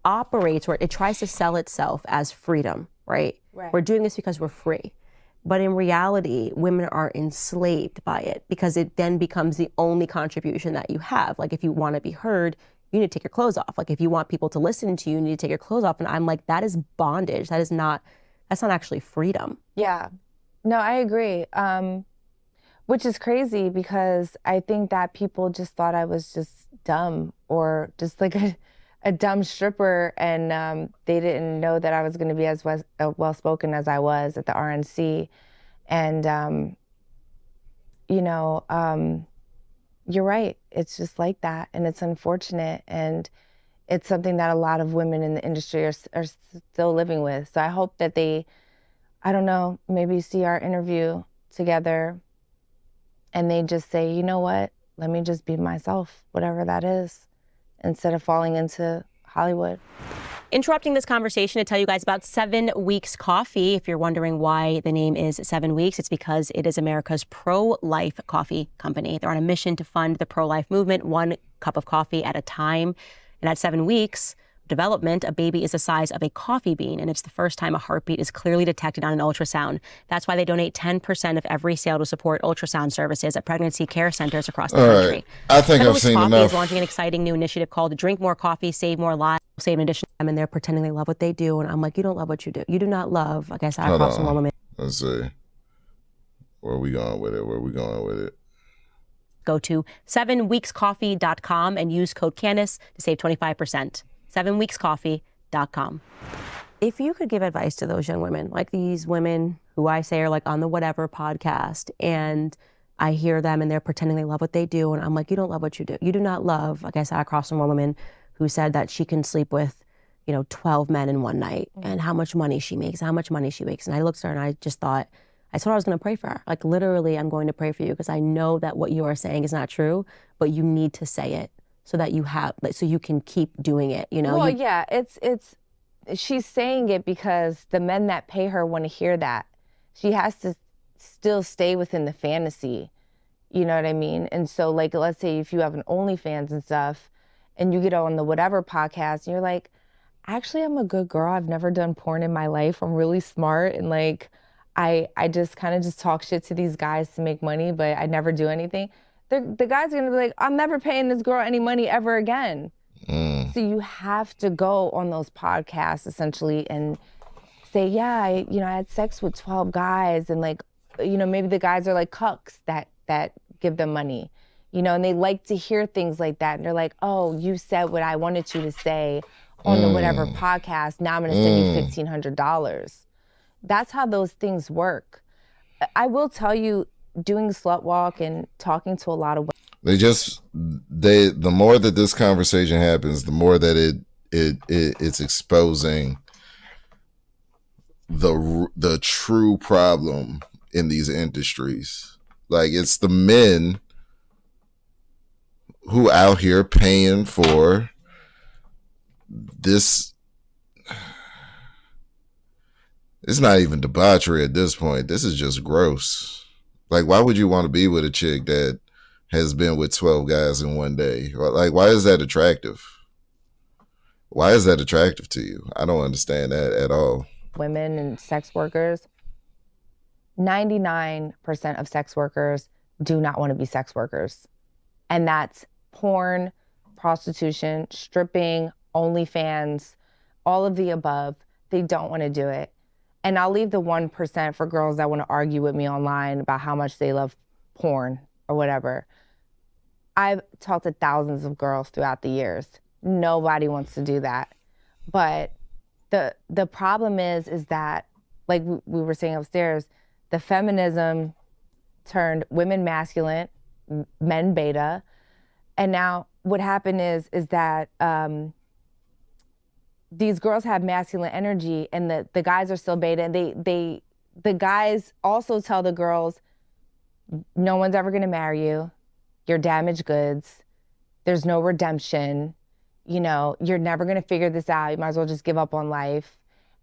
operates, or it tries to sell itself as freedom, right? We're doing this because we're free. But in reality, women are enslaved by it, because it then becomes the only contribution that you have. Like, if you want to be heard, you need to take your clothes off. Like, if you want people to listen to you, you need to take your clothes off. And I'm like, that is bondage. That's not actually freedom. Yeah. No, I agree. Which is crazy, because I think that people just thought I was just dumb, or just like a dumb stripper, and they didn't know that I was going to be as well-spoken as I was at the RNC. And, you know, you're right. It's just like that, and it's unfortunate, and it's something that a lot of women in the industry are still living with. So I hope that they, I don't know, maybe see our interview together and they just say, you know what, let me just be myself, whatever that is, instead of falling into Hollywood. Interrupting this conversation to tell you guys about 7 Weeks Coffee. If you're wondering why the name is 7 Weeks, it's because it is America's pro-life coffee company. They're on a mission to fund the pro-life movement, 1 cup of coffee at a time. And at 7 weeks development, a baby is the size of a coffee bean, and it's the first time a heartbeat is clearly detected on an ultrasound. That's why they donate 10% of every sale to support ultrasound services at pregnancy care centers across the country. Right. I think I've seen Coffee enough. is launching an exciting new initiative called Drink More Coffee, Save More Lives. Save an additional time, and they're pretending they love what they do. And I'm like, you don't love what you do. You do not love, like I said, across the woman. Let's see. Where are we going with it? Go to 7weekscoffee.com and use code Candace to save 25%. 7weekscoffee.com. If you could give advice to those young women, like these women who I say are like on the whatever podcast, and I hear them and they're pretending they love what they do, and I'm like, you don't love what you do. You do not love, like I sat across from a woman who said that she can sleep with, 12 men in one night, and how much money she makes. And I looked at her and I just thought, I told her I was going to pray for her. Like, literally, I'm going to pray for you, because I know that what you are saying is not true, but you need to say it so that so you can keep doing it, Well, yeah, she's saying it because the men that pay her want to hear that. She has to still stay within the fantasy, you know what I mean? And so, like, let's say if you have an OnlyFans and stuff, and you get on the whatever podcast, and you're like, actually, I'm a good girl. I've never done porn in my life. I'm really smart, and like, I just kind of just talk shit to these guys to make money, but I never do anything. The guy's gonna be like, I'm never paying this girl any money ever again. So you have to go on those podcasts essentially and say, yeah, I had sex with 12 guys, and like, maybe the guys are like cucks that give them money, and they like to hear things like that. And they're like, oh, you said what I wanted you to say on the whatever podcast. Now I'm going to send you $1,500. That's how those things work. I will tell you, doing Slut Walk and talking to a lot of women. The more that this conversation happens, the more that it's exposing the true problem in these industries. Like, it's the men who out here paying for this. It's not even debauchery at this point. This is just gross. Like, why would you want to be with a chick that has been with 12 guys in one day? Like, why is that attractive? Why is that attractive to you? I don't understand that at all. Women and sex workers, 99% of sex workers do not want to be sex workers. And that's porn, prostitution, stripping, OnlyFans, all of the above. They don't want to do it. And I'll leave the 1% for girls that want to argue with me online about how much they love porn or whatever. I've talked to thousands of girls throughout the years. Nobody wants to do that. But the problem is that, like we were saying upstairs, the feminism turned women masculine, men beta. And now what happened is that these girls have masculine energy, and the guys are still beta. And the guys also tell the girls, no one's ever gonna marry you. You're damaged goods. There's no redemption. You're never gonna figure this out. You might as well just give up on life.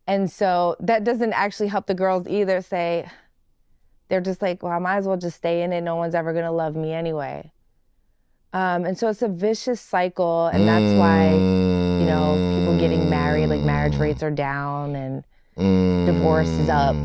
And so that doesn't actually help the girls either. They're just like, well, I might as well just stay in it. No one's ever gonna love me anyway. And so it's a vicious cycle, and that's why, people getting married, like marriage rates are down and divorce is up,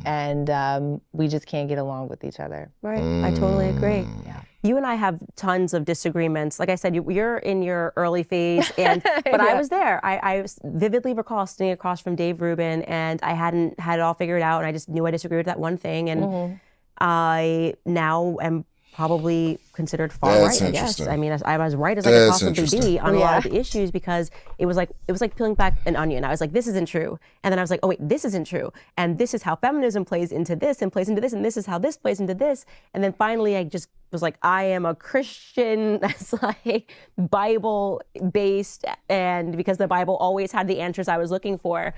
and we just can't get along with each other. Right, I totally agree. Yeah. You and I have tons of disagreements. Like I said, you're in your early phase, but Yeah. I was there. I vividly recall sitting across from Dave Rubin, and I hadn't had it all figured out, and I just knew I disagreed with that one thing, and I now am probably considered far right, I guess. I mean, I'm as right as I could possibly be on a lot of the issues, because it was like peeling back an onion. I was like, this isn't true. And then I was like, oh wait, this isn't true. And this is how feminism plays into this and plays into this, and this is how this plays into this. And then finally I just was like, I am a Christian that's like Bible based, and because the Bible always had the answers I was looking for.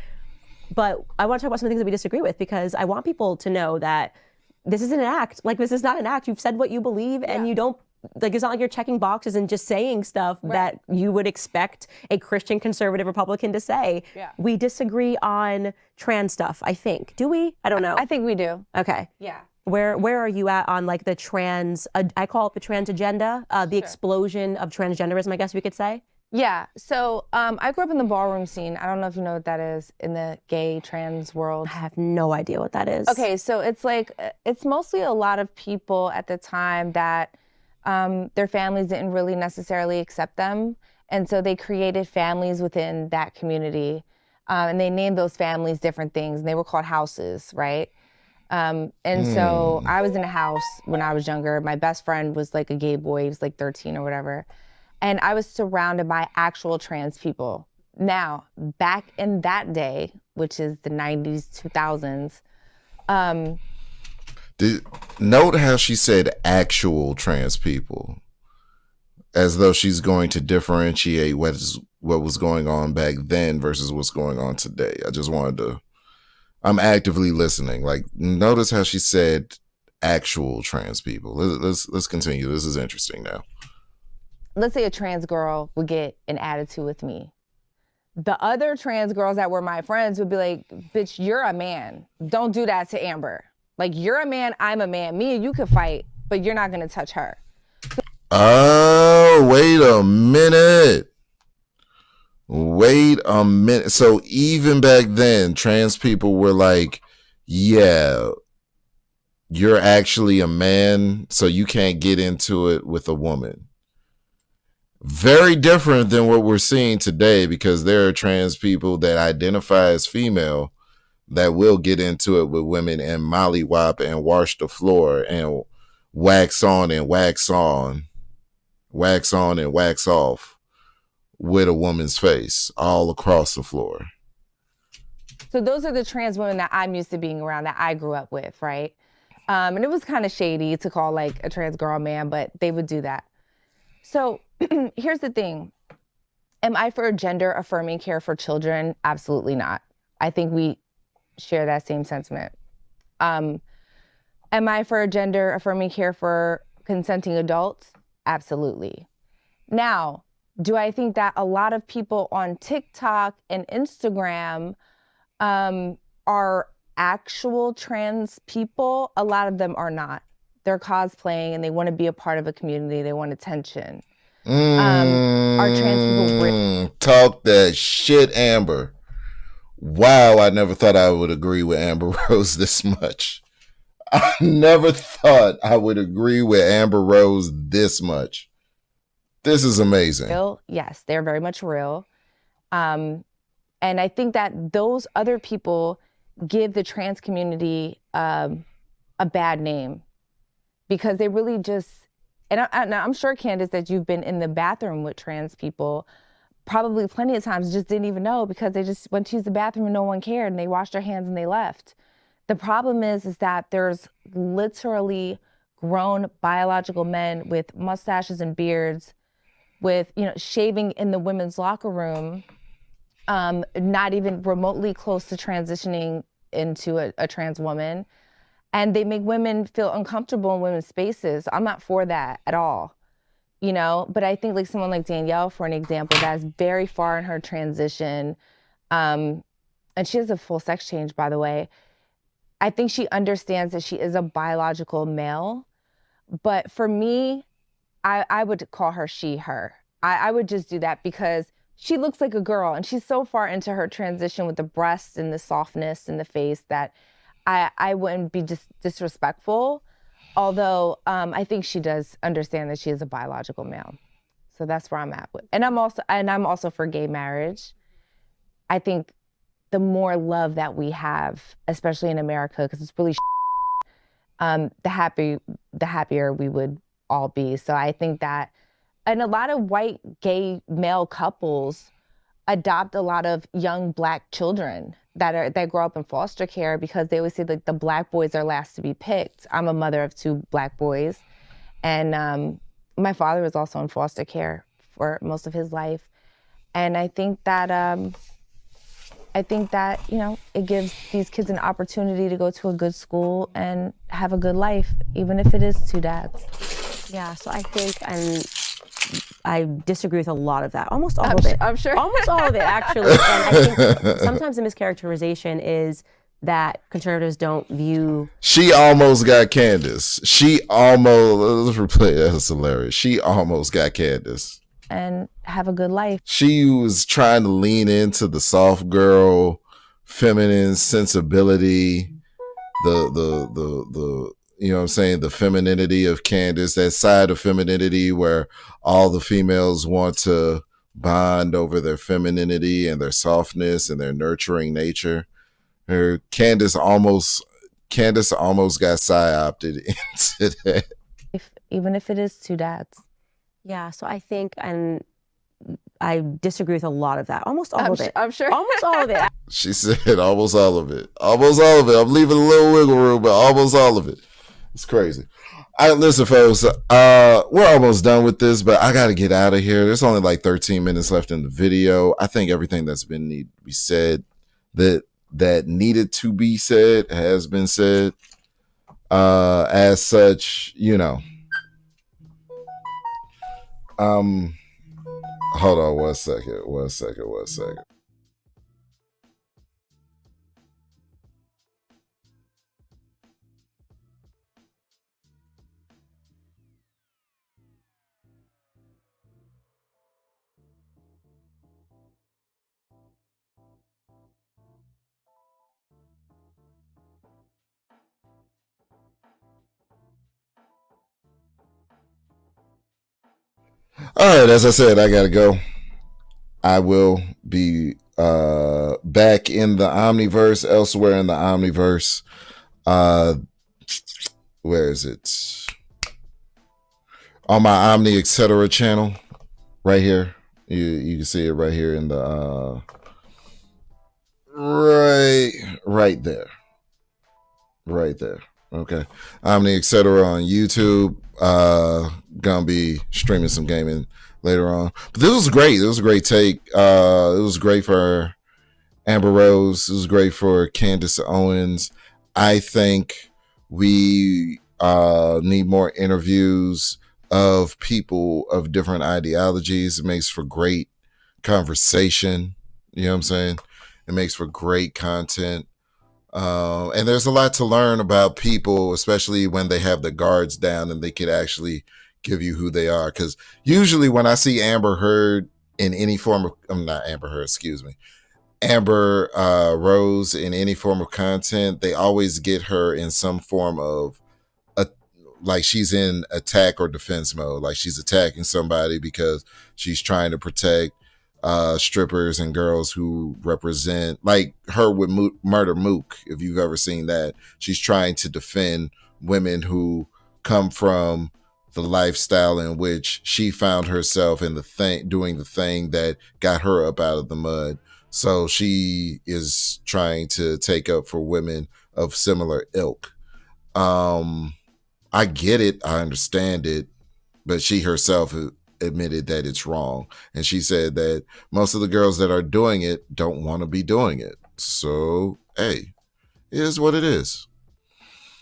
But I want to talk about some of the things that we disagree with, because I want people to know that this is an act. Like, this is not an act. You've said what you believe, and you don't, like, it's not like you're checking boxes and just saying stuff that you would expect a Christian conservative Republican to say. Yeah. We disagree on trans stuff, I think. Do we? I don't know. I think we do. Okay. Yeah. Where are you at on like the trans, I call it the trans agenda, the explosion of transgenderism, I guess we could say? Yeah, so I grew up in the ballroom scene. I don't know if you know what that is in the gay trans world. I have no idea what that is. Okay, so it's mostly a lot of people at the time that their families didn't really necessarily accept them. And so they created families within that community. And they named those families different things, and they were called houses, right? So I was in a house when I was younger. My best friend was like a gay boy. He was like 13 or whatever. And I was surrounded by actual trans people. Now, back in that day, which is the 90s, 2000s. Note how she said actual trans people, as though she's going to differentiate what was going on back then versus what's going on today. I just wanted to, I'm actively listening. Like, notice how she said actual trans people. Let's continue. This is interesting now. Let's say a trans girl would get an attitude with me. The other trans girls that were my friends would be like, bitch, you're a man. Don't do that to Amber. Like, you're a man, I'm a man. Me and you could fight, but you're not gonna touch her. Oh, wait a minute. So even back then, trans people were like, yeah, you're actually a man, so you can't get into it with a woman. Very different than what we're seeing today, because there are trans people that identify as female that will get into it with women and mollywop and wash the floor and wax on and wax on, wax on and wax off with a woman's face all across the floor. So those are the trans women that I'm used to being around, that I grew up with, right? And it was kind of shady to call like a trans girl a man, but they would do that. So here's the thing. Am I for gender affirming care for children? Absolutely not. I think we share that same sentiment. Am I for gender affirming care for consenting adults? Absolutely. Now, do I think that a lot of people on TikTok and Instagram are actual trans people? A lot of them are not. They're cosplaying and they want to be a part of a community. They want attention. Are trans people real? Talk that shit, Amber. Wow, I never thought I would agree with Amber Rose this much. I never thought I would agree with Amber Rose this much. This is amazing. Real? Yes, they're very much real. And I think that those other people give the trans community a bad name because they really just, and I'm sure, Candace, that you've been in the bathroom with trans people probably plenty of times, just didn't even know because they just went to use the bathroom and no one cared and they washed their hands and they left. The problem is that there's literally grown biological men with mustaches and beards with, shaving in the women's locker room, not even remotely close to transitioning into a trans woman. And they make women feel uncomfortable in women's spaces. I'm not for that at all, but I think like someone like Danielle, for an example, that's very far in her transition. And she has a full sex change, by the way. I think she understands that she is a biological male. But for me, I would call her she, her. I would just do that because she looks like a girl and she's so far into her transition with the breasts and the softness in the face that I wouldn't be just disrespectful. Although I think she does understand that she is a biological male. So that's where I'm at with. And I'm also for gay marriage. I think the more love that we have, especially in America, because it's really the happier we would all be. So I think that, and a lot of white gay male couples adopt a lot of young Black children that grow up in foster care because they always say like the Black boys are last to be picked. I'm a mother of 2 Black boys, and my father was also in foster care for most of his life, and I think that it gives these kids an opportunity to go to a good school and have a good life, even if it is 2 dads. Yeah, so I think I disagree with a lot of that. Almost all of it. I'm sure. Almost all of it, actually. And I think sometimes the mischaracterization is that conservatives don't view... She almost got Candace. Let's replay that. That's hilarious. She almost got Candace. And have a good life. She was trying to lean into the soft girl, feminine sensibility, the you know what I'm saying, the femininity of Candace, that side of femininity where all the females want to bond over their femininity and their softness and their nurturing nature. Candace almost got psyopted into that. Even if it is 2 dads. Yeah, so I think, and I disagree with a lot of that. Almost all of it. I'm sure. Almost all of it. She said almost all of it. Almost all of it. I'm leaving a little wiggle room, but almost all of it. It's crazy. Listen, folks, we're almost done with this, but I got to get out of here. There's only like 13 minutes left in the video. I think everything that's been need to be said, that needed to be said, has been said. As such, hold on one second. All right, as I said, I gotta go. I will be back in the Omniverse, elsewhere in the Omniverse. Where is it? On my Omni Etc. channel, right here. You can see it right here in the right there. Right there. Okay. Omni Etc. on YouTube. Gonna be streaming some gaming later on. But this was great. It was a great take. It was great for Amber Rose. It was great for Candace Owens. I think we need more interviews of people of different ideologies. It makes for great conversation. You know what I'm saying? It makes for great content. And there's a lot to learn about people, especially when they have the guards down and they can actually give you who they are. Because usually when I see Amber Heard in any form of, I'm not Amber Heard, excuse me, Amber Rose in any form of content, they always get her in some form of like she's in attack or defense mode. Like she's attacking somebody because she's trying to protect strippers and girls who represent, like her with Murder Mook. If you've ever seen that, she's trying to defend women who come from the lifestyle in which she found herself in doing the thing that got her up out of the mud. So she is trying to take up for women of similar ilk. I get it. I understand it. But she herself admitted that it's wrong. And she said that most of the girls that are doing it don't want to be doing it. So, hey, it is what it is.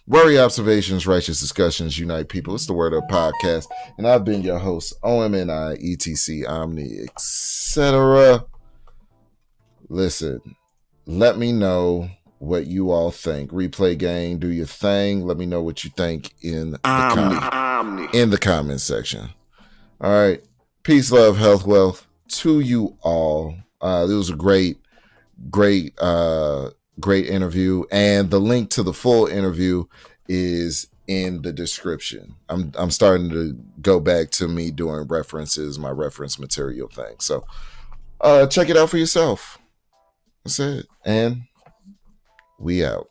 Worry Observations, Righteous Discussions, Unite People. It's the Word Up Podcast. And I've been your host, OMNI, ETC, Omni, etc. Listen, let me know what you all think. Replay Gang, do your thing. Let me know what you think in the comment section. All right. Peace, love, health, wealth to you all. It was a great interview. And the link to the full interview is in the description. I'm starting to go back to me doing references, my reference material thing. So check it out for yourself. That's it. And we out.